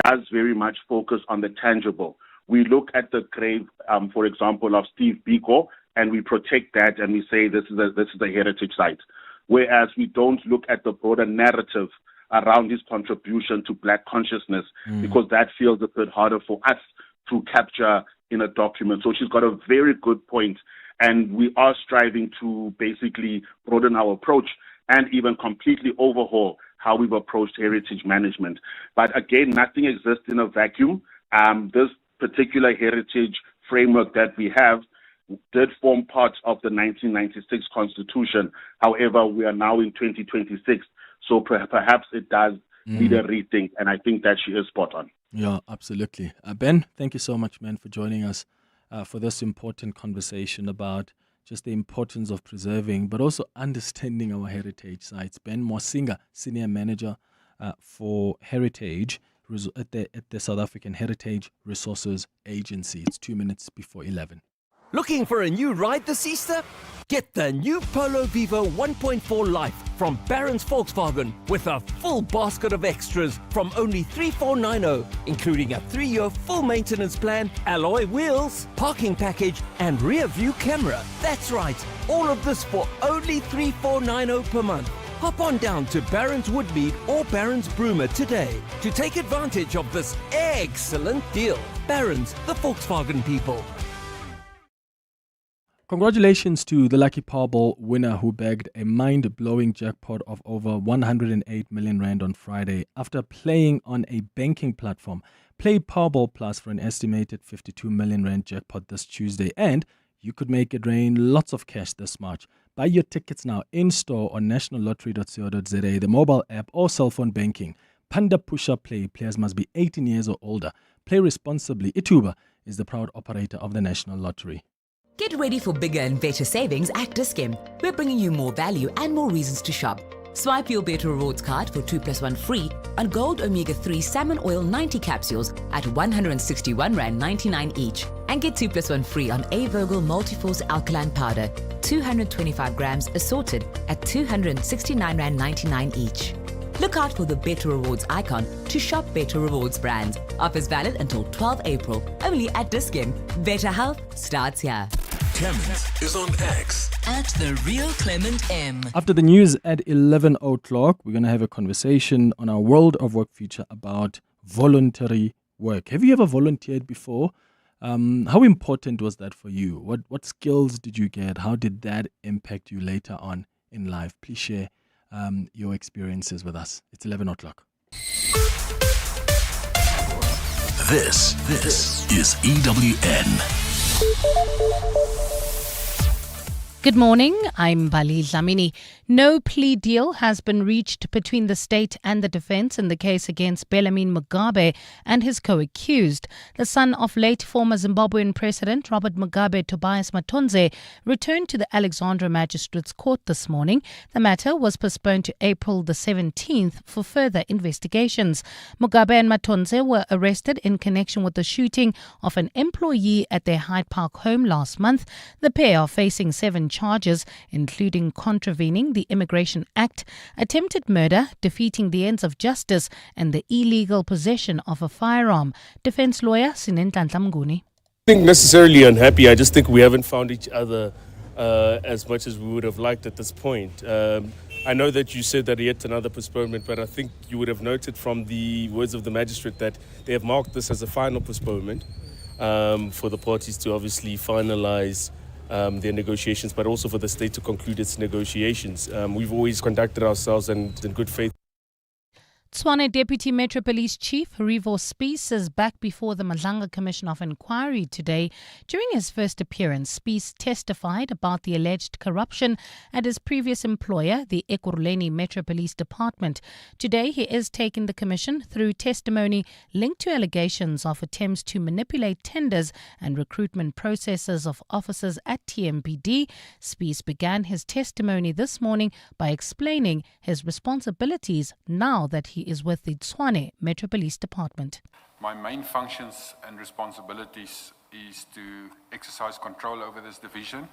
does very much focus on the tangible. We look at the grave, for example, of Steve Biko, and we protect that, and we say this is a heritage site. Whereas we don't look at the broader narrative around his contribution to Black consciousness, because that feels a bit harder for us to capture in a document. So she's got a very good point, and we are striving to basically broaden our approach and even completely overhaul how we've approached heritage management. But again, nothing exists in a vacuum. This particular heritage framework that we have did form part of the 1996 Constitution. However, we are now in 2026, so perhaps it does need a rethink, and I think that she is spot on. Yeah, absolutely. Ben, thank you so much, man, for joining us for this important conversation about just the importance of preserving, but also understanding our heritage sites. Ben Mosinga, Senior Manager for Heritage at the South African Heritage Resources Agency. It's 2 minutes before 11. Looking for a new ride this Easter? Get the new Polo Vivo 1.4 Life from Barron's Volkswagen with a full basket of extras from only $3,490, including a 3-year full maintenance plan, alloy wheels, parking package, and rear view camera. That's right, all of this for only $3,490 per month. Hop on down to Barron's Woodmead or Barron's Broomer today to take advantage of this excellent deal. Barron's, the Volkswagen people. Congratulations to the Lucky Powerball winner who bagged a mind-blowing jackpot of over 108 million rand on Friday after playing on a banking platform. Play Powerball Plus for an estimated 52 million rand jackpot this Tuesday, and you could make it rain lots of cash this March. Buy your tickets now in-store on nationallottery.co.za, the mobile app or cell phone banking. Panda Push-Up Play. Players must be 18 years or older. Play responsibly. Ituba is the proud operator of the National Lottery. Get ready for bigger and better savings at Dis-Chem. We're bringing you more value and more reasons to shop. Swipe your Better Rewards card for 2 + 1 free on Gold Omega-3 Salmon Oil 90 capsules at R161.99 each. And get 2 + 1 free on A. Vogel Multiforce Alkaline Powder, 225 grams assorted at R269.99 each. Look out for the Better Rewards icon to shop Better Rewards brands. Offers valid until 12 April. Only at Dis-Chem. Better health starts here. Clement is on X At The Real Clement M. After the news at 11 o'clock, we're going to have a conversation on our World of Work feature about voluntary work. Have you ever volunteered before? How important was that for you? What skills did you get? How did that impact you later on in life? Please share your experiences with us. It's 11 o'clock. This is EWN. Good morning, I'm Bali Dlamini. No plea deal has been reached between the state and the defense in the case against Bellarmine Mugabe and his co-accused. The son of late former Zimbabwean President Robert Mugabe, Tobias Matonze, returned to the Alexandra Magistrates Court this morning. The matter was postponed to April the 17th for further investigations. Mugabe and Matonze were arrested in connection with the shooting of an employee at their Hyde Park home last month. The pair are facing 7 charges, including contravening the Immigration Act, attempted murder, defeating the ends of justice, and the illegal possession of a firearm. Defense lawyer Sinenhlanhla Mnguni. I think necessarily unhappy. I just think we haven't found each other as much as we would have liked at this point. I know that you said that yet another postponement, but I think you would have noted from the words of the magistrate that they have marked this as a final postponement for the parties to obviously finalize their negotiations, but also for the state to conclude its negotiations. We've always conducted ourselves and in good faith. Tshwane Deputy Metro Police Chief Rivo Spies is back before the Madlanga Commission of Inquiry today. During his first appearance, Spies testified about the alleged corruption at his previous employer, the Ekurhuleni Metro Police Department. Today, he is taking the commission through testimony linked to allegations of attempts to manipulate tenders and recruitment processes of officers at TMPD. Spies began his testimony this morning by explaining his responsibilities now that he is with the Tshwane Metro Police Department. My main functions and responsibilities is to exercise control over this division,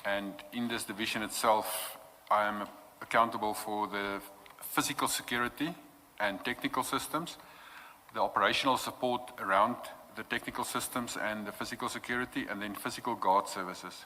and in this division itself I am a accountable for the physical security and technical systems, the operational support around the technical systems and the physical security, and then physical guard services.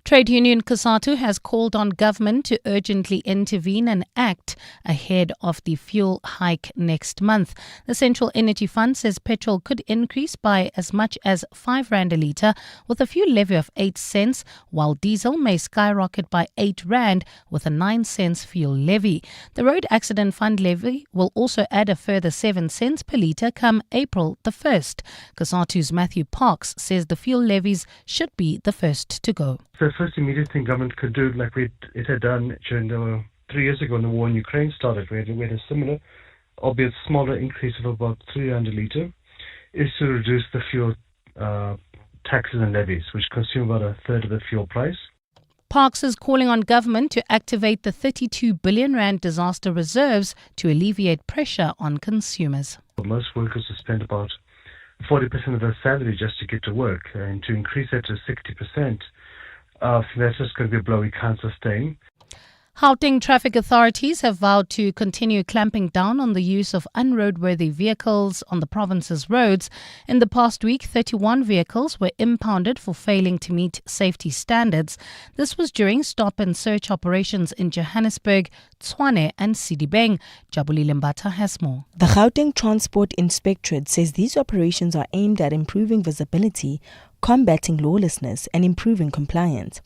Trade union COSATU has called on government to urgently intervene and act ahead of the fuel hike next month. The Central Energy Fund says petrol could increase by as much as R5 a litre with a fuel levy of 8 cents, while diesel may skyrocket by R8 with a 9 cents fuel levy. The Road Accident Fund levy will also add a further 7 cents per litre come April the 1st. COSATU's Matthew Parks says the fuel levies should be the first to go. The first immediate thing government could do, like it had done during 3 years ago when the war in Ukraine started, we had a similar, albeit smaller increase of about R3 a litre, is to reduce the fuel taxes and levies, which consume about a third of the fuel price. Parks is calling on government to activate the R32 billion disaster reserves to alleviate pressure on consumers. Most workers will spend about 40% of their salary just to get to work, and to increase that to 60%, that's just going to be a blow we can't sustain. Gauteng traffic authorities have vowed to continue clamping down on the use of unroadworthy vehicles on the province's roads. In the past week, 31 vehicles were impounded for failing to meet safety standards. This was during stop and search operations in Johannesburg, Tshwane and Sidibeng. Jabulile Mbata has more. The Gauteng Transport Inspectorate says these operations are aimed at improving visibility, combating lawlessness and improving compliance.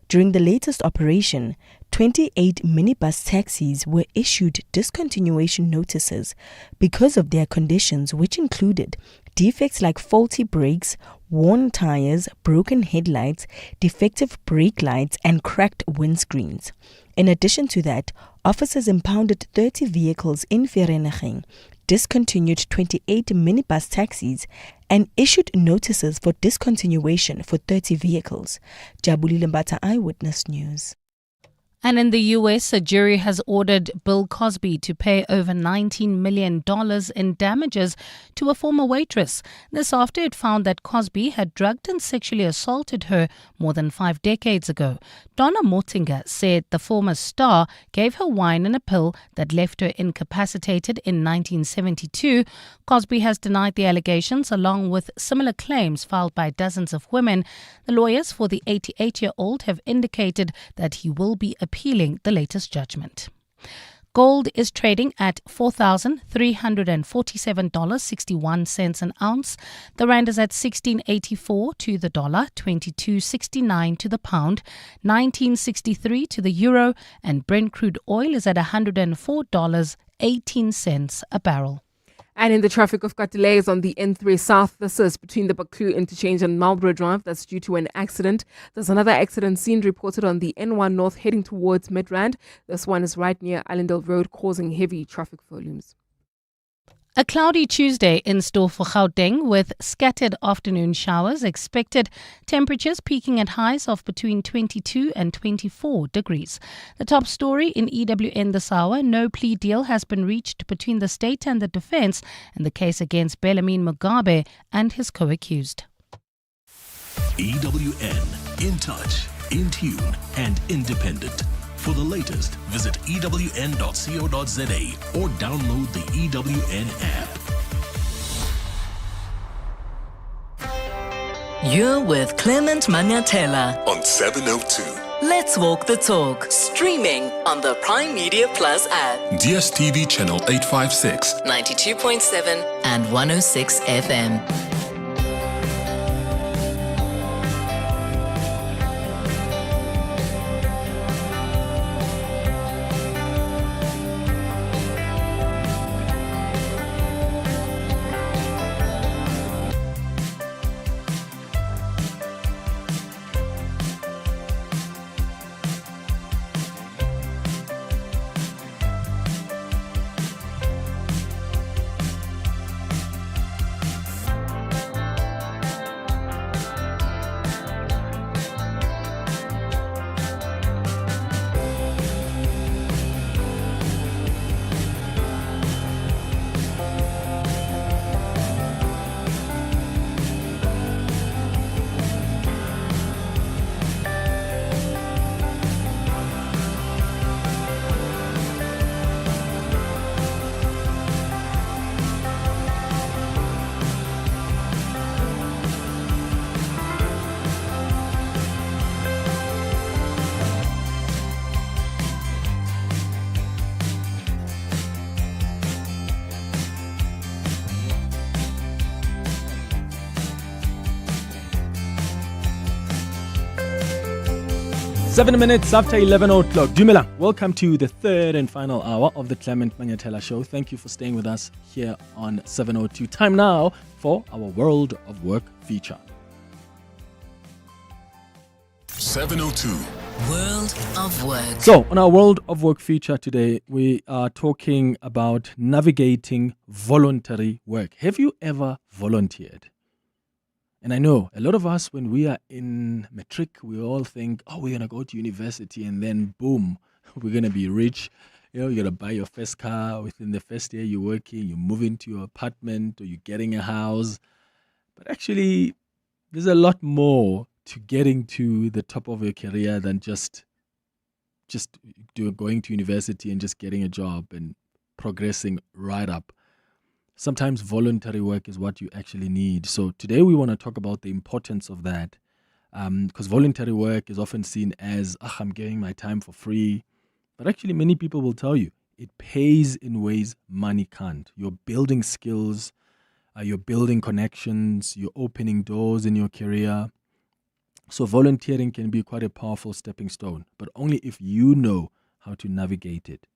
During the latest operation, 28 minibus taxis were issued discontinuation notices because of their conditions, which included defects like faulty brakes, worn tires, broken headlights, defective brake lights, and cracked windscreens. In addition to that, officers impounded 30 vehicles in Vereeniging, discontinued 28 minibus taxis, and issued notices for discontinuation for 30 vehicles. Jabulile Mbata, Eyewitness News. And in the U.S., a jury has ordered Bill Cosby to pay over $19 million in damages to a former waitress. This after it found that Cosby had drugged and sexually assaulted her more than 5 decades ago. Donna Mortinger said the former star gave her wine and a pill that left her incapacitated in 1972. Cosby has denied the allegations along with similar claims filed by dozens of women. The lawyers for the 88-year-old have indicated that he will be appealing the latest judgment. Gold is trading at $4,347.61 an ounce. The rand is at 16.84 to the dollar, 22.69 to the pound, 19.63 to the euro, and Brent crude oil is at $104.18 a barrel. And in the traffic, we've got delays on the N3 South. This is between the Baku interchange and Marlborough Drive. That's due to an accident. There's another accident scene reported on the N1 North heading towards Midrand. This one is right near Allendale Road, causing heavy traffic volumes. A cloudy Tuesday in store for Gauteng with scattered afternoon showers expected, temperatures peaking at highs of between 22 and 24 degrees. The top story in EWN this hour, no plea deal has been reached between the state and the defense in the case against Bellarmine Mugabe and his co-accused. EWN, in touch, in tune and independent. For the latest, visit ewn.co.za or download the EWN app. You're with Clement Manyathela on 702. Let's walk the talk. Streaming on the Prime Media Plus app. DSTV channel 856, 92.7 and 106 FM. 7 minutes after 11 o'clock. Dumela, welcome to the third and final hour of the Clement Manyathela Show. Thank you for staying with us here on 702. Time now for our World of Work feature. 702. World of Work. So, on our World of Work feature today, we are talking about navigating voluntary work. Have you ever volunteered? And I know a lot of us, when we are in matric, we all think, oh, we're going to go to university and then boom, we're going to be rich. You know, you're going to buy your first car. Within the first year you're working, you move into your apartment or you're getting a house. But actually, there's a lot more to getting to the top of your career than just going to university and just getting a job and progressing right up. Sometimes voluntary work is what you actually need. So today we want to talk about the importance of that, because voluntary work is often seen as, I'm giving my time for free. But actually many people will tell you it pays in ways money can't. You're building skills, you're building connections, you're opening doors in your career. So volunteering can be quite a powerful stepping stone, but only if you know how to navigate it.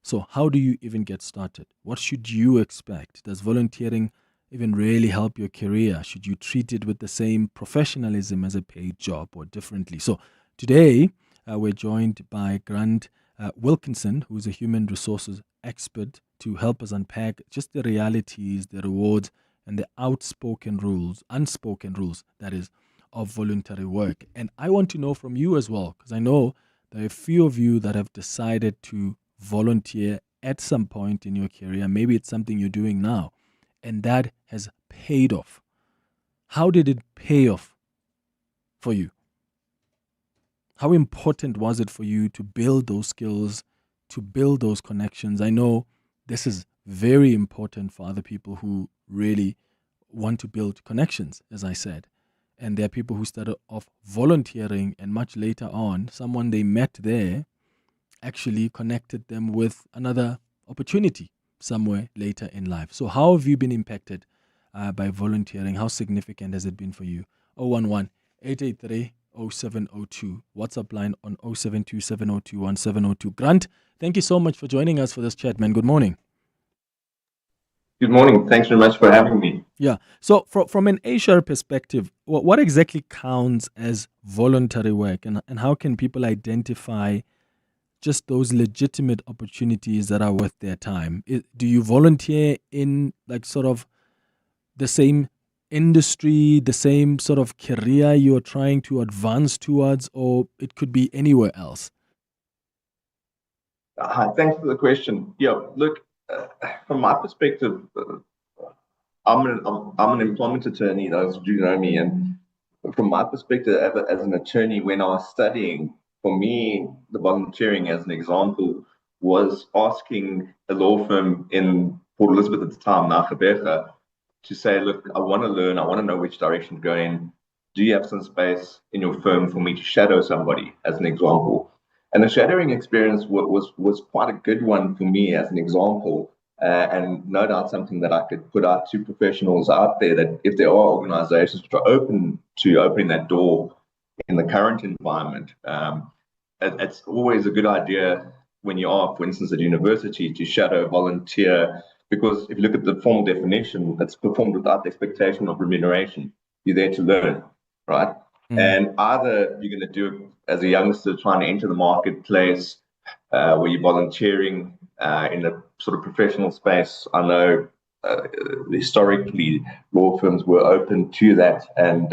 So how do you even get started? What should you expect? Does volunteering even really help your career? Should you treat it with the same professionalism as a paid job or differently? So today we're joined by Grant Wilkinson, who is a human resources expert, to help us unpack just the realities, the rewards, and the unspoken rules, that is, of voluntary work. And I want to know from you as well, because I know there are a few of you that have decided to volunteer at some point in your career. Maybe it's something you're doing now, and that has paid off. How did it pay off for you? How important was it for you to build those skills, to build those connections? I know this is very important for other people who really want to build connections, as I said. And there are people who started off volunteering, and much later on, someone they met there actually connected them with another opportunity somewhere later in life. So how have you been impacted by volunteering? How significant has it been for you? 011-883-0702. WhatsApp line on 072-702-1702. Grant, thank you so much for joining us for this chat, man. Good morning. Good morning. Thanks very much for having me. Yeah. So from an HR perspective, what exactly counts as voluntary work, and how can people identify just those legitimate opportunities that are worth their time? Do you volunteer in like sort of the same industry, the same sort of career you're trying to advance towards, or it could be anywhere else? Hi, thanks for the question. Yeah, look, from my perspective, I'm an employment attorney, those who do know me, and from my perspective as an attorney, when I was studying, for me, the volunteering, as an example, was asking a law firm in Port Elizabeth at the time, Nageberga, to say, look, I want to learn, I want to know which direction to go in. Do you have some space in your firm for me to shadow somebody, as an example? And the shadowing experience was quite a good one for me as an example, and no doubt something that I could put out to professionals out there, that if there are organizations which are open to opening that door in the current environment, it's always a good idea when you are, for instance, at university, to shadow, volunteer, because if you look at the formal definition, it's performed without the expectation of remuneration. You're there to learn, right? And either you're going to do it as a youngster trying to enter the marketplace, where you're volunteering in a sort of professional space. I know historically law firms were open to that, and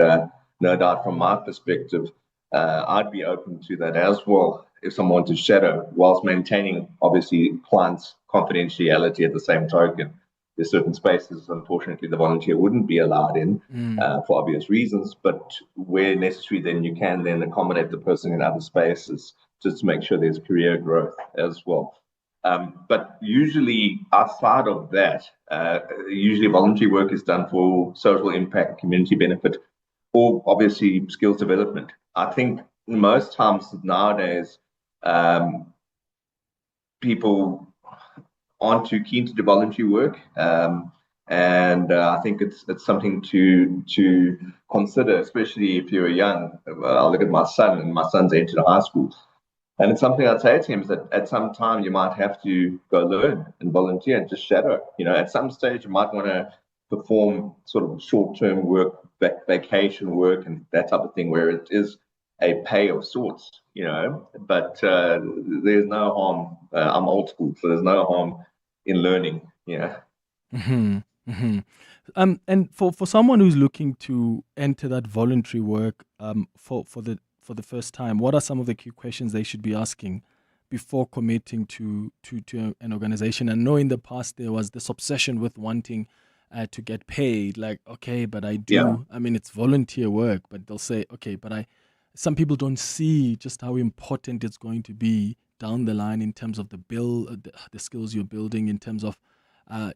no doubt from my perspective, I'd be open to that as well if someone wanted to shadow, whilst maintaining obviously clients' confidentiality at the same token. There's certain spaces, unfortunately, the volunteer wouldn't be allowed in for obvious reasons, but where necessary, then you can then accommodate the person in other spaces just to make sure there's career growth as well. But usually outside of that, usually voluntary work is done for social impact, community benefit, or obviously skills development. I think most times nowadays, people aren't too keen to do voluntary work. And I think it's something to consider, especially if you're young. I look at my son, and my son's entered high school. And it's something I'd say to him is that at some time you might have to go learn and volunteer and just shadow. At some stage you might want to perform sort of short-term work, vacation work, and that type of thing, where it is a pay of sorts, But there's no harm. I'm old school, so there's no harm in learning. Mm-hmm. Mm-hmm. And for someone who's looking to enter that voluntary work for the first time, what are some of the key questions they should be asking before committing to an organization? And know in the past there was this obsession with wanting to get paid. Like, okay, but I do. Yeah. I mean, it's volunteer work, but they'll say, okay, but some people don't see just how important it's going to be down the line in terms of the skills you're building, in terms of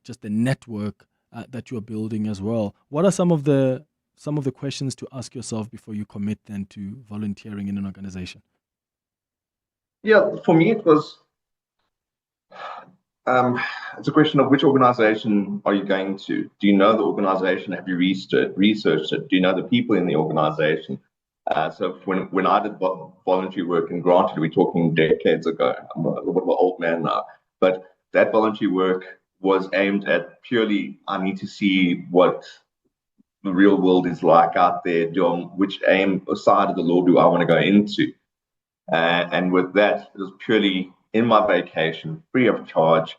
just the network that you're building as well. What are some of the questions to ask yourself before you commit then to volunteering in an organization? Yeah, for me it was it's a question of which organization are you going to? Do you know the organization? Have you researched it? Do you know the people in the organization? So when I did voluntary work, and granted we're talking decades ago, I'm a little bit of an old man now, but that voluntary work was aimed at purely, I need to see what the real world is like out there, which side of the law do I want to go into? And with that, it was purely in my vacation, free of charge,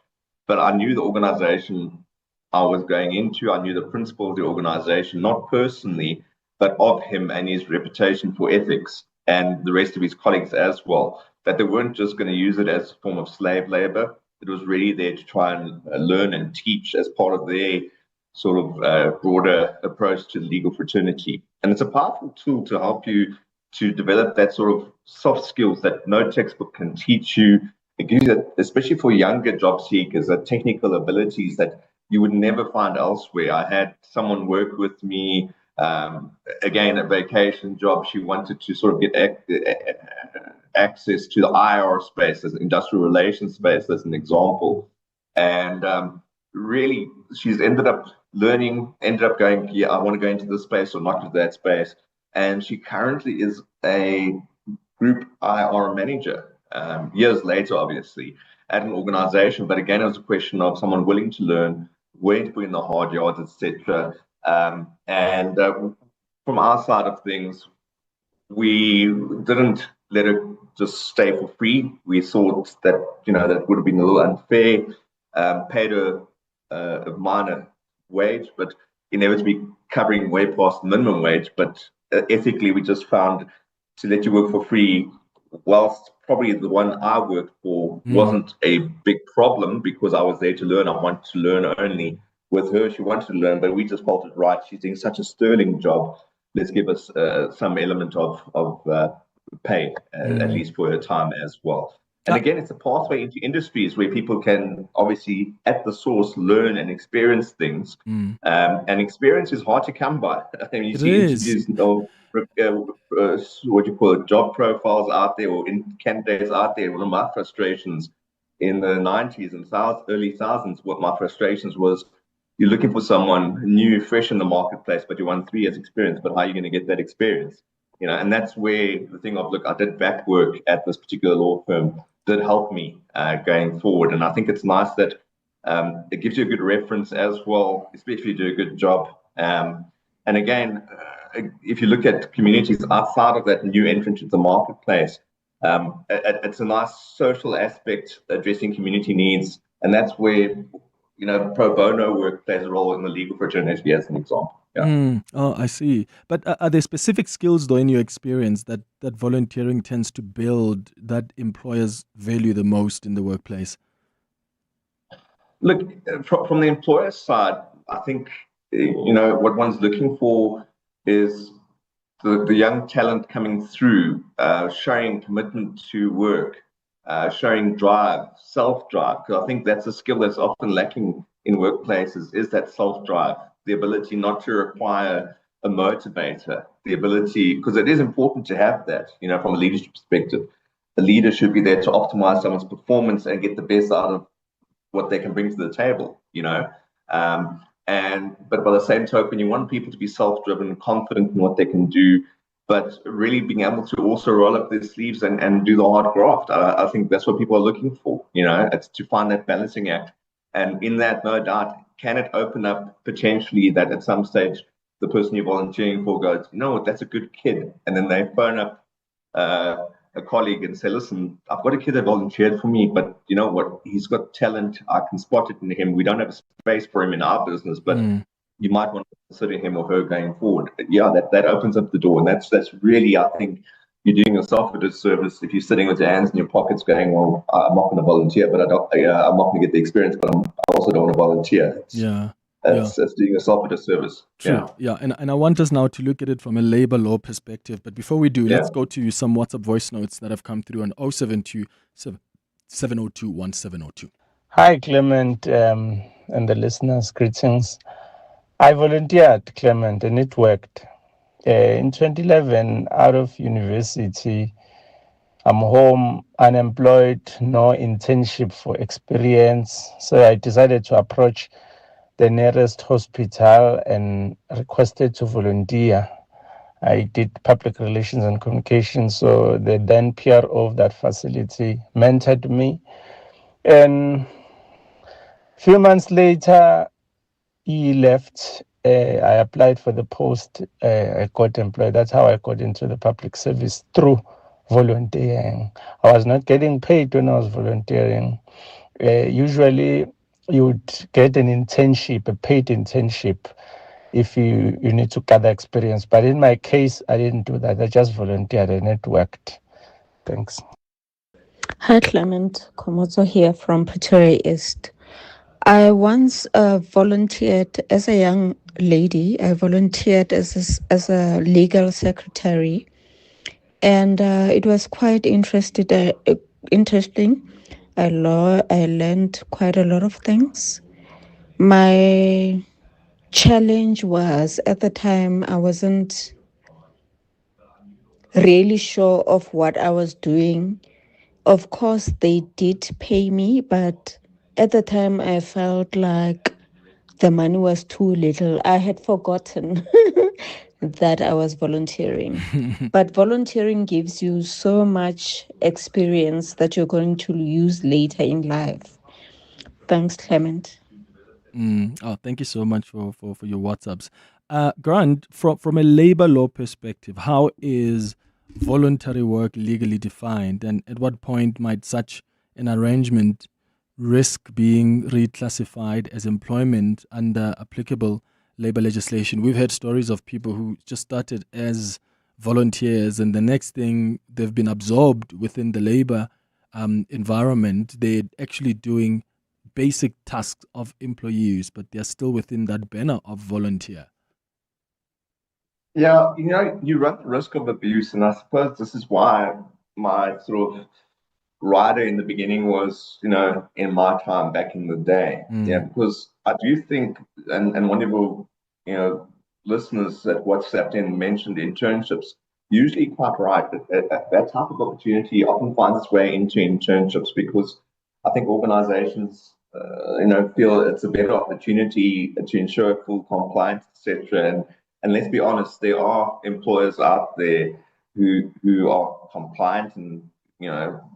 but I knew the organization I was going into. I knew the principle of the organization, not personally, but of him and his reputation for ethics, and the rest of his colleagues as well, that they weren't just going to use it as a form of slave labor. It was really there to try and learn and teach as part of their sort of broader approach to the legal fraternity. And it's a powerful tool to help you to develop that sort of soft skills that no textbook can teach you. It gives you, especially for younger job seekers, the technical abilities that you would never find elsewhere. I had someone work with me, again, a vacation job. She wanted to sort of get access to the IR space, as an industrial relations space, as an example. And really, she's ended up going, yeah, I want to go into this space or not into that space. And she currently is a group IR manager, years later, obviously, at an organization. But again, it was a question of someone willing to learn, willing to put in the hard yards, etc. And from our side of things, we didn't let it just stay for free. We thought that, that would have been a little unfair, paid a minor wage, but inevitably covering way past the minimum wage. But ethically, we just found to let you work for free, whilst probably the one I worked for wasn't a big problem, because I was there to learn. I wanted to learn only. With her, she wanted to learn, but we just felt it right. She's doing such a sterling job. Let's give us some element of pay, at least for her time as well. And again, it's a pathway into industries where people can obviously at the source learn and experience things. And experience is hard to come by. I mean, you see interviews, what you call it, job profiles out there, or candidates out there. One of my frustrations in the 90s and early thousands, what my frustrations was, you're looking for someone new, fresh in the marketplace, but you want 3 years experience, but how are you going to get that experience? And that's where the thing of, look, I did back work at this particular law firm, did help me going forward. And I think it's nice that it gives you a good reference as well, especially if you do a good job. And again, if you look at communities outside of that new entrant into the marketplace, it's a nice social aspect addressing community needs. And that's where, pro bono work plays a role in the legal fraternity, as an example. Yeah. Oh, I see. But are there specific skills, though, in your experience that volunteering tends to build that employers value the most in the workplace? Look, from the employer side, I think, what one's looking for is the young talent coming through, showing commitment to work, showing drive, self-drive, because I think that's a skill that's often lacking in workplaces, is that self-drive, the ability not to require a motivator, the ability, because it is important to have that, from a leadership perspective. The leader should be there to optimize someone's performance and get the best out of what they can bring to the table, But by the same token, you want people to be self-driven, confident in what they can do, but really being able to also roll up their sleeves and do the hard graft. I think that's what people are looking for. It's to find that balancing act. And in that, no doubt, can it open up potentially that at some stage the person you're volunteering for goes, you know what, that's a good kid. And then they phone up a colleague and say, listen, I've got a kid that volunteered for me, but you know what, he's got talent. I can spot it in him. We don't have a space for him in our business, but you might want to consider him or her going forward. Yeah, that opens up the door. And that's really, I think, you're doing yourself a disservice if you're sitting with your hands in your pockets going, well, I'm not going to volunteer, but I'm not going to get the experience, but I also don't want to volunteer. It's doing yourself a disservice. True. Yeah. And I want us now to look at it from a labor law perspective. But before we do, let's go to some WhatsApp voice notes that have come through on 072 702 1702. Hi, Clement, and the listeners. Greetings. I volunteered, Clement, and it worked. In 2011, out of university, I'm home, unemployed, no internship for experience. So I decided to approach the nearest hospital and requested to volunteer. I did public relations and communications, so the then PRO of that facility mentored me. And a few months later, he left. I applied for the post. I got employed. That's how I got into the public service, through volunteering. I was not getting paid when I was volunteering. Usually, you would get an internship, a paid internship, if you need to gather experience. But in my case, I didn't do that. I just volunteered and it worked. Thanks. Hi, Clement. Komozo here from Pretoria East. I once volunteered as a young lady. I volunteered as a legal secretary, and it was quite interesting. I learned quite a lot of things. My challenge was, at the time, I wasn't really sure of what I was doing. Of course, they did pay me, but at the time, I felt like the money was too little. I had forgotten that I was volunteering. But volunteering gives you so much experience that you're going to use later in life. Thanks, Clement. Thank you so much for your WhatsApps. Grant, from a labor law perspective, how is voluntary work legally defined, and at what point might such an arrangement risk being reclassified as employment under applicable labor legislation? We've heard stories of people who just started as volunteers, and the next thing they've been absorbed within the labor environment. They're actually doing basic tasks of employees, but they're still within that banner of volunteer. Yeah, you run the risk of abuse, and I suppose this is why my sort of rider in the beginning was, in my time back in the day. Because I do think, and one of your, listeners that WhatsApped in mentioned internships, usually quite right. That type of opportunity often finds its way into internships because I think organizations, feel it's a better opportunity to ensure full compliance, etc. And let's be honest, there are employers out there who are compliant and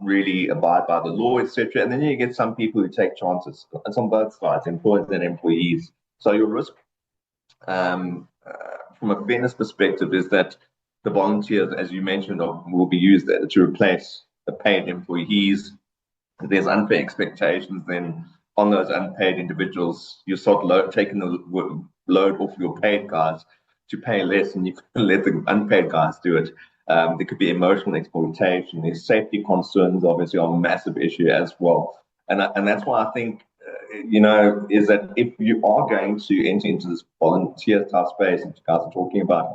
really abide by the law, etc. And then you get some people who take chances. It's on both sides, employers and employees. So your risk, from a fairness perspective, is that the volunteers, as you mentioned, will be used to replace the paid employees. If there's unfair expectations, then on those unpaid individuals, you start taking the load off your paid guys to pay less, and you can let the unpaid guys do it. There could be emotional exploitation. There's safety concerns, obviously, are a massive issue as well. And that's why I think, is that if you are going to enter into this volunteer type space that you guys are talking about,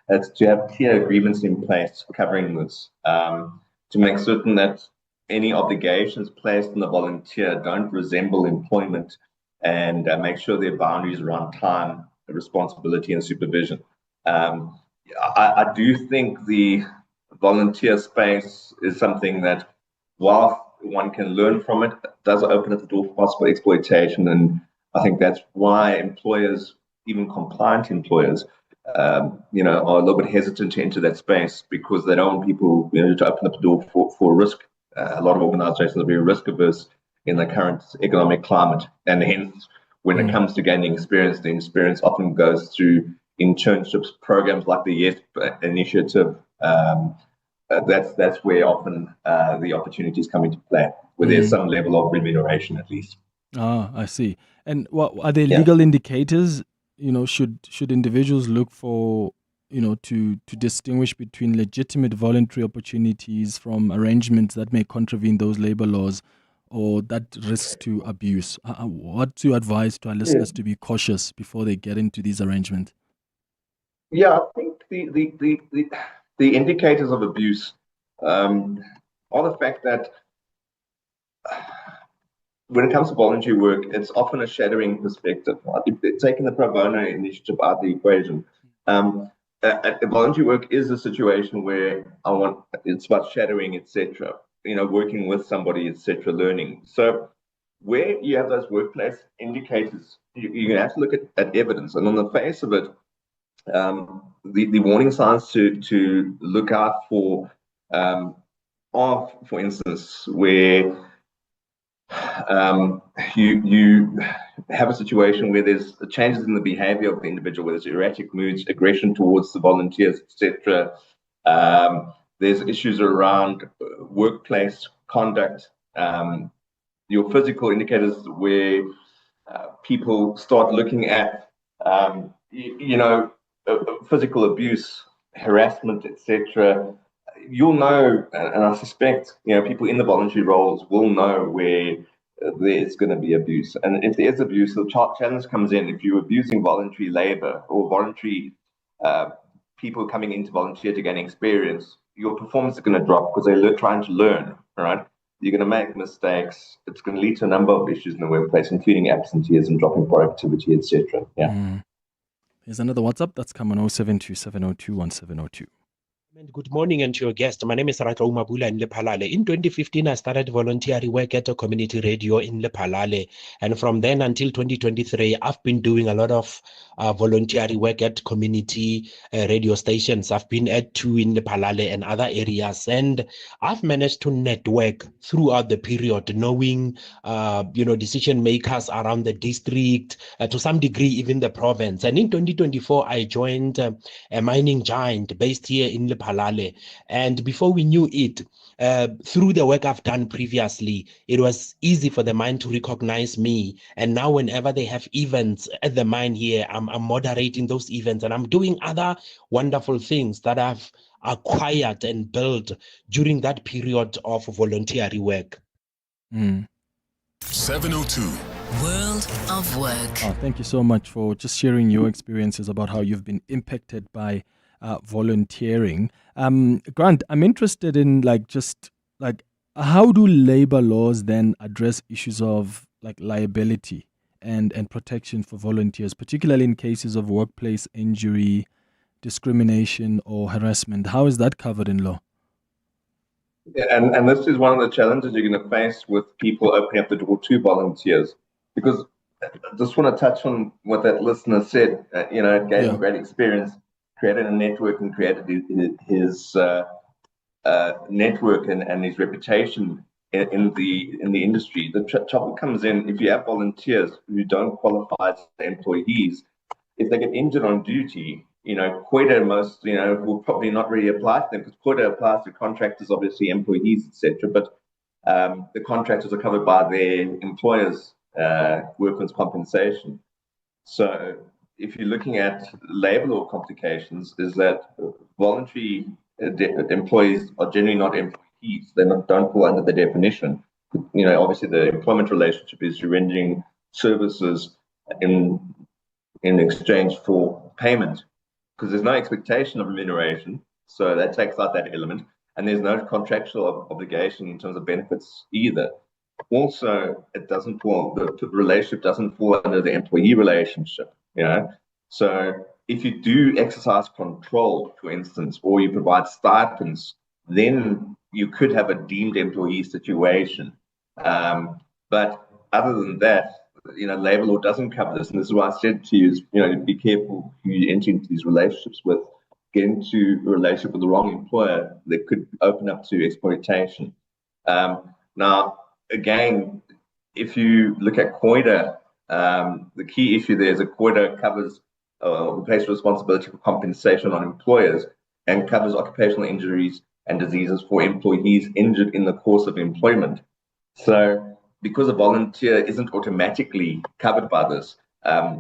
it's to have clear agreements in place covering this, to make certain that any obligations placed on the volunteer don't resemble employment, and make sure there are boundaries around time, responsibility, and supervision. I do think the volunteer space is something that, while one can learn from it, does open up the door for possible exploitation. And I think that's why employers, even compliant employers, are a little bit hesitant to enter that space because they don't want people to open up the door for risk. A lot of organizations are very risk averse in the current economic climate, and hence when it comes to gaining experience, the experience often goes through internships programs like the U.S initiative. That's where often the opportunities come into play, where there's some level of remuneration at least. Ah, I see. And what are there legal indicators? Should individuals look for, to distinguish between legitimate voluntary opportunities from arrangements that may contravene those labor laws or that risks to abuse? What do you advise to our listeners to be cautious before they get into these arrangements? Yeah, I think the indicators of abuse are the fact that when it comes to voluntary work, it's often a shadowing perspective. Taking the pro bono initiative out of the equation, voluntary work is a situation where it's about shadowing, etc. Working with somebody, etc. Learning. So where you have those workplace indicators, you have to look at evidence, and on the face of it, the warning signs to look out for are, for instance, where you have a situation where there's changes in the behavior of the individual, where there's erratic moods, aggression towards the volunteers, etc. There's issues around workplace conduct, your physical indicators where people start looking at, physical abuse, harassment, etc. You'll know, and I suspect, people in the voluntary roles will know where there's going to be abuse. And if there is abuse, the challenge comes in. If you're abusing voluntary labor or voluntary people coming in to volunteer to gain experience, your performance is going to drop because they're trying to learn, right? You're going to make mistakes. It's going to lead to a number of issues in the workplace, including absenteeism, dropping productivity, etc. Yeah. Here's another WhatsApp that's come on 0727021702. Good morning and to your guest. My name is Rato Mabula in Lephalale. In 2015, I started voluntary work at a community radio in Lephalale. And from then until 2023, I've been doing a lot of voluntary work at community radio stations. I've been at 2 in Lephalale and other areas. And I've managed to network throughout the period, knowing, decision makers around the district, to some degree, even the province. And in 2024, I joined a mining giant based here in Lephalale. And before we knew it, through the work I've done previously, it was easy for the mine to recognize me. And now whenever they have events at the mine here, I'm moderating those events, and I'm doing other wonderful things that I've acquired and built during that period of voluntary work. 702 World of Work. Oh, thank you so much for just sharing your experiences about how you've been impacted by volunteering. Grant, I'm interested in how do labor laws then address issues of liability and protection for volunteers, particularly in cases of workplace injury, discrimination or harassment? How is that covered in law? Yeah, and this is one of the challenges you're going to face with people opening up the door to volunteers, because I just want to touch on what that listener said. It gave him great experience, created a network and created his network and his reputation in the industry. The trouble comes in if you have volunteers who don't qualify as employees. If they get injured on duty, COIDA will probably not really apply to them, because COIDA applies to contractors, obviously employees, etc. But the contractors are covered by their employers' workers' compensation. So if you're looking at labor law complications, is that voluntary employees are generally not employees. They don't fall under the definition. Obviously the employment relationship is you're rendering services in exchange for payment, because there's no expectation of remuneration. So that takes out that element. And there's no contractual obligation in terms of benefits either. Also, the relationship doesn't fall under the employee relationship. So if you do exercise control, for instance, or you provide stipends, then you could have a deemed employee situation. But other than that, labor law doesn't cover this, and this is why I said to you, be careful who you enter into these relationships with. Get into a relationship with the wrong employer that could open up to exploitation. Now, again, if you look at COIDA, the key issue there is that COIDA covers places responsibility for compensation on employers and covers occupational injuries and diseases for employees injured in the course of employment. So because a volunteer isn't automatically covered by this,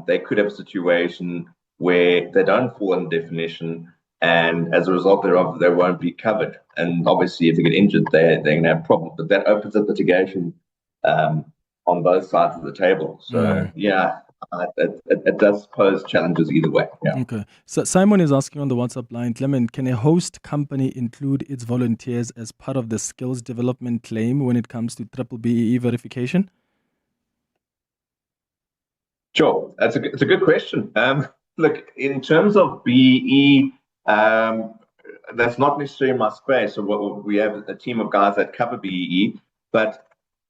they could have a situation where they don't fall in the definition, and as a result thereof, they won't be covered. And obviously, if they get injured, they're going to have problems. But that opens up litigation on both sides of the table. So, it does pose challenges either way. Yeah. Okay. So Simon is asking on the WhatsApp line, Clement, can a host company include its volunteers as part of the skills development claim when it comes to triple BEE verification? Sure. It's a good question. Look, in terms of BEE, that's not necessarily my space. So we have a team of guys that cover BEE, but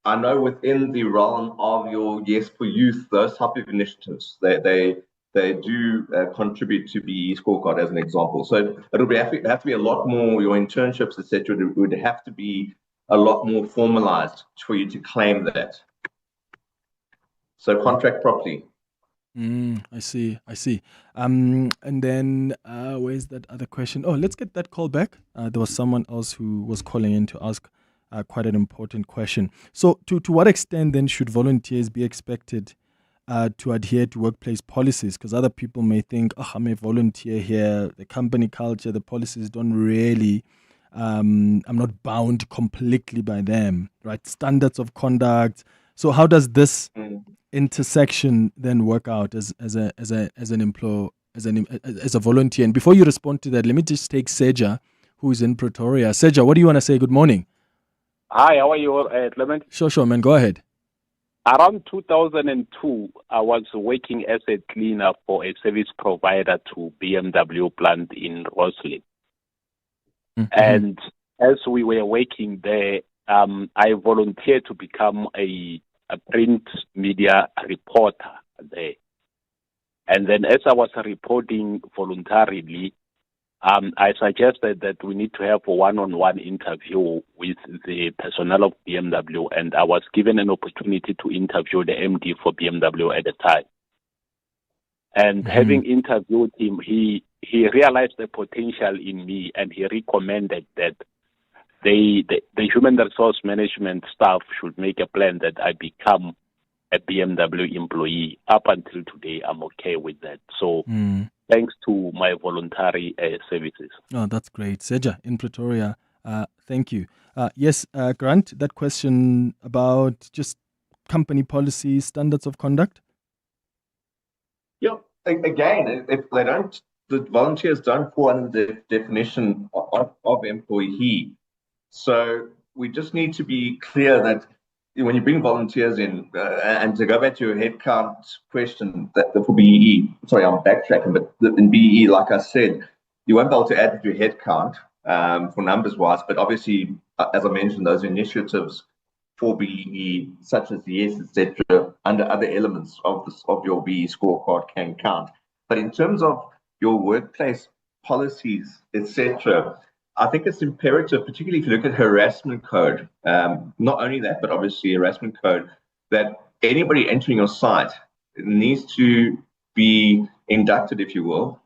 I know within the realm of your Yes for Youth, those type of initiatives, they do contribute to BEE scorecard as an example. So it'll have to be a lot more, your internships, etc. would have to be a lot more formalized for you to claim that. So contract properly. I see. And then where's that other question? Oh, let's get that call back. There was someone else who was calling in to ask quite an important question. So to what extent then should volunteers be expected to adhere to workplace policies? Because other people may think, I'm a volunteer here, the company culture, the policies don't really, I'm not bound completely by them, right? Standards of conduct. So how does this intersection then work out as an employer, as a volunteer? And before you respond to that, let me just take Seja, who is in Pretoria. Seja, what do you want to say? Good morning. Hi, how are you, Clement? Sure, man. Go ahead. Around 2002, I was working as a cleaner for a service provider to BMW plant in Roslyn. And as we were working there, I volunteered to become a print media reporter there. And then as I was reporting voluntarily, I suggested that we need to have a one-on-one interview with the personnel of BMW, and I was given an opportunity to interview the MD for BMW at the time. And having interviewed him, he realized the potential in me, and he recommended that the human resource management staff should make a plan that I become a BMW employee. Up until today, I'm okay with that. So thanks to my voluntary services. Oh, that's great. Seja in Pretoria, thank you. Yes, Grant, that question about just company policy, standards of conduct? Yeah, again, if they don't, the volunteers don't fall under the definition of employee. So we just need to be clear that when you bring volunteers in, and to go back to your headcount question, that for BEE, sorry, I'm backtracking, but in BEE, like I said, you won't be able to add to your headcount for numbers-wise, but obviously, as I mentioned, those initiatives for BEE, such as the Yes, etc., under other elements of your BEE scorecard can count. But in terms of your workplace policies, etc., I think it's imperative, particularly if you look at harassment code, not only that, but obviously harassment code, that anybody entering your site needs to be inducted, if you will,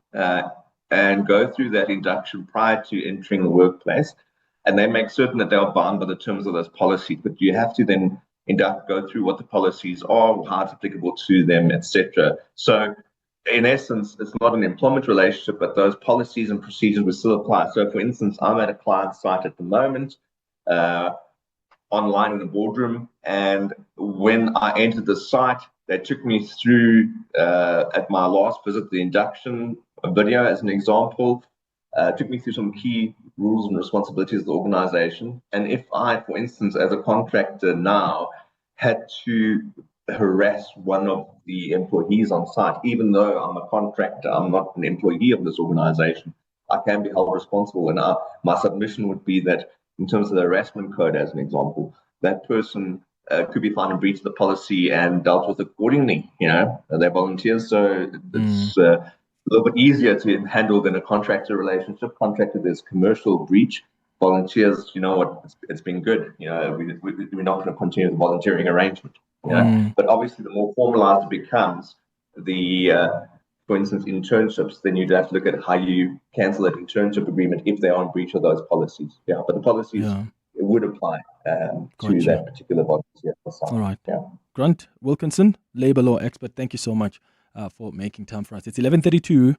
and go through that induction prior to entering the workplace. And they make certain that they are bound by the terms of those policies. But you have to then go through what the policies are, how it's applicable to them, etc. So in essence, it's not an employment relationship, but those policies and procedures will still apply. So, for instance, I'm at a client site at the moment, online in the boardroom, and when I entered the site, they took me through, at my last visit, the induction video as an example, took me through some key rules and responsibilities of the organization. And if I, for instance, as a contractor now, had to harass one of the employees on site, even though I'm a contractor, I'm not an employee of this organization, I can be held responsible. And my submission would be that in terms of the harassment code, as an example, that person could be found in breach of the policy and dealt with accordingly. They're volunteers, so it's a little bit easier to handle than a contractor relationship. Contractor, there's commercial breach. Volunteers, it's been good. We're not going to continue the volunteering arrangement. But obviously, the more formalized it becomes, for instance, internships, then you'd have to look at how you cancel that internship agreement if they are in breach of those policies. But the policies it would apply to that particular volunteer. All right. Grant Wilkinson, labor law expert, thank you so much for making time for us. It's 11:32.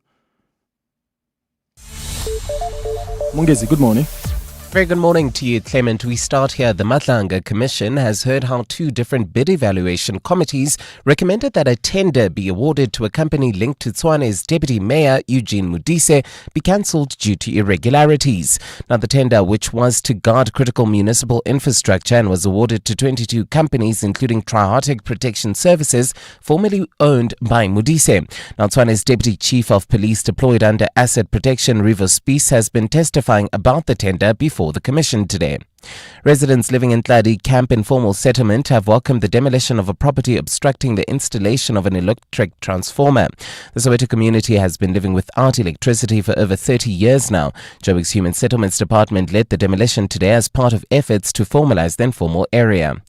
Mongezi, good morning. Very good morning to you, Clement. We start here. The Madlanga Commission has heard how two different bid evaluation committees recommended that a tender be awarded to a company linked to Tshwane's Deputy Mayor, Eugene Modise, be cancelled due to irregularities. Now, the tender, which was to guard critical municipal infrastructure and was awarded to 22 companies, including Triarctic Protection Services, formerly owned by Modise. Now, Tshwane's Deputy Chief of Police deployed under Asset Protection, Rivo Spies, has been testifying about the tender before the Commission today. Residents living in Tladi Camp Informal Settlement have welcomed the demolition of a property obstructing the installation of an electric transformer. The Soweto community has been living without electricity for over 30 years now. Joburg's Human Settlements Department led the demolition today as part of efforts to formalize the informal area.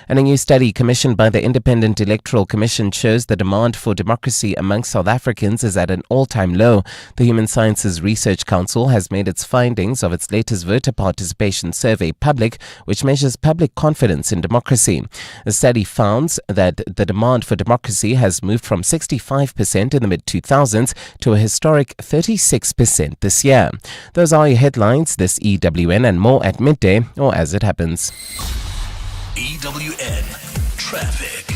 And a new study commissioned by the Independent Electoral Commission shows the demand for democracy among South Africans is at an all-time low. The Human Sciences Research Council has made its findings of its latest voter participation survey public, which measures public confidence in democracy. The study found that the demand for democracy has moved from 65% in the mid-2000s to a historic 36% this year. Those are your headlines this EWN, and more at midday or as it happens. EWN Traffic.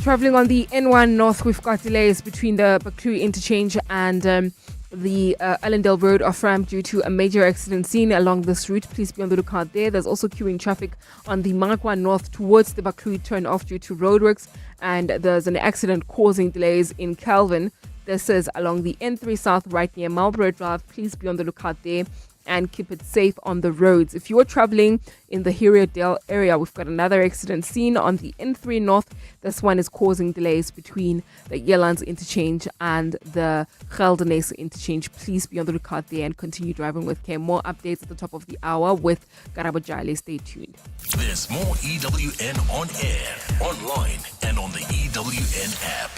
Traveling on the N1 North, we've got delays between the Baklu interchange and the Allendale Road off-ramp due to a major accident seen along this route. Please be on the lookout there. There's also queuing traffic on the Magwa North towards the Baklu turn-off due to roadworks, and there's an accident causing delays in Calvin. This is along the N3 South right near Marlborough Drive. Please be on the lookout there and keep it safe on the roads. If you are traveling in the Heriodale area, we've got another accident seen on the N3 North. This one is causing delays between the Yelands interchange and the Geldenese interchange. Please be on the lookout there and continue driving with care. More updates at the top of the hour with Karabo Jale. Stay tuned. There's more EWN on air, online, and on the EWN app.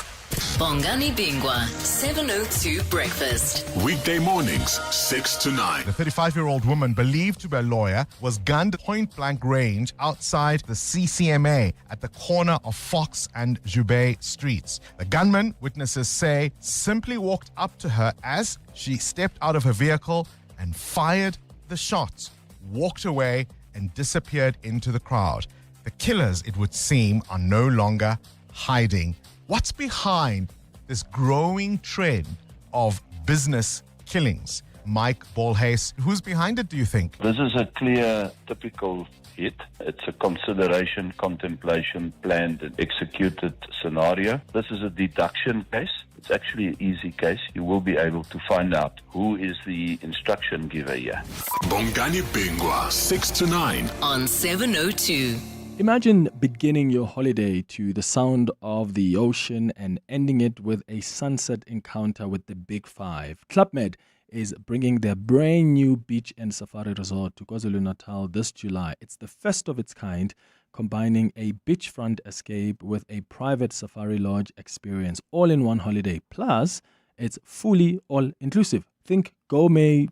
Bongani Bingwa, 702 Breakfast. Weekday mornings, 6 to 9. The 35-year-old woman believed to be a lawyer was gunned point-blank range outside the CCMA at the corner of Fox and Joubert streets. The gunman, witnesses say, simply walked up to her as she stepped out of her vehicle and fired the shots, walked away and disappeared into the crowd. The killers, it would seem, are no longer hiding. What's behind this growing trend of business killings? Mike Bolhase, who's behind it, do you think? This is a clear, typical hit. It's a consideration, contemplation, planned and executed scenario. This is a deduction case. It's actually an easy case. You will be able to find out who is the instruction giver here. Bongani Bingwa, 6 to 9. On 702. Imagine beginning your holiday to the sound of the ocean and ending it with a sunset encounter with the Big Five. Club Med is bringing their brand new beach and safari resort to KwaZulu-Natal this July. It's the first of its kind, combining a beachfront escape with a private safari lodge experience, all in one holiday. Plus, it's fully all-inclusive. Think gourmet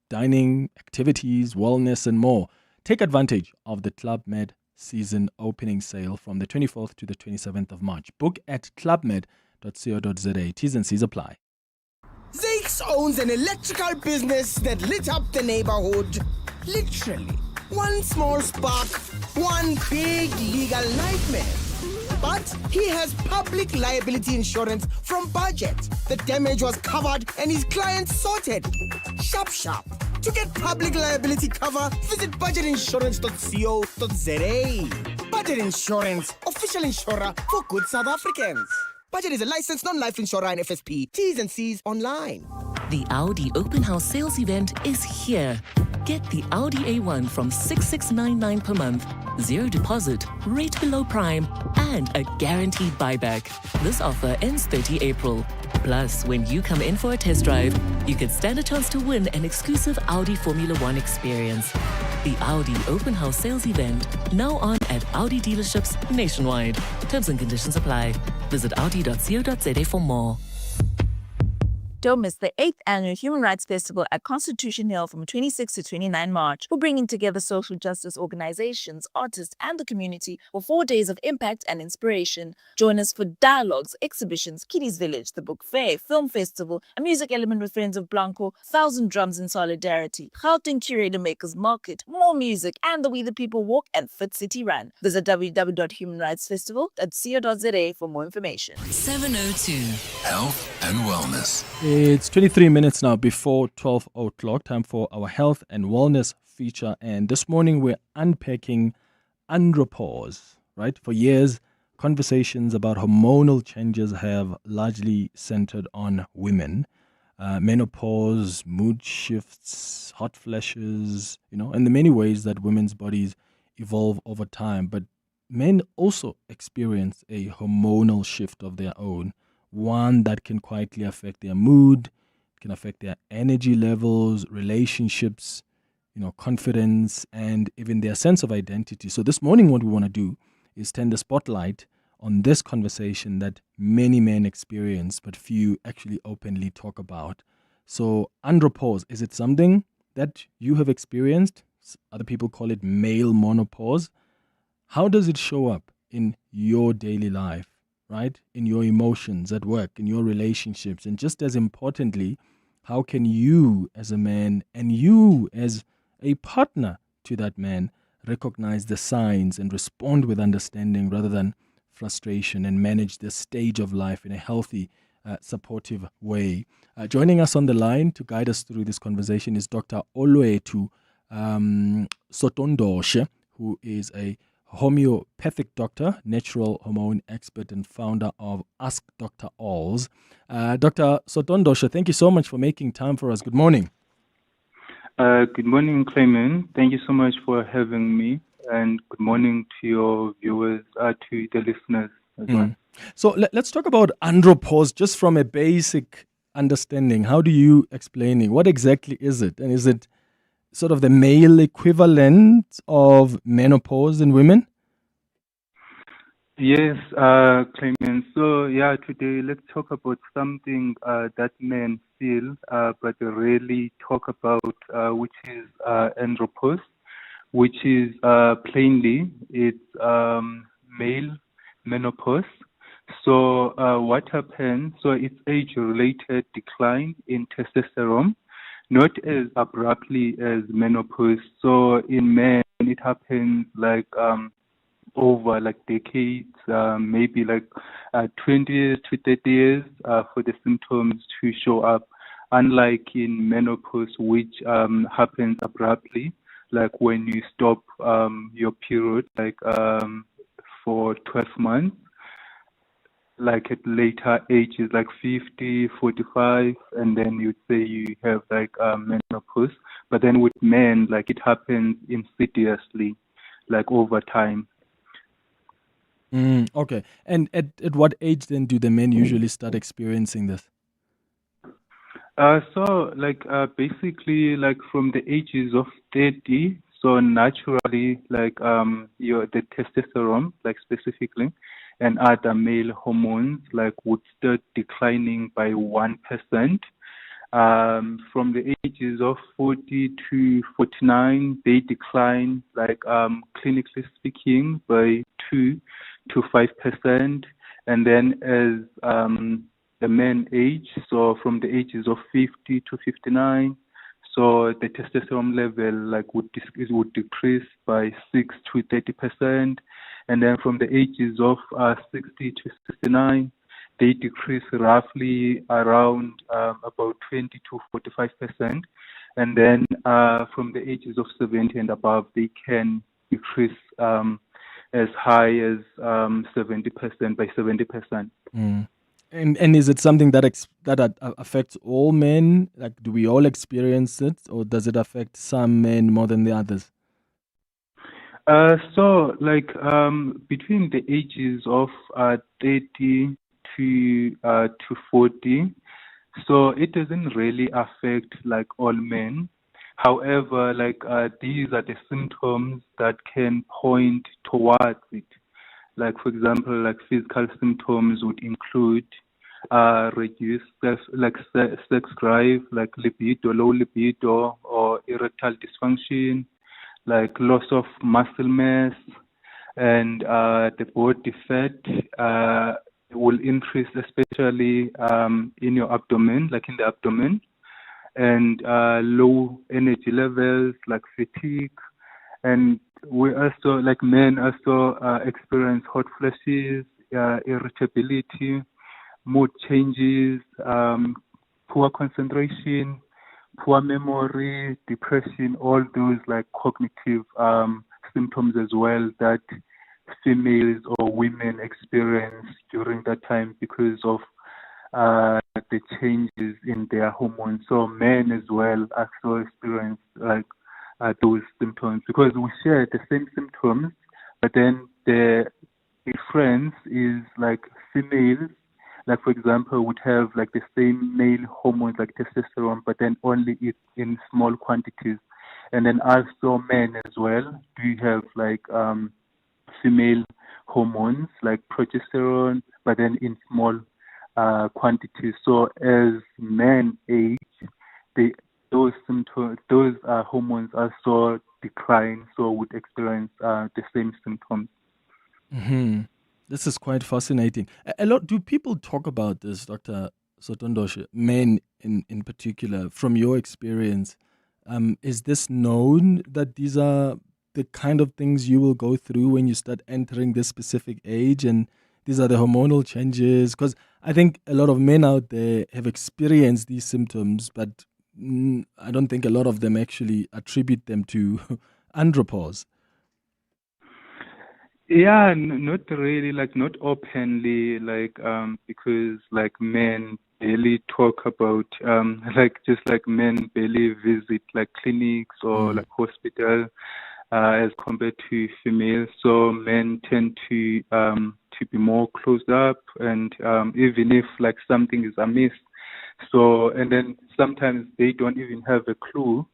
dining, activities, wellness, and more. Take advantage of the Club Med season opening sale from the 24th to the 27th of March. Book at clubmed.co.za. T's and C's apply. Zakes owns an electrical business that lit up the neighborhood. Literally. One small spark, one big legal nightmare. But he has public liability insurance from Budget. The damage was covered and his client sorted. Sharp. To get public liability cover, visit budgetinsurance.co.za. Budget Insurance, official insurer for good South Africans. Budget is a licensed non-life insurer and FSP. T's and C's online. The Audi Open House sales event is here. Get the Audi A1 from $6,699 per month 0 deposit, rate below prime, and a guaranteed buyback. This offer ends 30 April. Plus, when you come in for a test drive, you can stand a chance to win an exclusive Audi Formula One experience. The Audi Open House Sales Event, now on at Audi dealerships nationwide. Terms and conditions apply. Visit audi.co.za for more. Don't miss the 8th Annual Human Rights Festival at Constitution Hill from 26 to 29 March. We're bringing together social justice organizations, artists, and the community for 4 days of impact and inspiration. Join us for dialogues, exhibitions, Kiddies Village, the Book Fair, Film Festival, a music element with Friends of Blanco, 1,000 Drums in Solidarity, Gauteng Curator Makers Market, more music, and the We the People Walk and Fit City Run. Visit www.humanrightsfestival.co.za for more information. 702. Health and wellness. It's 23 minutes now before 12 o'clock, time for our health and wellness feature. And this morning we're unpacking Andropause, right? For years, conversations about hormonal changes have largely centered on women. Menopause, mood shifts, hot flashes, and the many ways that women's bodies evolve over time. But men also experience a hormonal shift of their own, one that can quietly affect their mood, can affect their energy levels, relationships, confidence, and even their sense of identity. So this morning, what we want to do is turn the spotlight on this conversation that many men experience, but few actually openly talk about. So andropause, is it something that you have experienced? Other people call it male monopause. How does it show up in your daily life? Right? In your emotions at work, in your relationships. And just as importantly, how can you as a man and you as a partner to that man recognize the signs and respond with understanding rather than frustration and manage this stage of life in a healthy, supportive way? Joining us on the line to guide us through this conversation is Dr. Oluetu Sotondoshe, who is a homeopathic doctor, natural hormone expert, and founder of Ask Dr. Alls. Dr. Sotondoshe, thank you so much for making time for us. Good morning. Good morning, Clement. Thank you so much for having me, and good morning to your viewers, to the listeners as well. So let's talk about andropause just from a basic understanding. How do you explain it? What exactly is it? And is it sort of the male equivalent of menopause in women? Yes, Clement. So today let's talk about something that men feel but rarely talk about, which is andropause, which is plainly it's male menopause. So what happens? So it's age-related decline in testosterone, not as abruptly as menopause. So in men, it happens over decades, maybe 20 years to 30 years for the symptoms to show up, unlike in menopause, which happens abruptly, like when you stop your period, for 12 months. At later ages, 50, 45, and then you'd say you have menopause. But then with men, it happens insidiously, over time. Okay. And at what age then do the men usually start experiencing this? Basically, from the ages of 30. So naturally, the testosterone, specifically, and other male hormones would start declining by 1%. From the ages of 40 to 49, they decline, clinically speaking, by 2 to 5%. And then as the men age, so from the ages of 50 to 59, so the testosterone level would decrease by 6 to 30%. And then from the ages of 60 to 69, they decrease roughly around about 20 to 45%. And then from the ages of 70 and above, they can decrease as high as 70% by 70%. And is it something that affects all men? Do we all experience it, or does it affect some men more than the others? Between the ages of 30 to 40, so it doesn't really affect like all men. However, these are the symptoms that can point towards it. Like for example, like physical symptoms would include reduced sex drive, like libido, low libido, or erectile dysfunction, like loss of muscle mass, and the body fat will increase, especially in your abdomen, like in the abdomen, and low energy levels, like fatigue. And we also, like men, also experience hot flashes, irritability, mood changes, poor concentration, poor memory, depression, all those like cognitive symptoms as well that females or women experience during that time because of the changes in their hormones. So men as well also experience those symptoms because we share the same symptoms, but then the difference is like females, like for example, would have like the same male hormones like testosterone, but then only in small quantities. And then also men as well do have like female hormones like progesterone, but then in small quantities. So as men age, those hormones also decline, so would experience the same symptoms. Mm-hmm. This is quite fascinating. A lot. Do people talk about this, Dr. Sotondoshe, men in particular, from your experience? Is this known that these are the kind of things you will go through when you start entering this specific age, and these are the hormonal changes? Because I think a lot of men out there have experienced these symptoms, but I don't think a lot of them actually attribute them to andropause. Yeah, not really, like not openly, because like men barely talk about, just like men barely visit like clinics or like hospital, as compared to females. So men tend to be more closed up, and even if like something is amiss, so and then sometimes they don't even have a clue,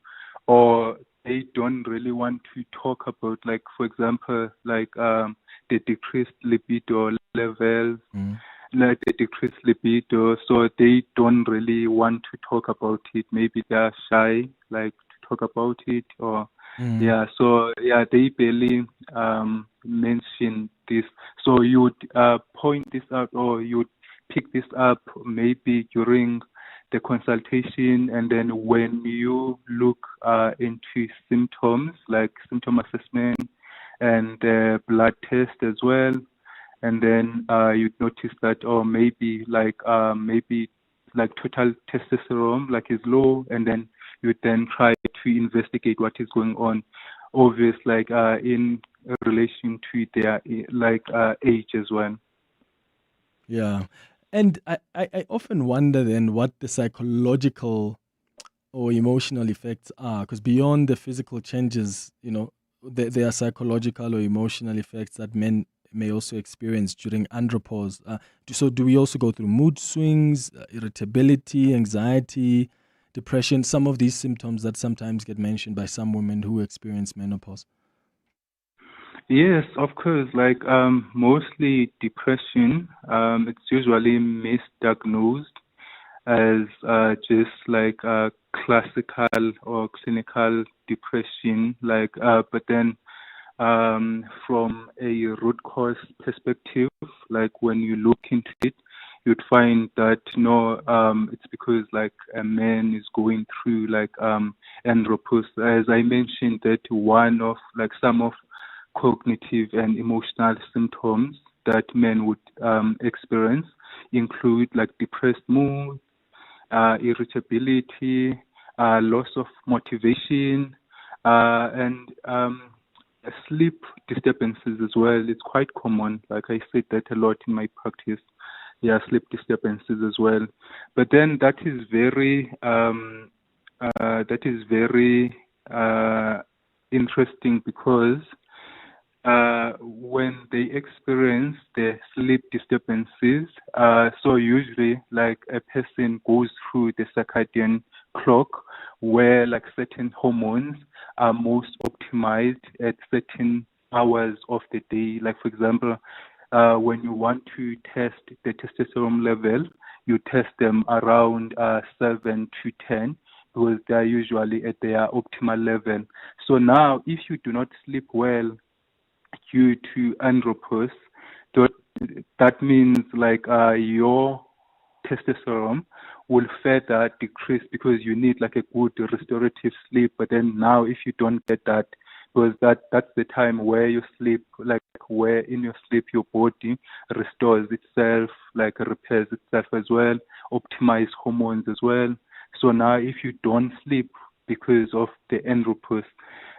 or they don't really want to talk about, like for example, like the decreased libido levels, like the decreased libido. So they don't really want to talk about it. Maybe they are shy, like to talk about it, or they barely mention this. So you would point this out, or you would pick this up maybe during the consultation, and then when you look into symptoms, like symptom assessment and blood test as well, and then you'd notice that, maybe total testosterone like is low, and then you then try to investigate what is going on, obvious in relation to their age as well. Yeah. And I often wonder then what the psychological or emotional effects are, because beyond the physical changes, there are psychological or emotional effects that men may also experience during andropause. So do we also go through mood swings, irritability, anxiety, depression, some of these symptoms that sometimes get mentioned by some women who experience menopause? Yes, of course. Mostly depression. It's usually misdiagnosed as just classical or clinical depression. But then from a root cause perspective, like when you look into it, you'd find that it's because a man is going through andropause. As I mentioned, that one of some of cognitive and emotional symptoms that men would experience include depressed mood, irritability, loss of motivation, and sleep disturbances as well. It's quite common. Like I said that a lot in my practice. Yeah, sleep disturbances as well. But then that is very interesting because when they experience the sleep disturbances, so usually like a person goes through the circadian clock where like certain hormones are most optimized at certain hours of the day. Like for example, when you want to test the testosterone level, you test them around 7 to 10 because they are usually at their optimal level. So now if you do not sleep well due to andropause, that means like your testosterone will further decrease because you need like a good restorative sleep. But then now if you don't get that, because that's the time where you sleep, like where in your sleep your body restores itself, like repairs itself as well, optimize hormones as well. So now if you don't sleep because of the andropause,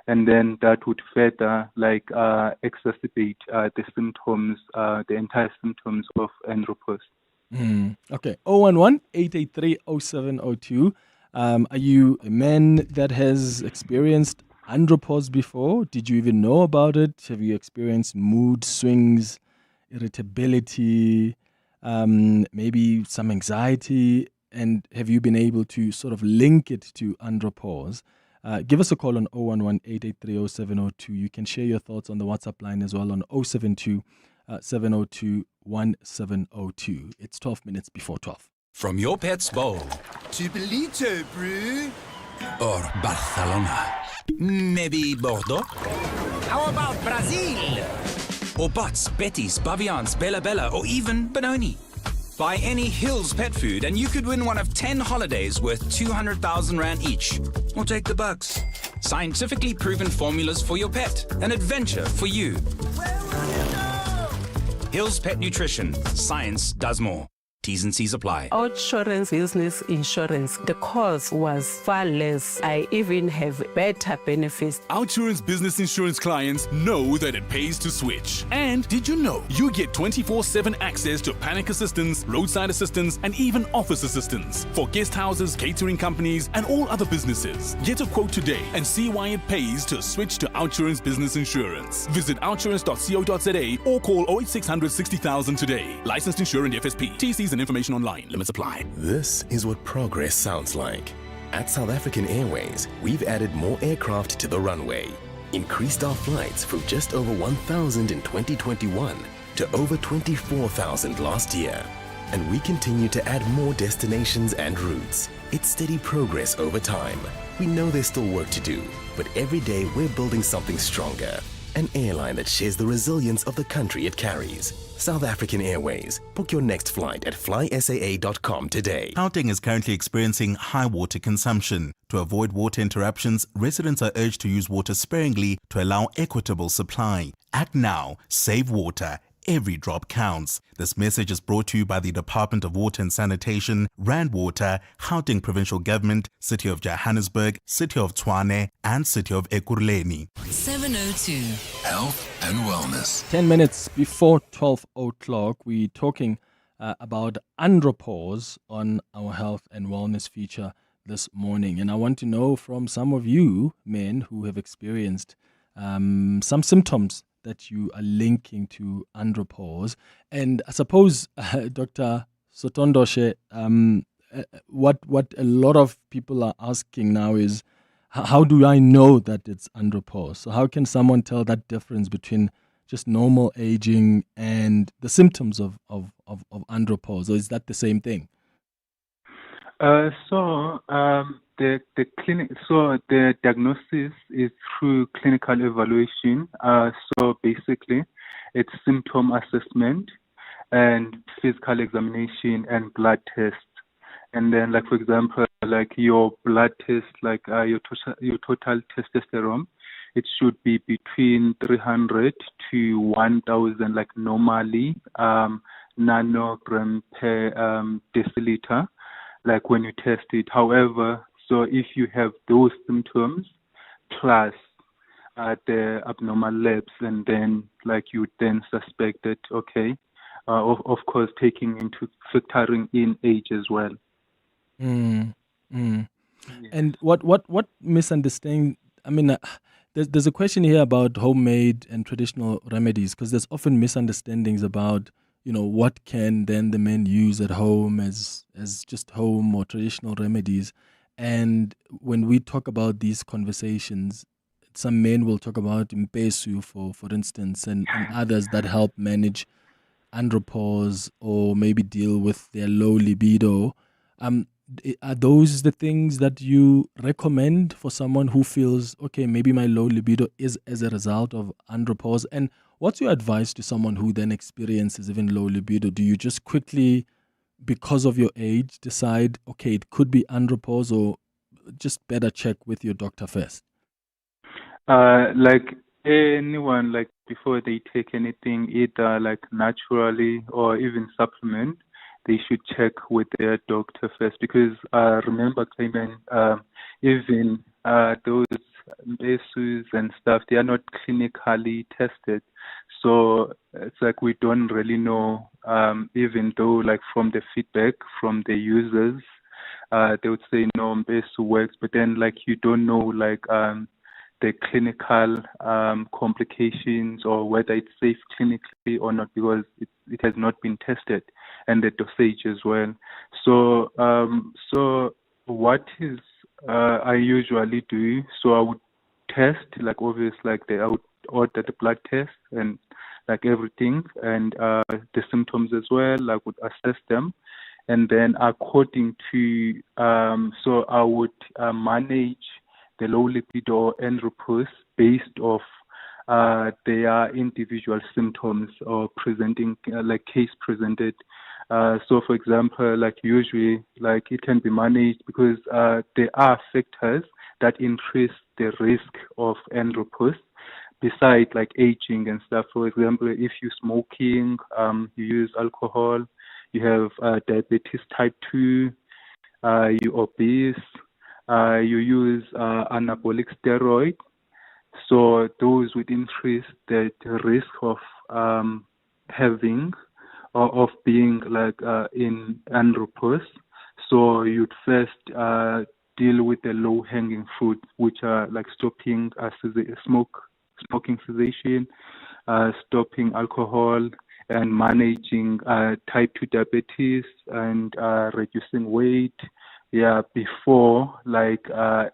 and then that would further like exacerbate the symptoms, the entire symptoms of andropause. Okay. 011-883-0702. Are you a man that has experienced andropause before? Did you even know about it? Have you experienced mood swings, irritability, maybe some anxiety? And have you been able to sort of link it to andropause? Give us a call on 011-883-0702. You can share your thoughts on the WhatsApp line as well on 072-702-1702. It's 12 minutes before 12. From your pet's bowl to Belito, brew. or Barcelona, maybe Bordeaux, How about Brazil? or Butts, Betty's, Baviance, Bella Bella, or even Benoni. Buy any Hills pet food and you could win one of 10 holidays worth 200,000 Rand each. Or take the bucks. Scientifically proven formulas for your pet. An adventure for you. Hills Pet Nutrition. Science does more. T's and C's apply. Outsurance business insurance, the cost was far less. I even have better benefits. Outsurance business insurance clients know that it pays to switch. And did you know you get 24/7 access to panic assistance, roadside assistance, and even office assistance for guest houses, catering companies, and all other businesses. Get a quote today and see why it pays to switch to Outsurance business insurance. Visit outsurance.co.za or call 08600 60,000 today. Licensed insurance FSP. TCs and information online. Limits apply. This is what progress sounds like. At South African Airways, we've added more aircraft to the runway, increased our flights from just over 1,000 in 2021 to over 24,000 last year. And we continue to add more destinations and routes. It's steady progress over time. We know there's still work to do, but every day we're building something stronger. An airline that shares the resilience of the country it carries. South African Airways. Book your next flight at flysaa.com today. Gauteng is currently experiencing high water consumption. To avoid water interruptions, residents are urged to use water sparingly to allow equitable supply. Act now. Save water. Every drop counts. This message is brought to you by the Department of Water and Sanitation, Rand Water, Gauteng Provincial Government, City of Johannesburg, City of Tshwane, and City of Ekurhuleni. 702. Health and wellness. 10 minutes before 12 o'clock, we're talking about andropause on our health and wellness feature this morning. And I want to know from some of you men who have experienced some symptoms that you are linking to andropause. And I suppose, Dr. Sotondoshe, what a lot of people are asking now is, how do I know that it's andropause? So how can someone tell that difference between just normal aging and the symptoms of andropause? Or is that the same thing? The diagnosis is through clinical evaluation. So basically, it's symptom assessment and physical examination and blood tests. And then, like for example, like your blood test, like your total testosterone, it should be between 300 to 1,000, like normally, nanogram per deciliter, like when you test it. However, so if you have those symptoms plus the abnormal labs, and then like you then suspect that, okay, of course factoring in age as well. And what misunderstanding? I mean, There's a question here about homemade and traditional remedies, because there's often misunderstandings about, what can then the men use at home as just home or traditional remedies. And when we talk about these conversations, some men will talk about mpesu, for instance, and others that help manage andropause or maybe deal with their low libido. Are those the things that you recommend for someone who feels, okay, maybe my low libido is as a result of andropause? And what's your advice to someone who then experiences even low libido? Do you just quickly, because of your age, decide, okay, it could be andropause, or just better check with your doctor first? Like anyone, like before they take anything, either like naturally or even supplement, they should check with their doctor first, because remember, Clement, even those issues and stuff, they are not clinically tested. So it's like we don't really know, even though like from the feedback from the users, they would say no, Mbesu works, but then like you don't know like the clinical complications or whether it's safe clinically or not, because it has not been tested, and the dosage as well. So so what is I usually do, so I would test, like obviously like I would order the blood test and like everything, and the symptoms as well, I would assess them, and then according to so I would manage the low libido andropause based off their individual symptoms or presenting like case presented. So for example, like usually like it can be managed because there are factors that increase the risk of andropause besides like aging and stuff. For example, if you're smoking, you use alcohol, you have diabetes type 2, you're obese, you use anabolic steroid. So those would increase the risk of having or of being like in andropause. So you'd first deal with the low-hanging fruit, which are like stopping smoking cessation, stopping alcohol, and managing type 2 diabetes and reducing weight. Yeah, before like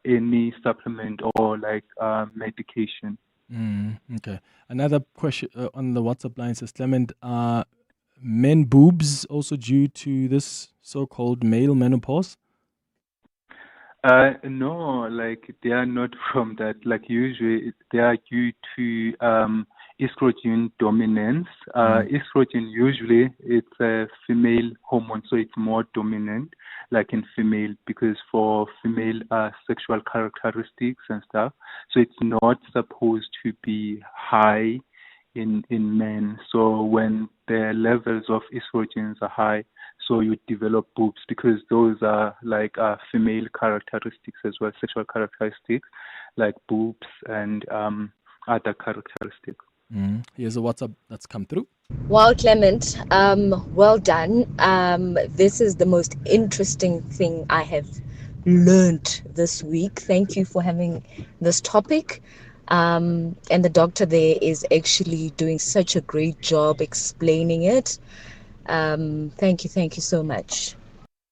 any supplement or like medication. Okay. Another question on the WhatsApp line says, Clement, are men boobs also due to this so-called male menopause? No, like they are not from that. Like usually they are due to estrogen dominance. Estrogen usually it's a female hormone, so it's more dominant, like in female, because for female sexual characteristics and stuff. So it's not supposed to be high in men. So when the levels of estrogens are high, so you develop boobs, because those are like female characteristics as well, sexual characteristics like boobs and other characteristics. Here's a WhatsApp that's come through. Wow, Clement, well done. This is the most interesting thing I have learned this week. Thank you for having this topic. And the doctor there is actually doing such a great job explaining it. Thank you so much.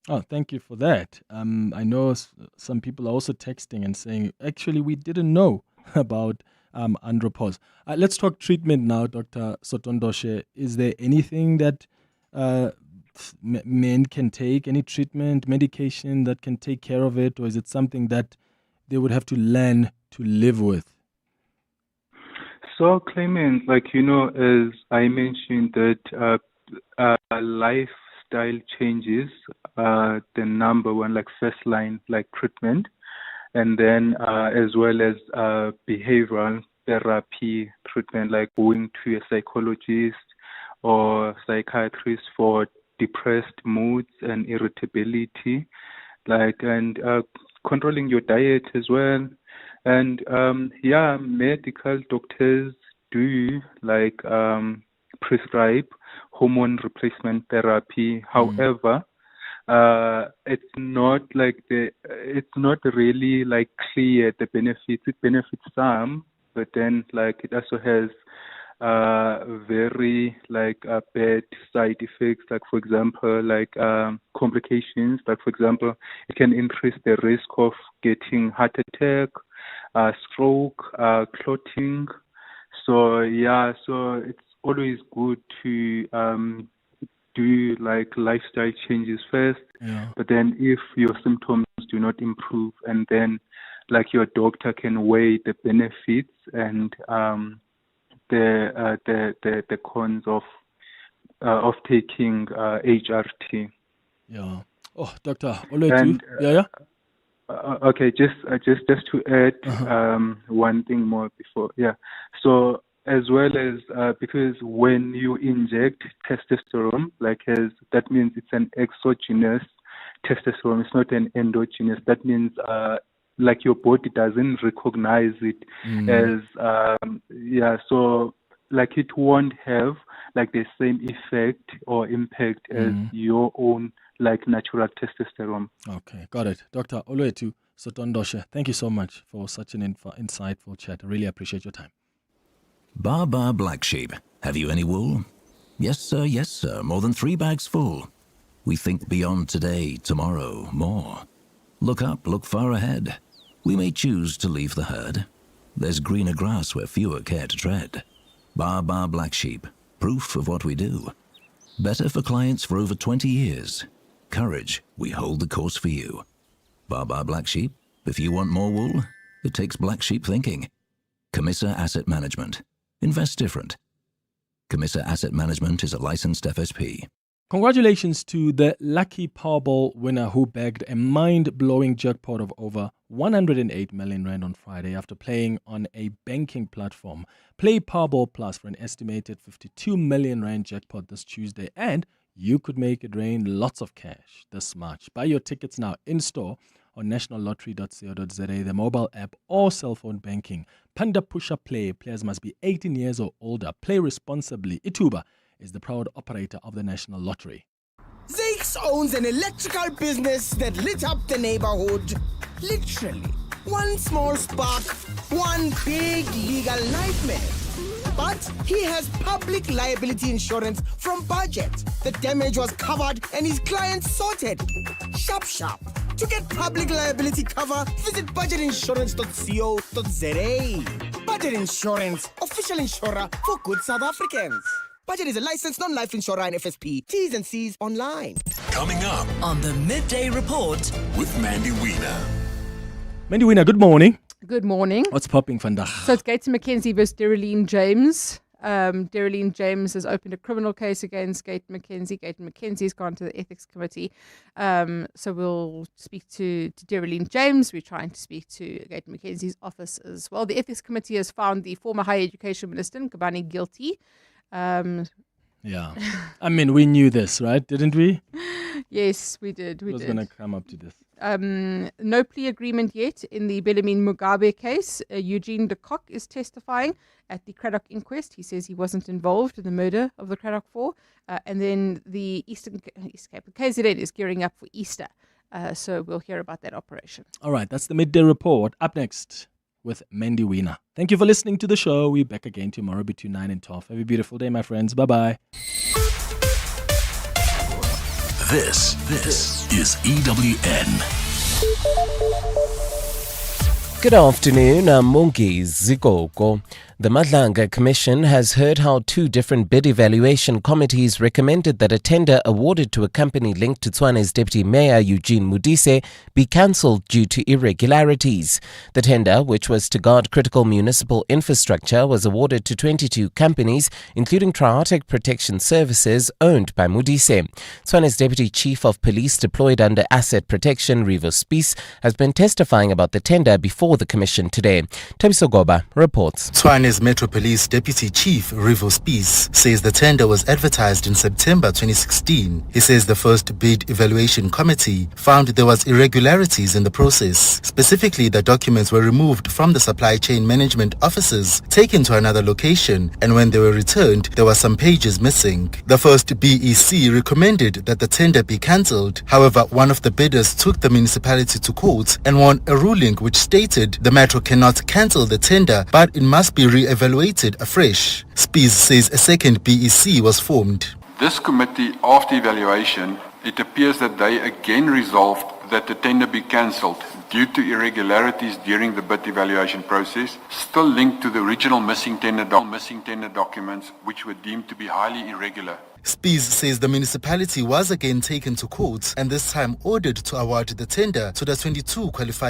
Oh, thank you for that. I know some people are also texting and saying, actually, we didn't know about andropause. Let's talk treatment now, Dr. Sotondoshe. Is there anything that men can take, any treatment, medication that can take care of it, or is it something that they would have to learn to live with? So, Clement, like, as I mentioned that lifestyle changes, the number one, like first line, like treatment, and then as well as behavioral therapy treatment, like going to a psychologist or psychiatrist for depressed moods and irritability, like, and controlling your diet as well. And medical doctors do like prescribe hormone replacement therapy. However, it's not like it's not really like clear the benefits. It benefits some, but then like it also has very bad side effects, like for example complications, like for example it can increase the risk of getting heart attack, stroke, clotting. So it's always good to do like lifestyle changes first, but then if your symptoms do not improve, and then like your doctor can weigh the benefits and the cons of taking HRT. Yeah. Oh, Doctor, Oloetu. Okay, just to add one thing more before. Yeah. So as well as because when you inject testosterone, that means it's an exogenous testosterone. It's not an endogenous. That means like your body doesn't recognize it as so like it won't have like the same effect or impact as your own like natural testosterone. Okay, got it. Dr. Oloetu Sotondoshe, thank you so much for such an insightful chat. I really appreciate your time. Bar Black Sheep, have you any wool? Yes sir, more than 3 bags full. We think beyond today, tomorrow, more. Look up, look far ahead. We may choose to leave the herd. There's greener grass where fewer care to tread. Bar Black Sheep, proof of what we do. Better for clients for over 20 years. Courage, we hold the course for you. Bar Black Sheep, if you want more wool, it takes black sheep thinking. Camissa Asset Management. Invest different. Camissa Asset Management is a licensed FSP. Congratulations to the lucky Powerball winner who bagged a mind-blowing jackpot of over 108 million rand on Friday after playing on a banking platform. Play Powerball Plus for an estimated 52 million rand jackpot this Tuesday, and you could make it rain lots of cash this March. Buy your tickets now in-store on nationallottery.co.za, the mobile app or cell phone banking. Panda Pusha Play. Players must be 18 years or older. Play responsibly. Ituba is the proud operator of the National Lottery. Zakes owns an electrical business that lit up the neighborhood. Literally. One small spark, one big legal nightmare. But he has public liability insurance from Budget. The damage was covered and his clients sorted. Sharp. To get public liability cover, visit budgetinsurance.co.za. Budget Insurance, official insurer for good South Africans. Budget is a licensed non-life insurer and FSP. T's and C's online. Coming up on the Midday Report with Mandy Wiener. Mandy Wiener, good morning. Good morning. What's popping vandag? So it's Gates McKenzie versus Dereline James. Dereline James has opened a criminal case against Gate McKenzie. Gate McKenzie's gone to the Ethics Committee. So we'll speak to Dereline James. We're trying to speak to Gate McKenzie's office as well. The Ethics Committee has found the former Higher Education Minister, Ngubane, guilty. Yeah. I mean, we knew this, right? Didn't we? Yes, we did. We was going to come up to this. No plea agreement yet in the Bellarmine Mugabe case. Eugene de Kock is testifying at the Craddock inquest. He says he wasn't involved in the murder of the Craddock Four. And then the Eastern Cape, KZN is gearing up for Easter. So we'll hear about that operation. All right, that's the Midday Report. Up next with Mandy Wiener. Thank you for listening to the show. We're back again tomorrow between 9 and 12. Have a beautiful day, my friends. Bye-bye. This is EWN. Good afternoon, I'm Mungi Zikoko. The Madlanga Commission has heard how 2 different bid evaluation committees recommended that a tender awarded to a company linked to Tshwane's Deputy Mayor Eugene Modise be cancelled due to irregularities. The tender, which was to guard critical municipal infrastructure, was awarded to 22 companies, including Traumatic Protection Services, owned by Modise. Tshwane's Deputy Chief of Police deployed under Asset Protection, Revo Spies, has been testifying about the tender before the Commission today. Tabiso Goba reports. Tshwane Tshwane's Metro Police Deputy Chief Rivo Spies says the tender was advertised in September 2016. He says the first bid evaluation committee found there was irregularities in the process. Specifically, the documents were removed from the supply chain management offices, taken to another location, and when they were returned, there were some pages missing. The first BEC recommended that the tender be cancelled. However, one of the bidders took the municipality to court and won a ruling which stated the Metro cannot cancel the tender, but it must be re-evaluated afresh. Spies says a second BEC was formed. This committee, after evaluation, it appears that they again resolved that the tender be cancelled due to irregularities during the bid evaluation process, still linked to the original missing tender documents, which were deemed to be highly irregular. Spies says the municipality was again taken to court and this time ordered to award the tender to the 22 qualified